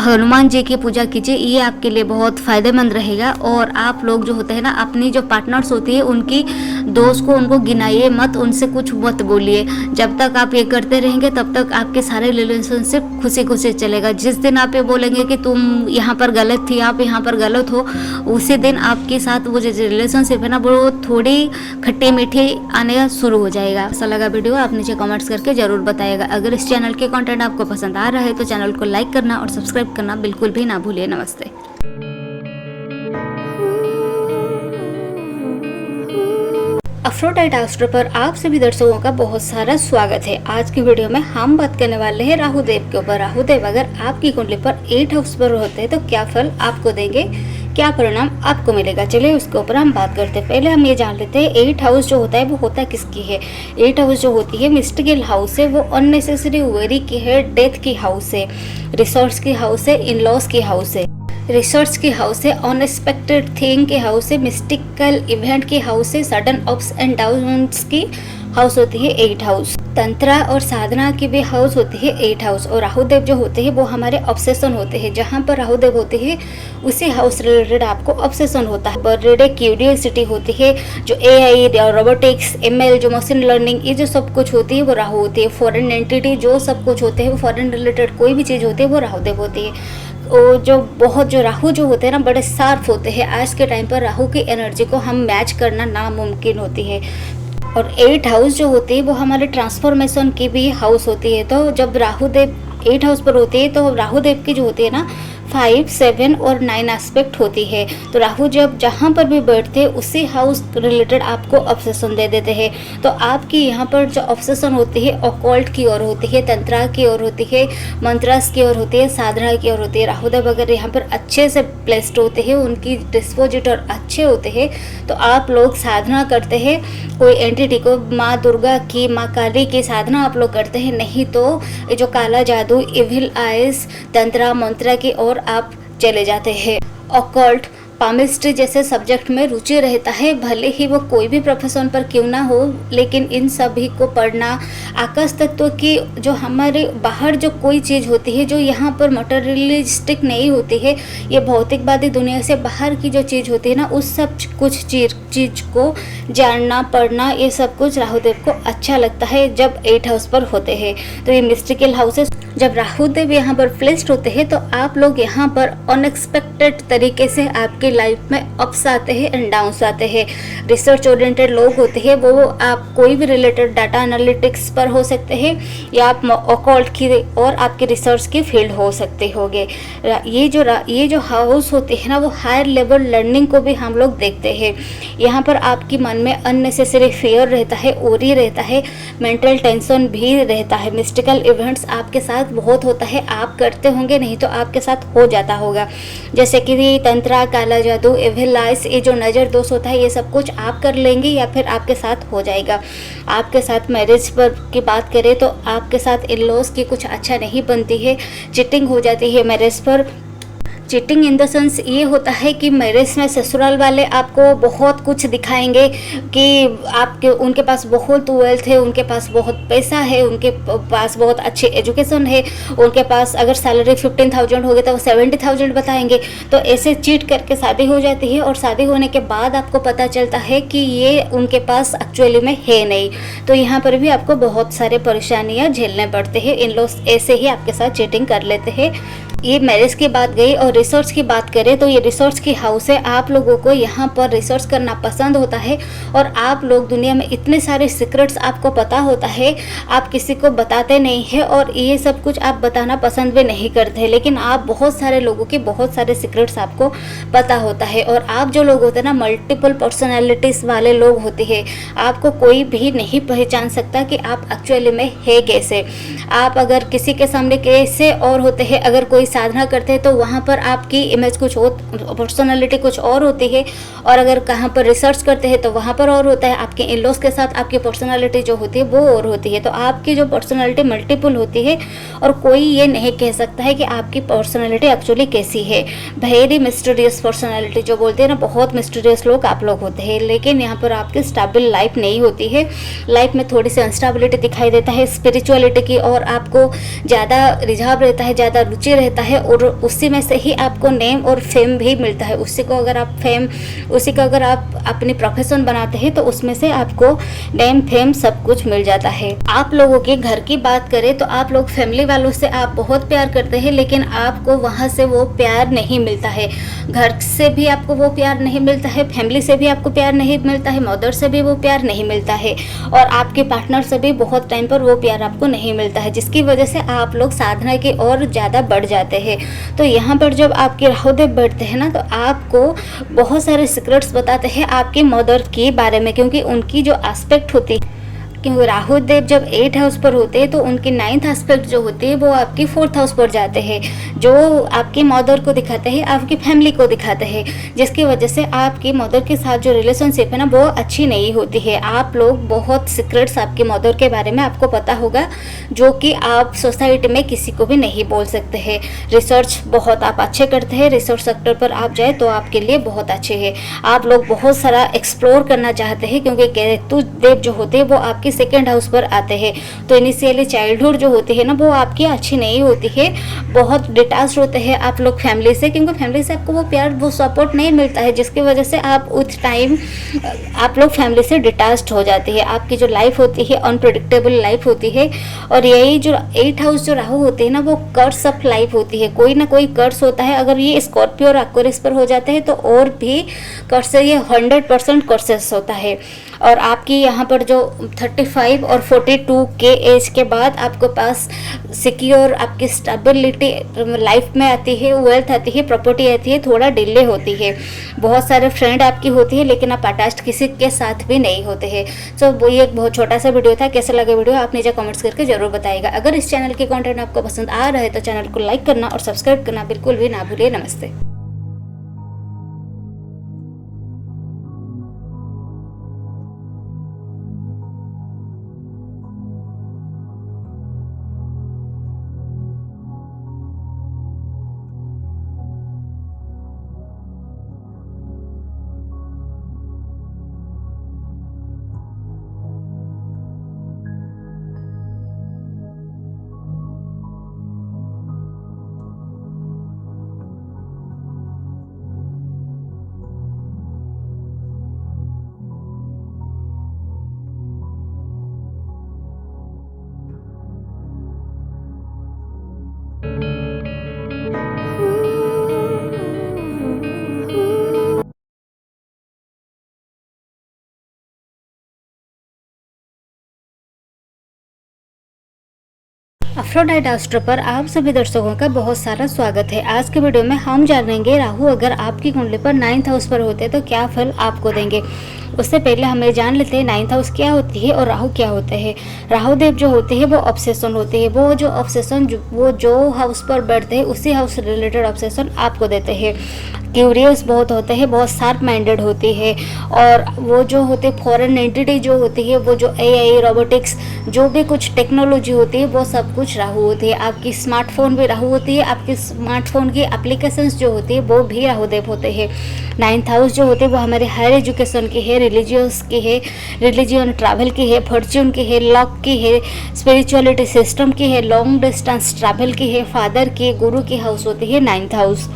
हनुमान जी की पूजा कीजिए, ये आपके लिए बहुत फ़ायदेमंद रहेगा। और आप लोग जो होते हैं ना, अपनी जो पार्टनर्स होती है उनकी दोस्त को उनको गिनाइए मत, उनसे कुछ मत बोलिए। जब तक आप ये करते रहेंगे तब तक आपके सारे रिलेशनशिप खुशी खुशी चलेगा। जिस दिन आप ये बोलेंगे कि तुम यहाँ पर गलत थी, आप यहाँ पर गलत हो, उसी दिन आपके साथ वो जो रिलेशनशिप है ना वो थोड़ी खट्टी मीठी आने शुरू हो जाएगा। ऐसा लगा वीडियो आप नीचे कमेंट्स करके ज़रूर बताइएगा। अगर इस चैनल के कंटेंट आपको पसंद आ रहा है तो चैनल को लाइक करना और सब्सक्राइब करना बिल्कुल भी ना भूलिए। नमस्ते। अफ्रोडाइट एस्ट्रो पर आप सभी दर्शकों का बहुत सारा स्वागत है। आज की वीडियो में हम बात करने वाले हैं राहु देव के ऊपर। राहु देव अगर आपकी कुंडली पर 8 हाउस पर होते हैं तो क्या फल आपको देंगे, क्या परिणाम आपको मिलेगा, चलिए उसके ऊपर हम बात करते हैं। पहले हम ये जान लेते हैं 8 हाउस जो होता है वो होता किसकी है। 8 हाउस जो होती है मिस्टिकल हाउस है, वो अननेसेसरी वेरी की है, डेथ की हाउस है, रिसोर्स की हाउस है, इन लॉस की हाउस है, रिसर्च की हाउस है, अनएक्सपेक्टेड थिंग की हाउस है, मिस्टिकल इवेंट की हाउस है, सडन अप्स एंड डाउन्स की हाउस होती है 8 हाउस। तंत्रा और साधना की भी हाउस होती है 8 हाउस। और राहुदेव जो होते हैं वो हमारे ऑब्सेशन होते हैं। जहाँ पर राहुदेव होते हैं उसी हाउस रिलेटेड आपको ऑब्सेशन होता है। बर्थडे क्यूरियोसिटी होती है, जो AI रोबोटिक्स ML जो मशीन लर्निंग ये जो सब कुछ होती है वो राहु होती है। फॉरेन एंटिटी जो सब कुछ होते हैं वो फॉरेन रिलेटेड कोई भी चीज़ होती है वो राहुदेव होती है। जो बहुत जो राहु जो होते हैं ना बड़े शार्प होते हैं। आज के टाइम पर राहु की एनर्जी को हम मैच करना नामुमकिन होती है। और 8 हाउस जो होती है वो हमारे ट्रांसफॉर्मेशन की भी हाउस होती है। तो जब राहु देव 8 हाउस पर होती है तो राहु देव की जो होती है ना 5, 7 और 9 एस्पेक्ट होती है। तो राहु जब जहाँ पर भी बैठते हैं उसी हाउस रिलेटेड आपको ऑब्सेशन दे देते हैं। तो आपकी यहाँ पर जो ऑब्सेशन होती है ऑकल्ट की ओर होती है, तंत्रा की ओर होती है, मंत्रास की ओर होती है, साधना की ओर होती है। राहुदेव अगर यहाँ पर अच्छे से प्लेस्ड होते हैं, उनकी डिस्पोजिटर अच्छे होते हैं, तो आप लोग साधना करते हैं कोई एंटिटी को, माँ दुर्गा की, माँ काली की साधना आप लोग करते हैं। नहीं तो ये जो काला जादू, इविल आइज, तंत्रा मंत्रा की ओर आप चले जाते हैं। ऑकल्ट, पामिस्ट्री जैसे सब्जेक्ट में रुचि रहता है, भले ही वो कोई भी प्रोफेशन पर क्यों ना हो, लेकिन इन सभी को पढ़ना, आकाश तत्व की जो हमारे बाहर जो कोई चीज़ होती है जो यहाँ पर मटेरियलिस्टिक नहीं होती है, ये भौतिकवादी दुनिया से बाहर की जो चीज़ होती है ना, उस सब कुछ चीज़ को जानना, पढ़ना, ये सब कुछ राहुदेव को अच्छा लगता है जब 8 हाउस पर होते हैं। तो ये मिस्टिकल हाउसेस जब राहुदेव यहाँ पर प्लेस्ड होते हैं तो आप लोग यहाँ पर अनएक्सपेक्टेड तरीके से आपके लाइफ में अप्स आते हैं एंड डाउन्स आते हैं। रिसर्च ओरिएंटेड लोग होते हैं, वो आप कोई भी रिलेटेड डाटा एनालिटिक्स पर हो सकते हैं या आप ऑकल्ट की और आपकी रिसर्च की फील्ड हो सकते होंगे। ये जो हाउस होते हैं ना, वो हायर लेवल लर्निंग को भी हम लोग देखते हैं। यहाँ पर आपकी मन में अननेसेसरी फियर रहता है, ओरी रहता है, मेंटल टेंशन भी रहता है। मिस्टिकल इवेंट्स आपके साथ बहुत होता है, आप करते होंगे, नहीं तो आपके साथ हो जाता होगा। जैसे कि तंत्रा, काला जादू, इविल आइज, ये जो नज़र दोष होता है, ये सब कुछ आप कर लेंगे या फिर आपके साथ हो जाएगा। आपके साथ मैरिज पर की बात करें तो आपके साथ इन लॉज की कुछ अच्छा नहीं बनती है, चिटिंग हो जाती है मैरिज पर। चीटिंग इन द सेंस ये होता है कि मैरिज में ससुराल वाले आपको बहुत कुछ दिखाएंगे कि आपके उनके पास बहुत वेल्थ है, उनके पास बहुत पैसा है, उनके पास बहुत अच्छी एजुकेशन है, उनके पास अगर सैलरी 15,000 होगी तो वो 70,000 बताएंगे। तो ऐसे चीट करके शादी हो जाती है और शादी होने के बाद आपको पता चलता है कि ये उनके पास एक्चुअली में है नहीं। तो यहाँ पर भी आपको बहुत सारे परेशानियाँ झेलने पड़ते हैं। इन लोग ऐसे ही आपके साथ चीटिंग कर लेते हैं। ये मैरिज की बात गई। और रिसर्च की बात करें तो ये रिसर्च की हाउस है। आप लोगों को यहाँ पर रिसर्च करना पसंद होता है और आप लोग दुनिया में इतने सारे सीक्रेट्स आपको पता होता है, आप किसी को बताते नहीं है और ये सब कुछ आप बताना पसंद भी नहीं करते, लेकिन आप बहुत सारे लोगों के बहुत सारे सीक्रेट्स आपको पता होता है। और आप जो लोग होते हैं ना, मल्टीपल पर्सनैलिटीज़ वाले लोग होते हैं, आपको कोई भी नहीं पहचान सकता कि आप एक्चुअली में है कैसे। आप अगर किसी के सामने कैसे और होते हैं, अगर कोई साधना करते हैं तो वहाँ पर आपकी इमेज कुछ और, पर्सनालिटी कुछ और होती है, और अगर कहाँ पर रिसर्च करते हैं तो वहाँ पर और होता है। आपके इन लॉज के साथ आपकी पर्सनालिटी जो होती है वो और होती है। तो आपकी जो पर्सनालिटी मल्टीपल होती है और कोई ये नहीं कह सकता है कि आपकी पर्सनालिटी एक्चुअली कैसी है। वेरी मिस्टीरियस पर्सनालिटी जो बोलते हैं ना, बहुत मिस्टीरियस लोग आप लोग होते हैं, लेकिन यहाँ पर आपकी स्टेबल लाइफ नहीं होती है। लाइफ में थोड़ी सी अनस्टेबिलिटी दिखाई देता है। स्पिरिचुअलिटी की और आपको ज़्यादा रिझाव रहता है, ज़्यादा रुचि रहता है और उसी में से ही आपको नेम और फेम भी मिलता है। उसी को अगर आप अपनी प्रोफेशन बनाते हैं तो उसमें से आपको नेम, फेम सब कुछ मिल जाता है। आप लोगों के घर की बात करें तो आप लोग फैमिली वालों से आप बहुत प्यार करते हैं, लेकिन आपको वहाँ से वो प्यार नहीं मिलता है। घर से भी आपको वो प्यार नहीं मिलता है, फैमिली से भी आपको प्यार नहीं मिलता है, मदर से भी वो प्यार नहीं मिलता है, और आपके पार्टनर से भी बहुत टाइम पर वो प्यार आपको नहीं मिलता है, जिसकी वजह से आप लोग साधना की ओर ज़्यादा बढ़ जाते हैं। तो यहाँ पर जब आपके राहुदेव बैठते हैं ना, तो आपको बहुत सारे सीक्रेट्स बताते हैं आपकी मदर के बारे में, क्योंकि उनकी जो एस्पेक्ट होती है, क्योंकि राहुदेव जब 8 हाउस पर होते हैं तो उनकी 9th एस्पेक्ट जो होती है वो आपकी 4th हाउस पर जाते हैं, जो आपकी मदर को दिखाते हैं, आपकी फैमिली को दिखाते हैं, जिसकी वजह से आपकी मदर के साथ जो रिलेशनशिप है ना वो अच्छी नहीं होती है। आप लोग बहुत सीक्रेट्स आपकी मदर के बारे में आपको पता होगा, जो कि आप सोसाइटी में किसी को भी नहीं बोल सकते हैं। रिसर्च बहुत आप अच्छे करते हैं, रिसर्च सेक्टर पर आप जाए तो आपके लिए बहुत अच्छे है। आप लोग बहुत सारा एक्सप्लोर करना चाहते हैं, क्योंकि केतु देव जो होते हैं वो आपकी सेकेंड हाउस पर आते हैं। तो इनिशियली चाइल्डहुड जो होती है ना वो आपकी अच्छी नहीं होती है, बहुत डिटैच होते हैं आप लोग फैमिली से, क्योंकि फैमिली से आपको वो प्यार वो सपोर्ट नहीं मिलता है, जिसकी वजह से आप उस टाइम आप लोग फैमिली से डिटैच्ड हो जाती है। आपकी जो लाइफ होती है अनप्रेडिक्टेबल लाइफ होती है। और यही जो 8th हाउस जो राहु होते हैं ना वो कर्स ऑफ लाइफ होती है, कोई ना कोई कर्स होता है। अगर ये स्कॉर्पियो और एक्वेरियस पर हो जाते हैं तो और भी कर्स, ये 100% कर्सेस होता है। और आपकी यहाँ पर जो 35 और 42 के एज के बाद आपके पास सिक्योर आपकी स्टेबिलिटी लाइफ में आती है, वेल्थ आती है, प्रॉपर्टी आती है, थोड़ा डिले होती है। बहुत सारे फ्रेंड आपकी होती है लेकिन आप अटैच्ड किसी के साथ भी नहीं होते हैं। सो वो ये एक बहुत छोटा सा वीडियो था। कैसा लगा वीडियो आप नीचे कमेंट्स करके जरूर बताइएगा। अगर इस चैनल के कंटेंट आपको पसंद आ रहा है तो चैनल को लाइक करना और सब्सक्राइब करना बिल्कुल भी ना भूलिए। नमस्ते। अफ्रोडाइट एस्ट्रो पर आप सभी दर्शकों का बहुत सारा स्वागत है। आज के वीडियो में हम जानेंगे राहु अगर आपकी कुंडली पर 9th हाउस पर होते हैं तो क्या फल आपको देंगे। उससे पहले हमें जान लेते हैं 9th हाउस क्या होती है और राहु क्या होते हैं। राहु देव जो होते हैं वो ऑब्सेशन होते हैं, वो जो ऑब्सेशन वो जो हाउस पर बैठते हैं उसी हाउस से रिलेटेड ऑब्सेशन आपको देते हैं। क्यूरियस बहुत होते हैं, बहुत शार्प माइंडेड होती है। और वो जो होते फॉरेन एंटिटी जो होती है, वो जो AI रोबोटिक्स जो भी कुछ टेक्नोलॉजी होती है वो सब कुछ राहु होती है। आपकी स्मार्टफोन भी राहु होती है, आपकी स्मार्टफोन की एप्लीकेशंस जो होती है वो भी राहु देव होते हैं। 9th हाउस जो होते हैं वो हमारे हायर एजुकेशन की है, रिलीजियस की है, रिलीजियन ट्रैवल की है, फॉर्च्यून की है, लक की है, स्पिरिचुअलिटी सिस्टम की है, लॉन्ग डिस्टेंस ट्रैवल की है, फादर की, गुरु की हाउस होती है 9th हाउस।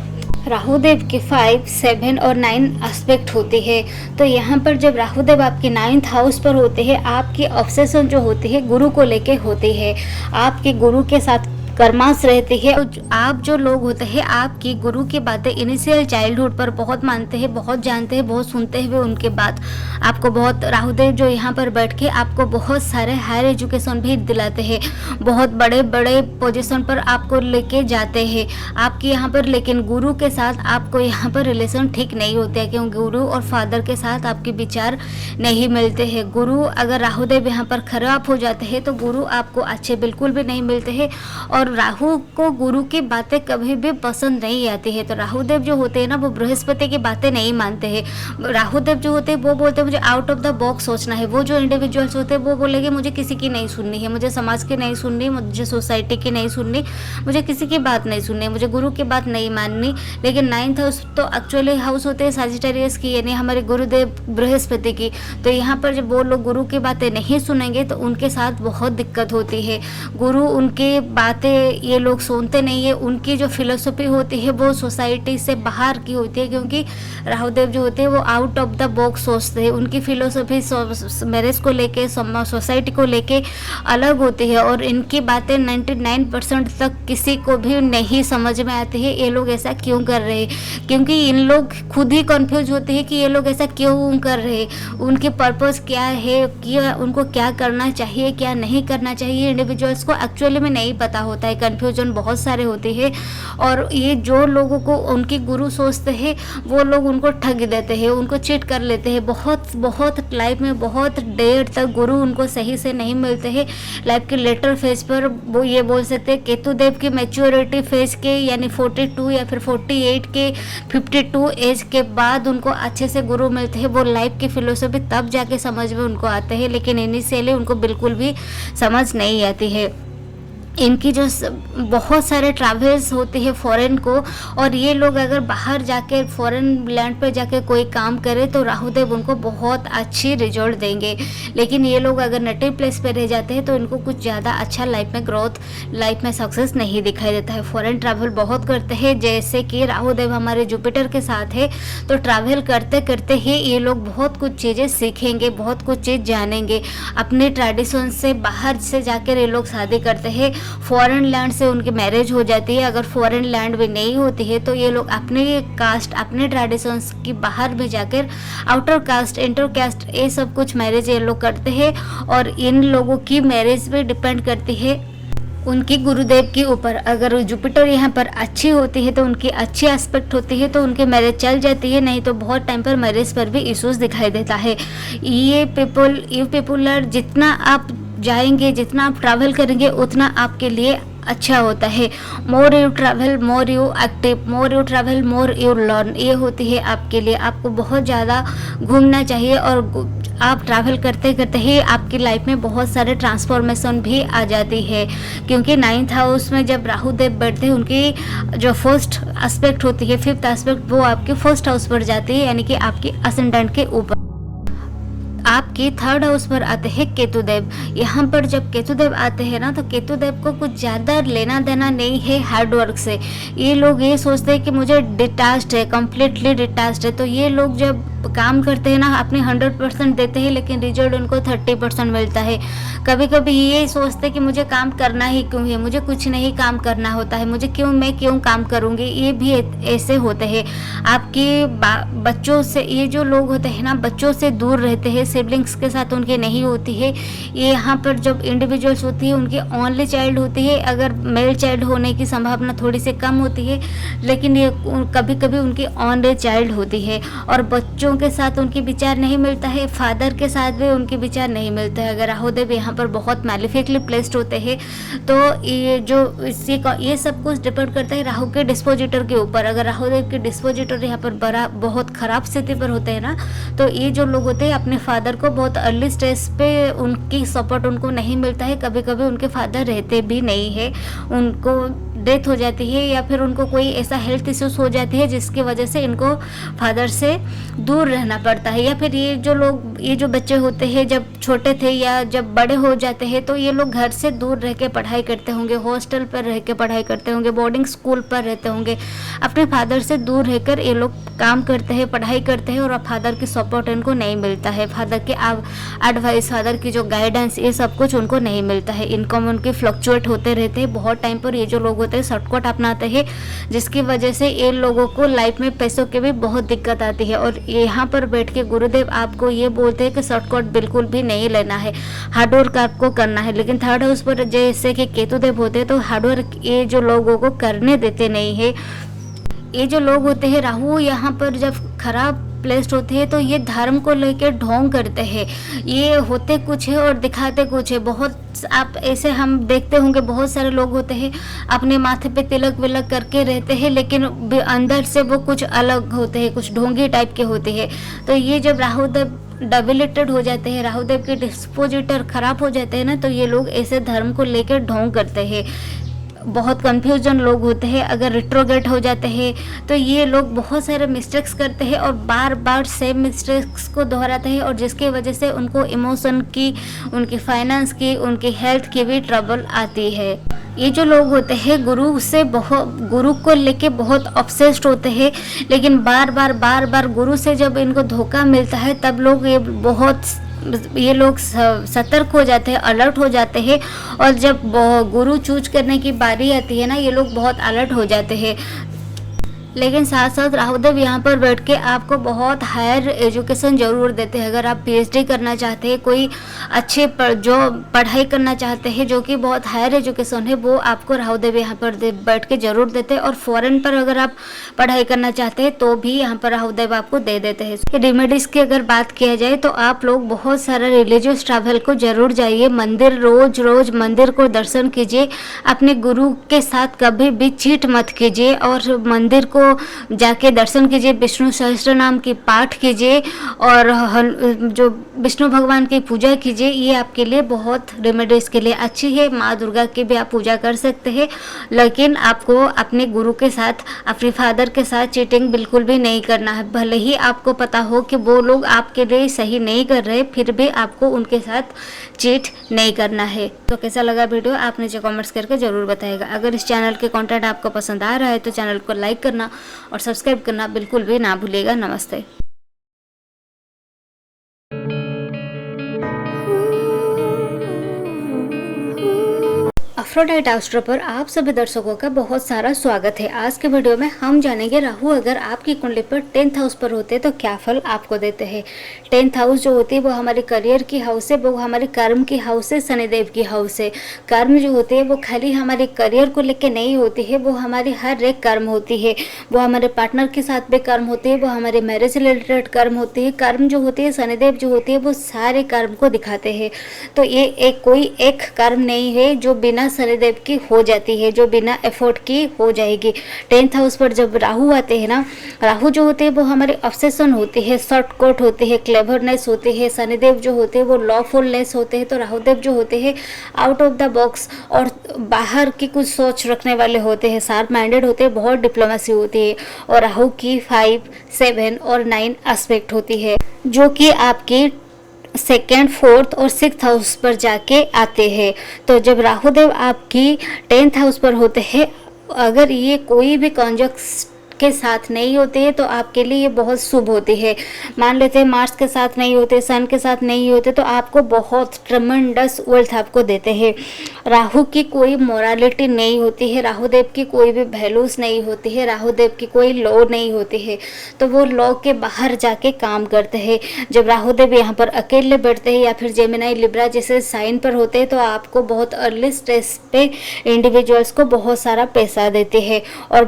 राहुदेव के 5, 7 और 9 एस्पेक्ट होती है। तो यहाँ पर जब राहुदेव आपके 9th हाउस पर होते हैं, आपकी ऑब्सेशन जो होती है गुरु को लेके होती है, आपके गुरु के साथ कर्मास रहती है। तो आप जो लोग होते हैं आपकी गुरु की बातें इनिशियल चाइल्डहुड पर बहुत मानते हैं, बहुत जानते हैं, बहुत सुनते हुए उनके बाद आपको बहुत राहुदेव जो यहाँ पर बैठ के आपको बहुत सारे हायर एजुकेशन भी दिलाते हैं, बहुत बड़े बड़े पोजीशन पर आपको लेके जाते हैं आपके यहाँ पर। लेकिन गुरु के साथ आपको यहाँ पर रिलेशन ठीक नहीं होते हैं, क्योंकि गुरु और फादर के साथ आपके विचार नहीं मिलते हैं। गुरु अगर राहुदेव यहाँ पर खराब हो जाते हैं तो गुरु आपको अच्छे बिल्कुल भी नहीं मिलते हैं। और राहु को गुरु की बातें कभी भी पसंद नहीं आती है। तो राहुदेव जो होते हैं ना वो बृहस्पति की बातें नहीं मानते हैं। राहुदेव जो होते हैं वो बोलते हैं मुझे आउट ऑफ द बॉक्स सोचना है। वो जो इंडिविजुअल्स होते हैं वो बोलेंगे मुझे किसी की नहीं सुननी है, मुझे समाज की नहीं सुननी, मुझे सोसाइटी की नहीं सुननी, मुझे किसी की बात नहीं सुननी, मुझे गुरु की बात नहीं माननी। लेकिन 9th हाउस तो एक्चुअली हाउस होते हैं सजिटेरियस की, यानी हमारे गुरुदेव बृहस्पति की। तो यहाँ पर जब वो लोग गुरु की बातें नहीं सुनेंगे तो उनके साथ बहुत दिक्कत होती है। गुरु उनकी बातें ये लोग सुनते नहीं है। उनकी जो फिलोसफी होती है वो सोसाइटी से बाहर की होती है, क्योंकि राहुदेव जो होते हैं वो आउट ऑफ द बॉक्स सोचते हैं। उनकी फिलोसफी मैरिज को लेके, सोसाइटी को लेके अलग होती है और इनकी बातें 99% तक किसी को भी नहीं समझ में आती है ये लोग ऐसा क्यों कर रहे हैं, क्योंकि इन लोग खुद ही कंफ्यूज होते हैं कि ये लोग ऐसा क्यों कर रहे हैं, उनके पर्पस क्या है, कि उनको क्या करना चाहिए क्या नहीं करना चाहिए। इंडिविजुअल्स को एक्चुअली में नहीं पता होता है, कन्फ्यूजन बहुत सारे होते हैं। और ये जो लोगों को उनके गुरु सोचते हैं वो लोग उनको ठग देते हैं, उनको चीट कर लेते हैं। बहुत बहुत लाइफ में बहुत देर तक गुरु उनको सही से नहीं मिलते हैं। लाइफ के लेटर फेज पर वो ये बोल सकते हैं केतु देव की मैच्योरिटी फेज के यानी 42 या फिर 48 के 52 एज के बाद उनको अच्छे से गुरु मिलते हैं। वो लाइफ की फिलोसफी तब जाके समझ में उनको आते हैं, लेकिन इनिशियली उनको बिल्कुल भी समझ नहीं आती है। इनकी जो बहुत सारे ट्रैवल्स होते हैं फॉरेन को, और ये लोग अगर बाहर जाके फॉरेन लैंड पे जाके कोई काम करे तो राहुदेव उनको बहुत अच्छी रिजल्ट देंगे। लेकिन ये लोग अगर नेटिव प्लेस पे रह जाते हैं तो इनको कुछ ज़्यादा अच्छा लाइफ में ग्रोथ, लाइफ में सक्सेस नहीं दिखाई देता है। फॉरेन ट्रैवल बहुत करते हैं, जैसे कि राहुदेव हमारे जुपिटर के साथ है, तो ट्रैवल करते करते ही ये लोग बहुत कुछ चीज़ें सीखेंगे, बहुत कुछ चीज़ जानेंगे। अपने ट्रेडिशन से बाहर से जाकर ये लोग शादी करते हैं, फॉरेन लैंड से उनकी मैरिज हो जाती है। अगर फॉरेन लैंड भी नहीं होती है तो ये लोग अपने कास्ट, अपने ट्रेडिशंस की बाहर भी जाकर आउटर कास्ट, इंटर कास्ट, ये सब कुछ मैरिज ये लोग करते हैं। और इन लोगों की मैरिज भी डिपेंड करती है उनकी गुरुदेव के ऊपर। अगर जुपिटर यहाँ पर अच्छी होती है तो उनकी अच्छी एस्पेक्ट होती है तो उनकी मैरिज चल जाती है, नहीं तो बहुत टाइम पर मैरिज पर भी इश्यूज दिखाई देता है। ये पीपुलर जितना आप जाएंगे, जितना आप ट्रैवल करेंगे उतना आपके लिए अच्छा होता है। More you travel more you active, more you travel more you learn, ये होती है आपके लिए। आपको बहुत ज़्यादा घूमना चाहिए और आप ट्रैवल करते करते ही आपकी लाइफ में बहुत सारे ट्रांसफॉर्मेशन भी आ जाती है। क्योंकि 9th हाउस में जब राहु देव बैठते हैं, उनकी जो फर्स्ट एस्पेक्ट होती है, 5th एस्पेक्ट, वो आपके फर्स्ट हाउस पर जाती है, यानी कि आपकी असेंडेंट के ऊपर। आपकी 3rd हाउस पर आते हैं केतुदेव। यहाँ पर जब केतुदेव आते हैं ना, तो केतुदेव को कुछ ज़्यादा लेना देना नहीं है हार्डवर्क से। ये लोग ये सोचते हैं कि मुझे डिटैच्ड है, कम्प्लीटली डिटैच्ड है। तो ये लोग जब काम करते हैं ना, अपने 100% देते हैं, लेकिन रिजल्ट उनको 30% मिलता है। कभी कभी ये सोचते हैं कि मुझे काम करना ही क्यों है, मुझे कुछ नहीं काम करना होता है, मैं क्यों काम करूँगी। ये भी ऐसे होते हैं। आपके बच्चों से, ये जो लोग होते हैं ना, बच्चों से दूर रहते हैं, सिबलिंग्स के साथ उनके नहीं होती है। ये यहाँ पर जब इंडिविजुअल्स होती है, उनकी ओनली चाइल्ड होती है। अगर मेल चाइल्ड होने की संभावना थोड़ी सी कम होती है, लेकिन ये कभी कभी उनकी ओनली चाइल्ड होती है। और बच्चों के साथ उनके विचार नहीं मिलता है, फादर के साथ भी उनके विचार नहीं मिलता है। अगर राहुदेव यहाँ पर बहुत मैलिफिकली प्लेस्ड होते हैं तो ये सब कुछ डिपेंड करता है राहु के डिस्पोजिटर के ऊपर। अगर राहुदेव के डिस्पोजिटर यहाँ पर बहुत खराब स्थिति पर होते हैं ना, तो ये जो लोग होते हैं अपने फादर को बहुत अर्ली स्टेज पे उनकी सपोर्ट उनको नहीं मिलता है। कभी कभी उनके फादर रहते भी नहीं है, उनको डेथ हो जाती है, या फिर उनको कोई ऐसा हेल्थ इश्यूज हो जाती है जिसकी वजह से इनको फादर से दूर रहना पड़ता है। या फिर ये जो बच्चे होते हैं जब छोटे थे या जब बड़े हो जाते हैं, तो ये लोग घर से दूर रह के पढ़ाई करते होंगे, हॉस्टल पर रह के पढ़ाई करते होंगे, बोर्डिंग स्कूल पर रहते होंगे। अपने फादर से दूर रहकर ये लोग काम करते हैं, पढ़ाई करते हैं, और फादर की सपोर्ट इनको नहीं मिलता है, फादर के एडवाइस, फादर की जो गाइडेंस, ये सब कुछ उनको नहीं मिलता है। इनकम उनके फ्लक्चुएट होते रहते हैं। बहुत टाइम पर ये जो लोग होते हैं शॉर्टकट अपनाते हैं, जिसकी वजह से ये लोगों को लाइफ में पैसों की भी बहुत दिक्कत आती है। और यहाँ पर बैठ के गुरुदेव आपको ये बोलते हैं कि शॉर्टकट बिल्कुल भी नहीं लेना है, हार्डवर्क आपको करना है। लेकिन 3rd हाउस पर जैसे कि केतुदेव होते हैं तो हार्डवर्क ये जो लोगों को करने देते नहीं है। ये जो लोग होते हैं, राहु यहाँ पर जब खराब प्लेस्ड होते हैं तो ये धर्म को लेकर ढोंग करते हैं। ये होते कुछ है और दिखाते कुछ है। बहुत आप ऐसे हम देखते होंगे, बहुत सारे लोग होते हैं अपने माथे पे तिलक विलक करके रहते हैं, लेकिन अंदर से वो कुछ अलग होते हैं, कुछ ढोंगी टाइप के होते हैं। तो ये जब राहुदेव डेबिलिटेड हो जाते हैं, राहुदेव के डिस्पोजिटर खराब हो जाते हैं ना, तो ये लोग ऐसे धर्म को लेकर ढोंग करते हैं। बहुत कंफ्यूजन लोग होते हैं। अगर रिट्रोगेट हो जाते हैं तो ये लोग बहुत सारे मिस्टेक्स करते हैं और बार बार सेम मिस्टेक्स को दोहराते हैं, और जिसकी वजह से उनको इमोशन की, उनकी फाइनेंस की, उनकी हेल्थ की भी ट्रबल आती है। ये जो लोग होते हैं गुरु को लेके बहुत ऑब्सेस्ड होते हैं, लेकिन बार बार गुरु से जब इनको धोखा मिलता है तब ये लोग सतर्क हो जाते हैं, अलर्ट हो जाते हैं। और जब गुरु चूज करने की बारी आती है ना, ये लोग बहुत अलर्ट हो जाते हैं। लेकिन साथ साथ राहुदेव यहाँ पर बैठ के आपको बहुत हायर एजुकेशन ज़रूर देते हैं। अगर आप पीएचडी करना चाहते हैं, कोई अच्छे जो पढ़ाई करना चाहते हैं जो कि बहुत हायर एजुकेशन है, वो आपको राहुदेव यहाँ पर बैठ के ज़रूर देते हैं। और फॉरेन पर अगर आप पढ़ाई करना चाहते हैं तो भी यहाँ पर राहुदेव आपको दे देते हैं। रेमेडीज़ की अगर बात किया जाए तो आप लोग बहुत सारा रिलीजियस ट्रैवल को ज़रूर जाइए, मंदिर रोज मंदिर को दर्शन कीजिए, अपने गुरु के साथ कभी भी चीट मत कीजिए, और मंदिर को तो जाके दर्शन कीजिए, विष्णु सहस्त्र नाम की पाठ कीजिए और जो विष्णु भगवान की पूजा कीजिए। ये आपके लिए बहुत रेमेडीज के लिए अच्छी है। माँ दुर्गा की भी आप पूजा कर सकते हैं, लेकिन आपको अपने गुरु के साथ, अपने फादर के साथ चीटिंग बिल्कुल भी नहीं करना है। भले ही आपको पता हो कि वो लोग आपके लिए सही नहीं कर रहे, फिर भी आपको उनके साथ चीट नहीं करना है। तो कैसा लगा वीडियो आप नीचे कमेंट्स करके ज़रूर बताइएगा। अगर इस चैनल के कंटेंट आपको पसंद आ रहा है तो चैनल को लाइक करना और सब्सक्राइब करना बिल्कुल भी ना भूलिएगा। नमस्ते। अफ्रोडाइट एस्ट्रो पर आप सभी दर्शकों का बहुत सारा स्वागत है। आज के वीडियो में हम जानेंगे राहु अगर आपकी कुंडली पर 10th हाउस पर होते तो क्या फल आपको देते हैं। 10th हाउस जो होती है वो हमारे करियर की हाउस है, वो हमारे कर्म की हाउस है, शनिदेव की हाउस है। कर्म जो होती है वो खाली हमारे करियर को लेकर नहीं होती है, वो हमारी हर एक कर्म होती है। वो हमारे पार्टनर के साथ भी कर्म होती है, वो हमारे मैरिज से रिलेटेड कर्म होती है। कर्म जो होती है, शनिदेव जो होती है, वो सारे कर्म को दिखाते हैं। तो ये कोई एक कर्म नहीं है जो बिना शनिदेव की हो जाती है, जो बिना एफर्ट की हो जाएगी। 10th हाउस पर जब राहु आते हैं ना, राहु जो होते हैं वो हमारे ऑब्सेशन होती है, शॉर्टकट होती है, क्लेवरनेस होती है। शनिदेव जो होते हैं वो लॉफुलनेस होते हैं। तो राहुदेव जो होते हैं आउट ऑफ द बॉक्स और बाहर की कुछ सोच रखने वाले होते हैं, शार्प माइंडेड होते हैं, बहुत डिप्लोमेसी होती है। और राहु की 5, 7 और 9 एस्पेक्ट होती है, जो कि आपकी 2nd, 4th और 6th हाउस पर जाके आते हैं। तो जब राहुदेव आपकी 10th हाउस पर होते हैं, अगर ये कोई भी कॉन्जक्ट के साथ नहीं होते हैं तो आपके लिए ये बहुत शुभ होती है। मान लेते हैं मार्स के साथ नहीं होते, सन के साथ नहीं होते, तो आपको बहुत ट्रमेंडस वेल्थ आपको देते हैं। राहु की कोई मोरालिटी नहीं होती है, राहुदेव की कोई भी वैल्यूज नहीं होती है, राहुदेव की कोई लॉ नहीं होती है। तो वो लॉ के बाहर जाके काम करते हैं। जब राहुदेव यहाँ पर अकेले बैठते हैं या फिर जेमिनाई, लिब्रा जैसे साइन पर होते हैं तो आपको बहुत अर्ली स्टेज पे इंडिविजुअल्स को बहुत सारा पैसा देते हैं और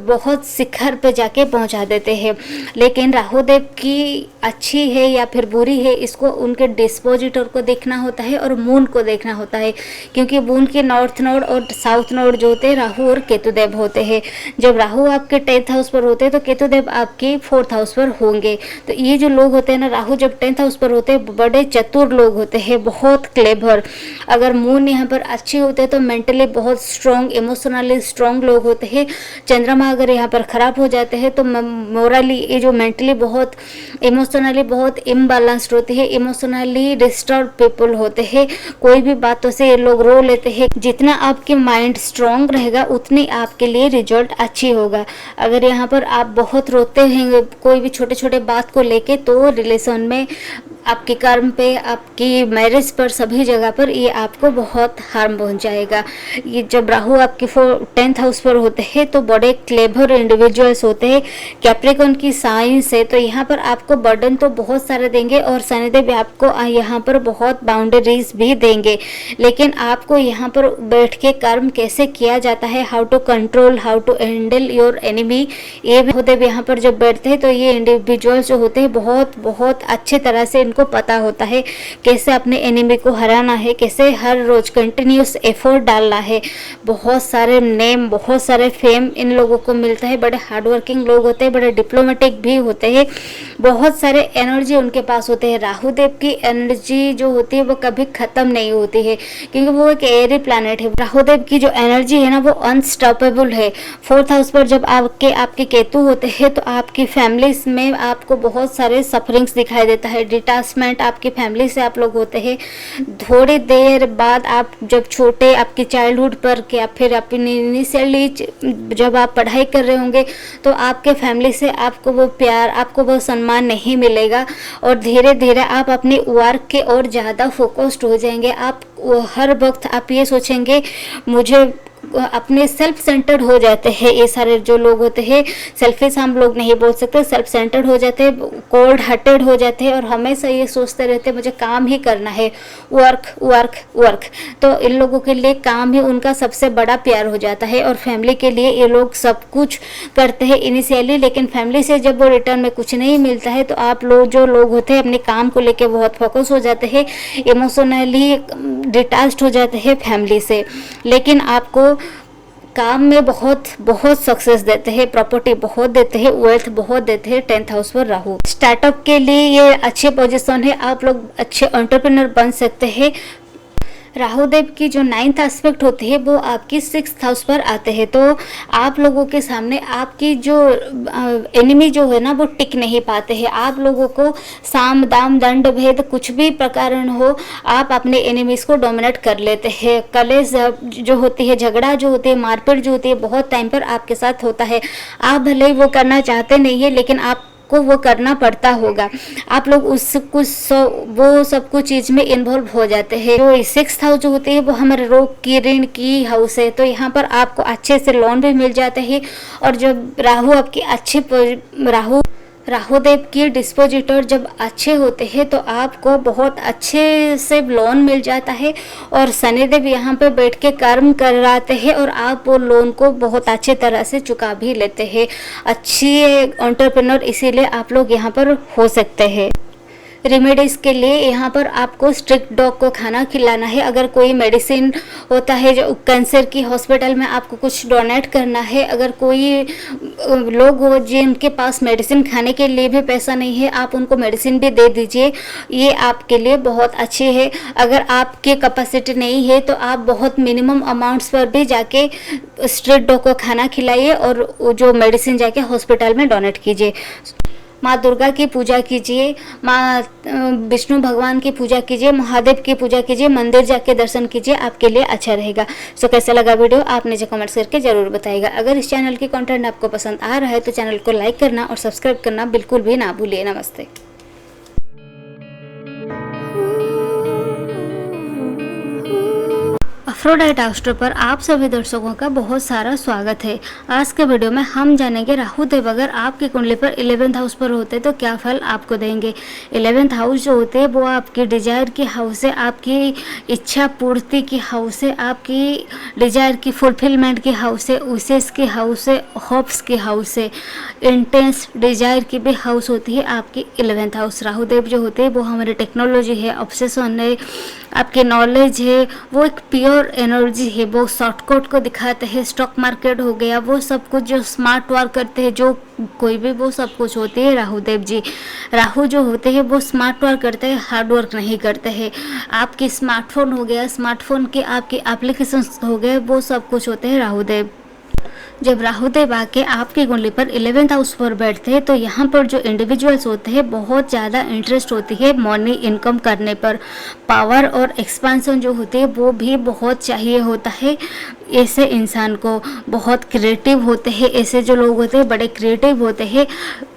बहुत शिखर पे जाके पहुंचा देते हैं। लेकिन राहुदेव की अच्छी है या फिर बुरी है, इसको उनके डिस्पोजिटर को देखना होता है और मून को देखना होता है, क्योंकि मून के नॉर्थ नोड और साउथ नोड जो होते हैं राहु और केतुदेव होते हैं। जब राहु आपके 10th हाउस पर होते हैं तो केतुदेव आपके 4th हाउस पर होंगे। तो ये जो लोग होते हैं ना, राहु जब 10th हाउस पर होते हैं बड़े चतुर लोग होते हैं, बहुत क्लेवर। अगर मून यहाँ पर अच्छे होते हैं तो मेंटली बहुत स्ट्रॉन्ग, इमोशनली स्ट्रॉन्ग लोग होते हैं। चंद्रमा अगर यहाँ पर ख़राब हो जाते हैं तो मोरली, ये जो मेंटली बहुत, इमोशनली बहुत इम्बैलेंस्ड होती है, इमोशनली डिस्टर्ब पीपल होते हैं। कोई भी बातों से ये लोग रो लेते हैं। जितना आपके माइंड स्ट्रॉन्ग रहेगा उतनी आपके लिए रिजल्ट अच्छी होगा। अगर यहाँ पर आप बहुत रोते हैं कोई भी छोटे छोटे बात को लेके, तो रिलेशन में, आपके कर्म पे, आपकी मैरिज पर, सभी जगह पर ये आपको बहुत हार्म पहुंचाएगा। ये जब राहु आपके 10th हाउस पर होते हैं तो बड़े क्लेवर इंडिविजुअल्स होते हैं। कैप्रिकॉर्न की साइन से तो यहाँ पर आपको बर्डन तो बहुत सारे देंगे और शनिदेव आपको यहाँ पर बहुत बाउंड्रीज भी देंगे। लेकिन आपको यहाँ पर बैठ के कर्म कैसे किया जाता है, how to control, how to handle your enemy, ये राहुदेव यहाँ पर जब बैठते हैं तो ये इंडिविजुअल्स जो होते हैं बहुत अच्छे तरह से इनको पता होता है कैसे अपने एनिमी को हराना है, कैसे हर रोज कंटिन्यूस एफर्ट डालना है। बहुत सारे नेम, बहुत सारे फेम इन लोगों को मिलता है। बड़े हार्डवर्किंग लोग होते हैं, बड़े डिप्लोमेटिक भी होते हैं, बहुत सारे एनर्जी उनके पास होते हैं। राहुदेव की एनर्जी जो होती है वो कभी खत्म नहीं होती है, क्योंकि वो एक एयरी प्लैनेट है। राहुदेव की जो एनर्जी है ना वो अनस्टॉपेबल है। 4th हाउस पर जब आपके केतु होते हैं तो आपकी फैमिली में आपको बहुत सारे सफरिंग्स दिखाई देता है। डिटैचमेंट आपकी फैमिली से आप लोग होते हैं। थोड़ी देर बाद आप जब छोटे, आपकी चाइल्डहुड पर या फिर अपनी इनिशियली जब आप पढ़ाई कर रहे होंगे तो आपके फैमिली से आपको वो प्यार, आपको वो सम्मान नहीं मिलेगा और धीरे धीरे आप अपनी वर्क के और ज़्यादा फोकस्ड हो जाएंगे। आप हर वक्त आप ये सोचेंगे, मुझे अपने सेल्फ सेंटर्ड हो जाते हैं। ये सारे जो लोग होते हैं, सेल्फिश हम लोग नहीं बोल सकते, सेल्फ सेंटर्ड हो जाते हैं, कोल्ड हार्टेड हो जाते हैं और हमेशा ये सोचते रहते हैं मुझे काम ही करना है, वर्क वर्क वर्क। तो इन लोगों के लिए काम ही उनका सबसे बड़ा प्यार हो जाता है और फैमिली के लिए ये लोग सब कुछ करते हैं इनिशियली। लेकिन फैमिली से जब वो रिटर्न में कुछ नहीं मिलता है तो आप लोग जो लोग होते हैं अपने काम को लेकर बहुत फोकस हो जाते हैं, इमोशनली डिटैच्ड हो जाते हैं फैमिली से। लेकिन आपको काम में बहुत बहुत सक्सेस देते हैं, प्रॉपर्टी बहुत देते हैं, वेल्थ बहुत देते हैं 10th हाउस पर राहु। स्टार्टअप के लिए ये अच्छे पोजीशन है, आप लोग अच्छे एंटरप्रेन्योर बन सकते हैं। राहु देव की जो 9th एस्पेक्ट होती है वो आपकी 6th हाउस पर आते हैं, तो आप लोगों के सामने आपकी जो एनिमी जो है ना वो टिक नहीं पाते हैं। आप लोगों को साम दाम दंड भेद कुछ भी प्रकरण हो, आप अपने एनिमीज को डोमिनेट कर लेते हैं। कलेश जो होती है, झगड़ा जो होती है, मारपीट जो होती है, बहुत टाइम पर आपके साथ होता है। आप भले ही वो करना चाहते नहीं है लेकिन आप को वो करना पड़ता होगा। आप लोग वो सब कुछ चीज में इन्वॉल्व हो जाते हैं। जो 6th हाउस जो होती है वो हमारे रोग की, ऋण की हाउस है, तो यहाँ पर आपको अच्छे से लोन भी मिल जाते हैं। और जब राहु आपकी अच्छे राहु देव की डिस्पोजिटर जब अच्छे होते हैं तो आपको बहुत अच्छे से लोन मिल जाता है। और शनिदेव यहाँ पे बैठ के कर्म कराते हैं और आप वो लोन को बहुत अच्छे तरह से चुका भी लेते हैं। अच्छी एंटरप्रेन्योर इसीलिए आप लोग यहाँ पर हो सकते हैं। रेमेडीज के लिए यहाँ पर आपको स्ट्रिक्ट डॉग को खाना खिलाना है। अगर कोई मेडिसिन होता है जो कैंसर की हॉस्पिटल में आपको कुछ डोनेट करना है। अगर कोई लोग हो जिनके पास मेडिसिन खाने के लिए भी पैसा नहीं है, आप उनको मेडिसिन भी दे दीजिए, ये आपके लिए बहुत अच्छी है। अगर आपके कैपेसिटी नहीं है तो आप बहुत मिनिमम अमाउंट्स पर भी जाके स्ट्रीट डॉग को खाना खिलाइए और जो मेडिसिन जाके हॉस्पिटल में डोनेट कीजिए। माँ दुर्गा की पूजा कीजिए, माँ विष्णु भगवान की पूजा कीजिए, महादेव की पूजा कीजिए, मंदिर जाके दर्शन कीजिए, आपके लिए अच्छा रहेगा। सो कैसा लगा वीडियो आप नीचे कमेंट्स करके ज़रूर बताइएगा। अगर इस चैनल की कंटेंट आपको पसंद आ रहा है तो चैनल को लाइक करना और सब्सक्राइब करना बिल्कुल भी ना भूलिए। नमस्ते। अफ्रोडाइट एस्ट्रो पर आप सभी दर्शकों का बहुत सारा स्वागत है। आज के वीडियो में हम जानेंगे राहु देव अगर आपकी कुंडली पर 11th हाउस पर होते तो क्या फल आपको देंगे। 11th हाउस जो होते हैं वो आपकी डिजायर की हाउस है, आपकी इच्छा पूर्ति की हाउस है, आपकी डिजायर की फुलफिलमेंट की हाउस है, विशेष की हाउस है, होप्स की हाउस है, इंटेंस डिजायर की भी हाउस होती है आपकी 11th हाउस। राहु देव जो होते हैं वो हमारी टेक्नोलॉजी है, ऑब्सेशन है, आपके नॉलेज है, वो एक प्योर एनर्जी है, वो शॉर्टकट को दिखाते हैं। स्टॉक मार्केट हो गया, वो सब कुछ जो स्मार्ट वर्क करते हैं, जो कोई भी वो सब कुछ होते हैं राहु देव जी। राहु जो होते हैं वो स्मार्ट वर्क करते हैं, हार्ड वर्क नहीं करते हैं। आपके स्मार्टफोन हो गया, स्मार्टफोन के आपके एप्लीकेशन हो गए, वो सब कुछ होते हैं राहु देव। जब राहु देव आके आपकी कुंडली पर 11th हाउस पर बैठते हैं तो यहाँ पर जो इंडिविजुअल्स होते हैं बहुत ज़्यादा इंटरेस्ट होती है मनी इनकम करने पर। पावर और एक्सपेंशन जो होती है वो भी बहुत चाहिए होता है। ऐसे इंसान को बहुत क्रिएटिव होते हैं, ऐसे जो लोग होते हैं बड़े क्रिएटिव होते हैं।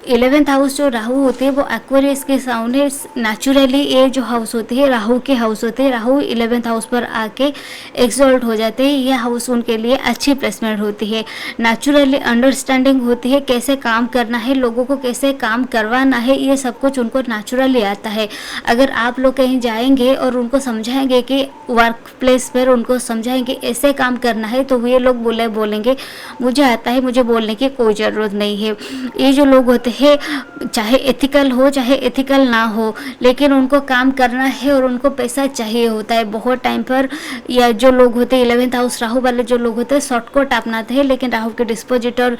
11th हाउस जो राहु होते हैं वो एक्वेरियस के साउंड है। नेचुरली ये जो हाउस होती है राहु के हाउस होते हैं, राहु 11th हाउस पर आके एक्सॉल्ट हो जाते हैं। ये हाउस उनके लिए अच्छी प्लेसमेंट होती है। नेचुरली अंडरस्टैंडिंग होती है, कैसे काम करना है, लोगों को कैसे काम करवाना है, ये सब कुछ उनको नेचुरली आता है। अगर आप लोग कहीं जाएंगे और उनको समझाएंगे कि वर्क प्लेस पर उनको समझाएंगे ऐसे काम करना है तो ये लोग बोलेंगे मुझे आता है, मुझे बोलने की कोई ज़रूरत नहीं है। ये जो लोग होते हैं चाहे एथिकल हो चाहे एथिकल ना हो, लेकिन उनको काम करना है और उनको पैसा चाहिए होता है बहुत टाइम पर। या जो लोग होते हैं 11th हाउस राहु वाले जो लोग होते हैं शॉर्टकट अपनाते हैं, लेकिन राहु के डिस्पोजिटर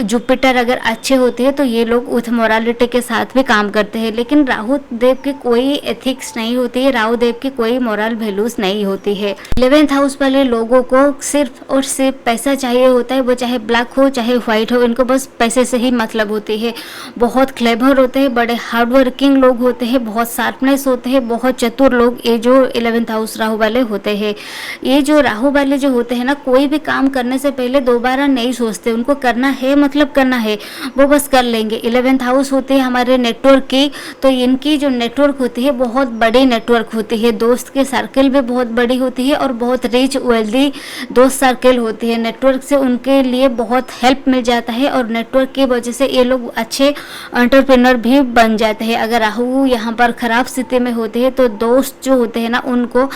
जुपिटर अगर अच्छे होते हैं तो ये लोग विथ मोरालिटी के साथ भी काम करते हैं। लेकिन राहु देव की कोई एथिक्स नहीं होती है, राहु देव की कोई मोरल वैल्यूज नहीं होती है। 11th हाउस वाले लोगों को सिर्फ और सिर्फ पैसा चाहिए होता है, वो चाहे ब्लैक हो चाहे व्हाइट हो, इनको बस पैसे से ही मतलब होती है। बहुत क्लेवर होते हैं, बड़े हार्ड वर्किंग लोग होते हैं, बहुत शार्पनेस होते हैं, बहुत चतुर लोग ये जो 11th हाउस राहु वाले होते हैं। ये जो राहु वाले जो होते हैं ना, कोई भी काम करने से पहले दोबारा नहीं सोचते, उनको करना है मतलब करना है, वो बस कर लेंगे। 11th हाउस होती है हमारे नेटवर्क की, तो इनकी जो नेटवर्क होती है बहुत बड़ी नेटवर्क होती है। दोस्त के सर्कल भी बहुत बड़ी होती है और बहुत रिच वेल्दी दोस्त सर्कल होती है। नेटवर्क से उनके लिए बहुत हेल्प मिल जाता है और नेटवर्क की वजह से ये लोग अच्छे एंटरप्रेन्योर भी बन जाते हैं। अगर राहु यहाँ पर खराब स्थिति में होते हैं तो दोस्त जो होते हैं ना उनको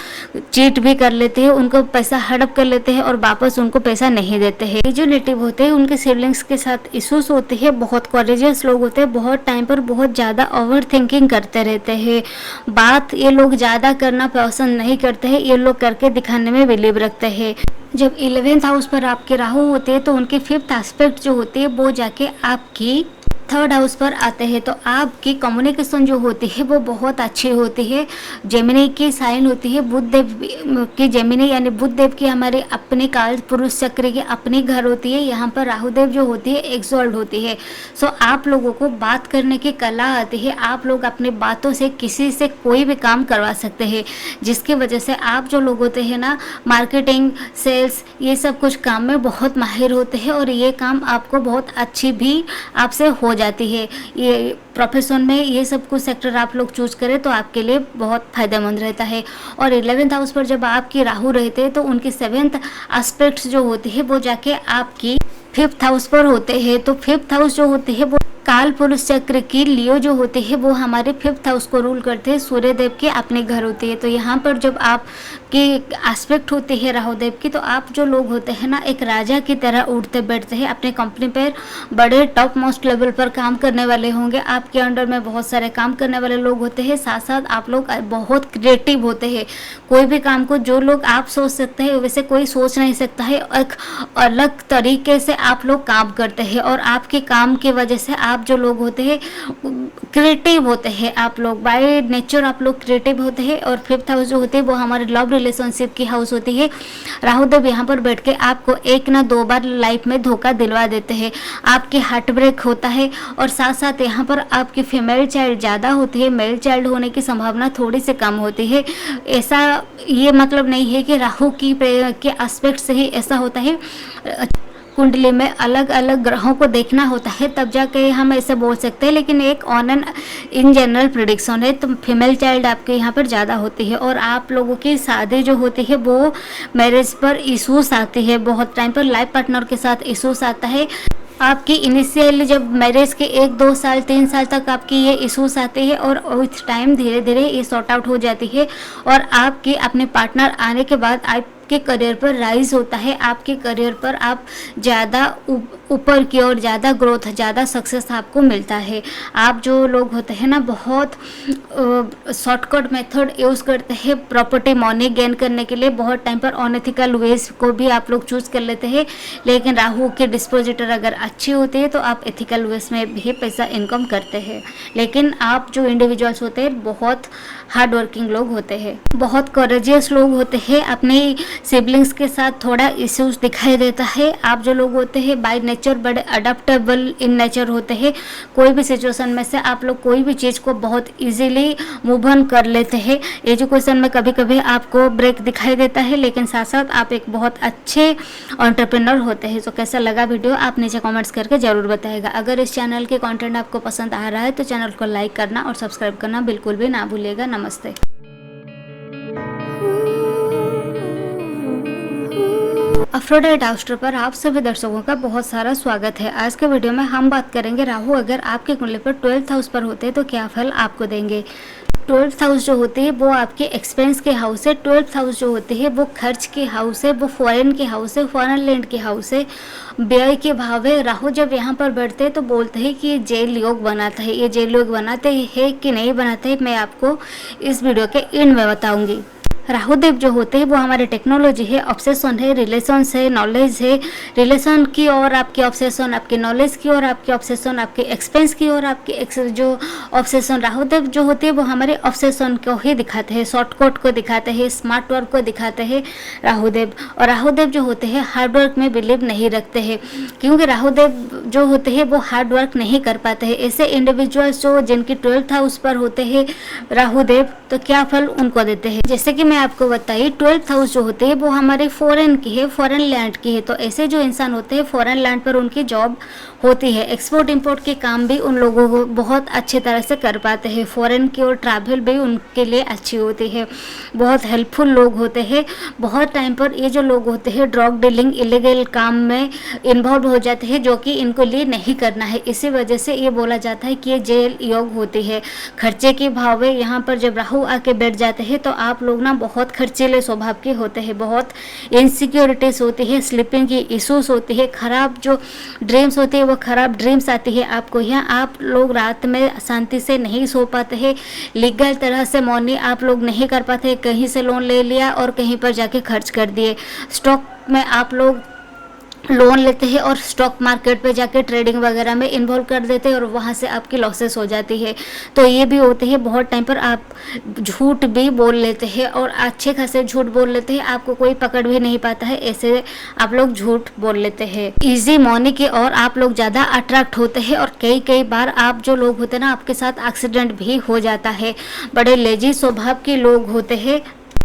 चीट भी कर लेते हैं, उनको पैसा हड़प कर लेते हैं और वापस उनको पैसा नहीं देते हैं। ये जो नेटिव होते हैं उनके सिबलिंग्स के साथ इश्यूज होते हैं, बहुत कॉरेजियस लोग होते हैं, बहुत टाइम पर बहुत ज़्यादा ओवर थिंकिंग करते रहते हैं। बात ये लोग ज़्यादा करना पसंद नहीं करते हैं, ये लोग करके दिखाने में बिलीव रखते हैं। जब 11th हाउस पर आपके राहु होते हैं तो उनके 5th एस्पेक्ट जो होते हैं वो जाके आपकी 3rd हाउस पर आते हैं। तो आपकी कम्युनिकेशन जो होती है वो बहुत अच्छी होती है। जेमिनी की साइन होती है बुध देव की, जेमिनी यानी बुध देव की हमारे अपने काल पुरुष चक्र की अपनी घर होती है। यहाँ पर राहु देव जो होती है एक्सॉल्ट होती है। सो आप लोगों को बात करने की कला आती है। आप लोग अपनी बातों से किसी से कोई भी काम करवा सकते हैं, जिसकी वजह से आप जो लोग होते हैं ना, मार्केटिंग, सेल्स, ये सब कुछ काम में बहुत माहिर होते हैं और ये काम आपको बहुत अच्छी भी आपसे हो जाती है। ये प्रोफेशन में ये सब कुछ सेक्टर आप लोग चूज करें तो आपके लिए बहुत फायदेमंद रहता है। और 11th हाउस पर जब आपकी राहु रहते हैं तो उनकी 7th एस्पेक्ट्स जो होती है वो जाके आपकी 5th हाउस पर होते हैं। तो 5th हाउस जो होती है वो काल पुरुष चक्र की लियो जो होते हैं वो हमारे 5th हाउस को रूल करते हैं। सूर्य देव के अपने घर होते हैं। तो यहाँ पर जब आपके एस्पेक्ट होते हैं राहु देव की, तो आप जो लोग होते हैं ना, एक राजा की तरह उठते बैठते हैं। अपने कंपनी पर बड़े टॉप मोस्ट लेवल पर काम करने वाले होंगे। आपके अंडर में बहुत सारे काम करने वाले लोग होते हैं। साथ साथ आप लोग बहुत क्रिएटिव होते हैं। कोई भी काम को जो लोग आप सोच सकते हैं वैसे कोई सोच नहीं सकता है। एक अलग तरीके से आप लोग काम करते हैं और आपके काम की वजह से आप जो लोग होते हैं क्रिएटिव होते हैं। आप लोग बाय नेचर आप लोग क्रिएटिव होते हैं। और 5th हाउस जो होती है वो हमारे लव रिलेशनशिप की हाउस होती है। राहु देव यहाँ पर बैठ के आपको 1 ना 2 बार लाइफ में धोखा दिलवा देते हैं। आपके हार्ट ब्रेक होता है और साथ साथ यहाँ पर आपकी फीमेल चाइल्ड ज़्यादा होती है। मेल चाइल्ड होने की संभावना थोड़ी सी कम होती है। ऐसा ये मतलब नहीं है कि राहु की के एस्पेक्ट से ही ऐसा होता है। कुंडली में अलग अलग ग्रहों को देखना होता है तब जाके हम ऐसे बोल सकते हैं, लेकिन एक on and in general prediction है। तो फीमेल चाइल्ड आपके यहाँ पर ज़्यादा होती है। और आप लोगों की शादी जो होती है वो मैरिज पर इशूज़ आती है। बहुत टाइम पर लाइफ पार्टनर के साथ इशूज़ आता है। आपकी इनिशियली जब मैरिज के 1, 2 साल, 3 साल तक आपकी ये इशूज़ आते हैं और विथ टाइम धीरे धीरे ये सॉर्ट आउट हो जाती है। और आपके अपने पार्टनर आने के बाद आपके करियर पर राइज होता है। आपके करियर पर आप ज़्यादा ऊपर की ओर ज़्यादा ग्रोथ, ज़्यादा सक्सेस आपको मिलता है। आप जो लोग होते हैं ना, बहुत शॉर्टकट मेथड यूज़ करते हैं प्रॉपर्टी मनी गेन करने के लिए। बहुत टाइम पर अनएथिकल वेज को भी आप लोग चूज़ कर लेते हैं। लेकिन राहु के डिस्पोजिटर अगर अच्छी होती है तो आप एथिकल वेज में भी पैसा इनकम करते हैं। लेकिन आप जो इंडिविजुअल्स होते हैं बहुत हार्ड वर्किंग लोग होते हैं, बहुत करेजियस लोग होते हैं। अपने सिबलिंग्स के साथ थोड़ा इश्यूज दिखाई देता है। आप जो लोग होते हैं बाय नेचर बड़े अडेप्टेबल इन नेचर होते हैं। कोई भी सिचुएशन में से आप लोग कोई भी चीज़ को बहुत इजीली मूव ऑन कर लेते हैं। एजुकेशन में कभी कभी आपको ब्रेक दिखाई देता है, लेकिन साथ साथ आप एक बहुत अच्छे एंटरप्रेन्योर होते हैं। तो कैसा लगा वीडियो आप नीचे कमेंट्स करके ज़रूर बताइएगा। अगर इस चैनल के कंटेंट आपको पसंद आ रहा है तो चैनल को लाइक करना और सब्सक्राइब करना बिल्कुल भी ना भूलिएगा। नमस्ते। अफ्रोडाइट एस्ट्रो पर आप सभी दर्शकों का बहुत सारा स्वागत है। आज के वीडियो में हम बात करेंगे राहु अगर आपके कुंडली पर 12th हाउस पर होते हैं तो क्या फल आपको देंगे। 12th हाउस जो होते हैं वो आपके एक्सपेंस के हाउस है। 12th हाउस जो होते हैं वो खर्च के हाउस है, वो फॉरेन के हाउस है, फॉरेन लैंड के हाउस है, व्यय के भाव है। राहु जब यहाँ पर बैठते हैं तो बोलते हैं कि ये जेल योग बनाता है। ये जेल योग बनाते हैं कि नहीं बनाते हैं मैं आपको इस वीडियो के एंड में बताऊंगी। राहु देव जो होते हैं वो हमारे टेक्नोलॉजी है, ऑब्सेशन है, रिलेशंस है, नॉलेज है। रिलेशन की और आपकी ऑब्सेशन, आपके नॉलेज की और आपकी ऑब्सेशन, आपके एक्सपेंस की और आपकी जो ऑब्सेशन। राहु देव जो होते हैं वो हमारे ऑब्सेशन को ही दिखाते हैं, शॉर्टकट को दिखाते हैं, स्मार्ट वर्क को दिखाते हैं राहु देव। और राहु देव जो होते हैं हार्ड वर्क में बिलीव नहीं रखते हैं, क्योंकि राहु देव जो होते हैं वो हार्ड वर्क नहीं कर पाते हैं। ऐसे इंडिविजुअल्स जो जिनकी 12th हाउस पर होते हैं राहु देव, तो क्या फल उनको देते हैं। जैसे कि मैं आपको बताइए 12th हाउस जो होते हैं वो हमारे फॉरेन की है, फॉरेन लैंड की है। तो ऐसे जो इंसान होते हैं फॉरेन लैंड पर उनकी जॉब होती है। एक्सपोर्ट इंपोर्ट के काम भी उन लोगों को बहुत अच्छे तरह से कर पाते हैं। फॉरेन की ओर ट्रैवल भी उनके लिए अच्छी होती है। बहुत हेल्पफुल लोग होते हैं। बहुत टाइम पर ये जो लोग होते हैं ड्रग डीलिंग, इलीगल काम में इन्वॉल्व हो जाते हैं, जो कि इनको लिए नहीं करना है। इसी वजह से ये बोला जाता है कि ये जेल योग होती है। खर्चे के भाव में यहाँ पर जब राहु आके बैठ जाते हैं तो आप लोग ना बहुत खर्चीले स्वभाव के होते हैं, बहुत इनसिक्योरिटीज होती है, स्लीपिंग की इश्यूज होती है, खराब जो ड्रीम्स होती है वो खराब ड्रीम्स आती है आपको। यहाँ आप लोग रात में शांति से नहीं सो पाते हैं, लीगल तरह से मॉर्निंग आप लोग नहीं कर पाते, कहीं से लोन ले लिया और कहीं पर जाके खर्च कर दिए। स्टॉक में आप लोग लोन लेते हैं और स्टॉक मार्केट पे जाके ट्रेडिंग वगैरह में इन्वॉल्व कर देते हैं और वहाँ से आपकी लॉसेस हो जाती है। तो ये भी होते हैं, बहुत टाइम पर आप झूठ भी बोल लेते हैं और अच्छे खासे झूठ बोल लेते हैं, आपको कोई पकड़ भी नहीं पाता है, ऐसे आप लोग झूठ बोल लेते हैं। इजी मनी की और आप लोग ज़्यादा अट्रैक्ट होते हैं और कई बार आप जो लोग होते हैं ना, आपके साथ एक्सीडेंट भी हो जाता है। बड़े लेजी स्वभाव के लोग होते हैं।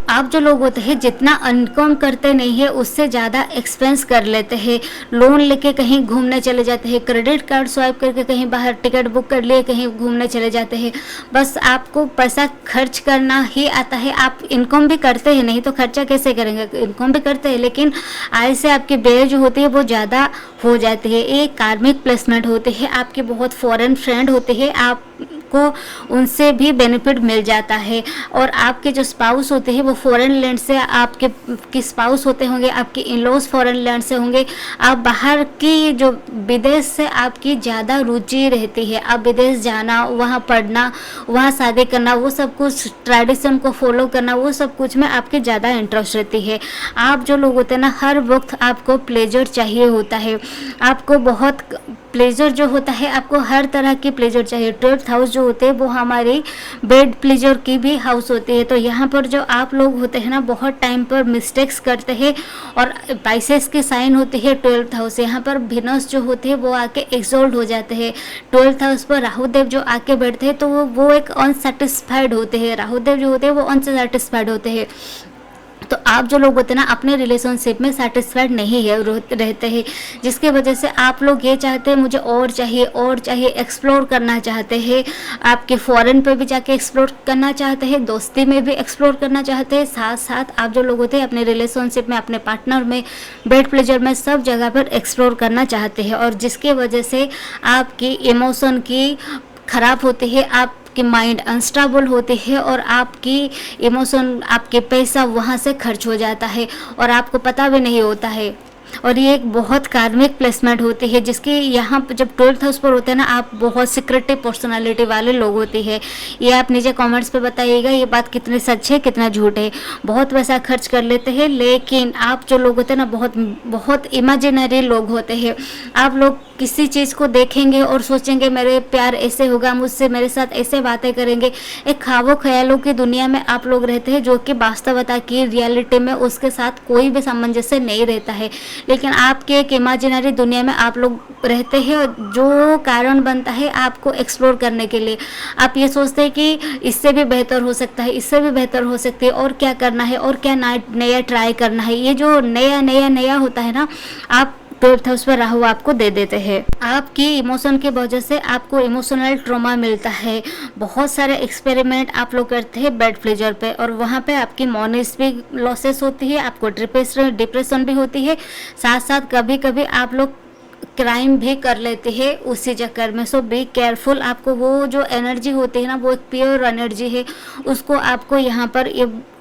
आप जो लोग होते हैं जितना इनकम करते नहीं है उससे ज़्यादा एक्सपेंस कर लेते हैं, लोन लेके कहीं घूमने चले जाते हैं, क्रेडिट कार्ड स्वाइप करके कहीं बाहर टिकट बुक कर लिए कहीं घूमने चले जाते हैं। बस आपको पैसा खर्च करना ही आता है, आप इनकम भी करते हैं, नहीं तो खर्चा कैसे करेंगे, इनकम भी करते हैं, लेकिन आय से आपकी व्यय जो होती है वो ज़्यादा हो जाती है। एक कार्मिक प्लेसमेंट होती है, आपके बहुत फॉरेन फ्रेंड होते हैं, आपको उनसे भी बेनिफिट मिल जाता है। और आपके जो स्पाउस होते हैं वो फॉरेन लैंड से, आपके स्पाउस होते होंगे, आपके इन लॉज फॉरेन लैंड से होंगे। आप बाहर की जो विदेश से आपकी ज़्यादा रुचि रहती है, आप विदेश जाना, वहाँ पढ़ना, वहाँ शादी करना, वो सब कुछ ट्रेडिशन को फॉलो करना, वो सब कुछ में आपकी ज़्यादा इंटरेस्ट रहती है। आप जो लोग होते हैं ना, हर वक्त आपको प्लेजर चाहिए होता है, आपको बहुत प्लेजर जो होता है, आपको हर तरह की प्लेजर चाहिए। 12th हाउस जो होते हैं वो हमारी बेड प्लेजर की भी हाउस होती है। तो यहाँ पर जो आप लोग होते हैं ना, बहुत टाइम पर मिस्टेक्स करते हैं और पाइसेस की साइन होती है 12th हाउस। यहाँ पर विनस जो होते हैं वो आके एक्सॉल्ट हो जाते हैं। 12th हाउस पर राहुदेव जो आके बैठते हैं तो वो एक अनसेटिस्फाइड होते हैं, राहुदेव जो होते हैं वो अनसेटिस्फाइड होते हैं। तो आप जो लोग होते हैं ना, अपने रिलेशनशिप में सेटिस्फाइड नहीं है रहते हैं, जिसके वजह से आप लोग ये चाहते हैं मुझे और चाहिए, एक्सप्लोर करना चाहते हैं, आपके फॉरेन पे भी जाके एक्सप्लोर करना चाहते हैं, दोस्ती में भी एक्सप्लोर करना चाहते हैं, साथ साथ आप जो लोग होते हैं अपने रिलेशनशिप में, अपने पार्टनर में, बेड प्लेजर में, सब जगह पर एक्सप्लोर करना चाहते हैं। और जिसके वजह से आपकी इमोशन की खराब होती है, आप कि माइंड अनस्टेबल होती है और आपकी इमोशन, आपके पैसा वहाँ से खर्च हो जाता है और आपको पता भी नहीं होता है। और ये एक बहुत कार्मिक प्लेसमेंट होती है, जिसके यहाँ जब 12th हाउस पर होते हैं ना, आप बहुत सिक्रेटिव पर्सनालिटी वाले लोग होते हैं। ये आप नीचे कमेंट्स पे बताइएगा ये बात कितनी सच है कितना झूठ है। बहुत पैसा खर्च कर लेते हैं, लेकिन आप जो लोग होते हैं ना, बहुत इमेजिनरी लोग होते हैं। आप लोग किसी चीज़ को देखेंगे और सोचेंगे मेरे प्यार ऐसे होगा, मुझसे मेरे साथ ऐसे बातें करेंगे। एक ख्वाबों ख्यालों की दुनिया में आप लोग रहते हैं, जो कि वास्तवता की रियलिटी में उसके साथ कोई भी सामंजस्य नहीं रहता है। लेकिन आपके एक इमेजिनरी दुनिया में आप लोग रहते हैं, जो कारण बनता है आपको एक्सप्लोर करने के लिए। आप ये सोचते हैं कि इससे भी बेहतर हो सकता है, इससे भी बेहतर हो सकती है, और क्या करना है और क्या नया ट्राई करना है। ये जो नया होता है ना, आप 12th हाउस पर राहु आपको दे देते हैं। आपकी इमोशन की वजह से आपको इमोशनल ट्रॉमा मिलता है। बहुत सारे एक्सपेरिमेंट आप लोग करते हैं बेड प्लेजर पे, और वहाँ पे आपकी मॉर्निंग्स भी लॉसेस होती है, आपको डिप्रेशन भी होती है, साथ साथ कभी कभी आप लोग क्राइम भी कर लेते हैं उसी चक्कर में। सो बी केयरफुल। आपको वो जो एनर्जी होती है ना, वो एक प्योर एनर्जी है, उसको आपको यहाँ पर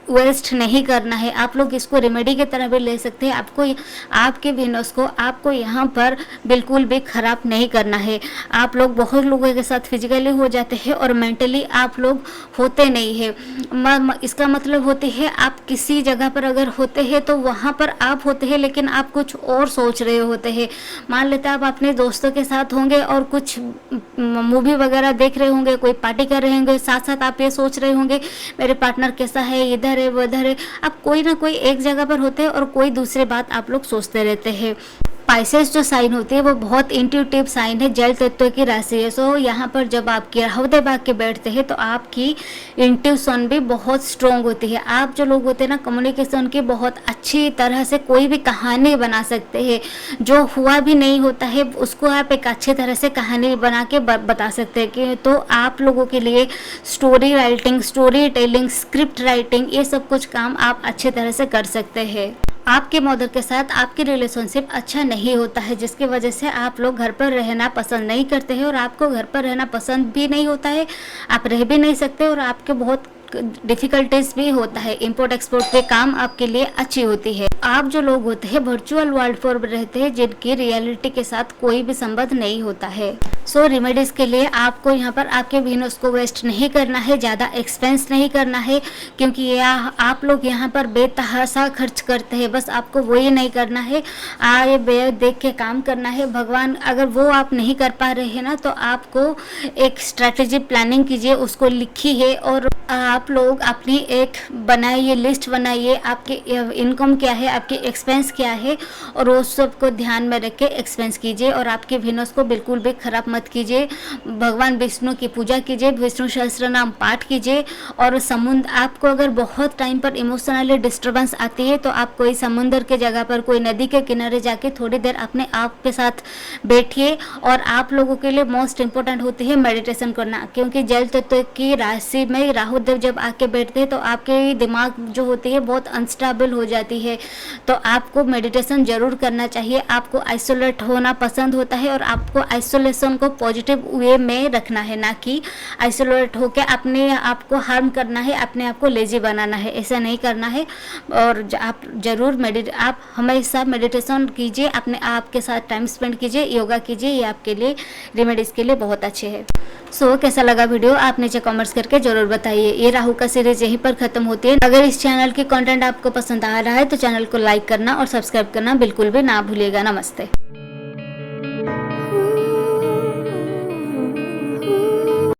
वेस्ट नहीं करना है। आप लोग इसको रेमेडी की तरह भी ले सकते हैं। आपको आपके विनोस को आपको यहाँ पर बिल्कुल भी ख़राब नहीं करना है। आप लोग बहुत लोगों के साथ फिजिकली हो जाते हैं और मेंटली आप लोग होते नहीं है। इसका मतलब होती है आप किसी जगह पर अगर होते हैं तो वहाँ पर आप होते हैं, लेकिन आप कुछ और सोच रहे होते हैं। मान लेते हैं आप अपने दोस्तों के साथ होंगे और कुछ मूवी वगैरह देख रहे होंगे, कोई पार्टी कर रहे होंगे, साथ साथ आप ये सोच रहे होंगे मेरे पार्टनर कैसा है, इधर है वो उधर है। आप कोई ना कोई एक जगह पर होते हैं और कोई दूसरी बात आप लोग सोचते रहते हैं। पाइसेस जो साइन होती है वो बहुत इंट्यूटिव साइन है, जल तत्व की राशि है। सो यहाँ पर जब आपके राहुदेव भाग के बैठते हैं तो आपकी इंट्यूशन भी बहुत स्ट्रॉन्ग होती है। आप जो लोग होते हैं ना, कम्युनिकेशन की बहुत अच्छी तरह से कोई भी कहानी बना सकते हैं। जो हुआ भी नहीं होता है उसको आप एक अच्छी तरह से कहानी बना के बता सकते हैं। कि तो आप लोगों के लिए story writing, story telling, script writing, ये सब कुछ काम आप अच्छी तरह से कर सकते हैं। आपके मदर के साथ आपकी रिलेशनशिप अच्छा नहीं होता है, जिसकी वजह से आप लोग घर पर रहना पसंद नहीं करते हैं और आपको घर पर रहना पसंद भी नहीं होता है, आप रह भी नहीं सकते और आपके बहुत डिफिकल्टीज भी होता है। इंपोर्ट एक्सपोर्ट पे काम आपके लिए अच्छी होती है। आप जो लोग होते हैं वर्चुअल वर्ल्ड पर रहते हैं, जिनकी रियलिटी के साथ कोई भी संबंध नहीं होता है। सो रेमेडीज के लिए आपको यहाँ पर आपके व्हीनस को वेस्ट नहीं करना है, ज़्यादा एक्सपेंस नहीं करना है, क्योंकि ये आप लोग यहाँ पर बेतहासा खर्च करते हैं। बस आपको वही नहीं करना है, आए बे देख के काम करना है। भगवान अगर वो आप नहीं कर पा रहे हैं ना, तो आपको एक स्ट्रैटेजी प्लानिंग कीजिए, उसको लिखिए और आप लोग अपनी एक बनाइए, लिस्ट बनाइए, आपके इनकम क्या है, आपके एक्सपेंस क्या है, और वो सब को ध्यान में रख के एक्सपेंस कीजिए। और आपके व्हीनस को बिल्कुल भी खराब मत कीजिए। भगवान विष्णु की पूजा कीजिए, विष्णु सहस्त्र नाम पाठ कीजिए। और समुद्र, आपको अगर बहुत टाइम पर इमोशनली डिस्टर्बेंस आती है तो आप कोई समुद्र के जगह पर, कोई नदी के किनारे जाके थोड़ी देर अपने आप के साथ बैठिए। और आप लोगों के लिए मोस्ट इम्पोर्टेंट होती है मेडिटेशन करना, क्योंकि जल तत्व की राशि में राहु देव जब आके बैठते हैं तो आपके दिमाग जो होती है बहुत अनस्टेबल हो जाती है। तो आपको मेडिटेशन जरूर करना चाहिए। आपको आइसोलेट होना पसंद होता है और आपको आइसोलेशन को पॉजिटिव वे में रखना है, ना कि आइसोलेट होकर अपने आप को हार्म करना है, अपने आप को लेजी बनाना है। ऐसा नहीं करना है। और आप जरूर आप हमेशा मेडिटेशन कीजिए, अपने आप के साथ टाइम स्पेंड कीजिए, योगा कीजिए। ये आपके लिए रेमेडीज के लिए बहुत अच्छे है। सो कैसा लगा वीडियो आप नीचे कमेंट्स करके जरूर बताइए। ये राहु का सीरीज यहीं पर खत्म होती है। अगर इस चैनल की कंटेंट आपको पसंद आ रहा है तो चैनल को लाइक करना और सब्सक्राइब करना बिल्कुल भी ना भूलिएगा। नमस्ते।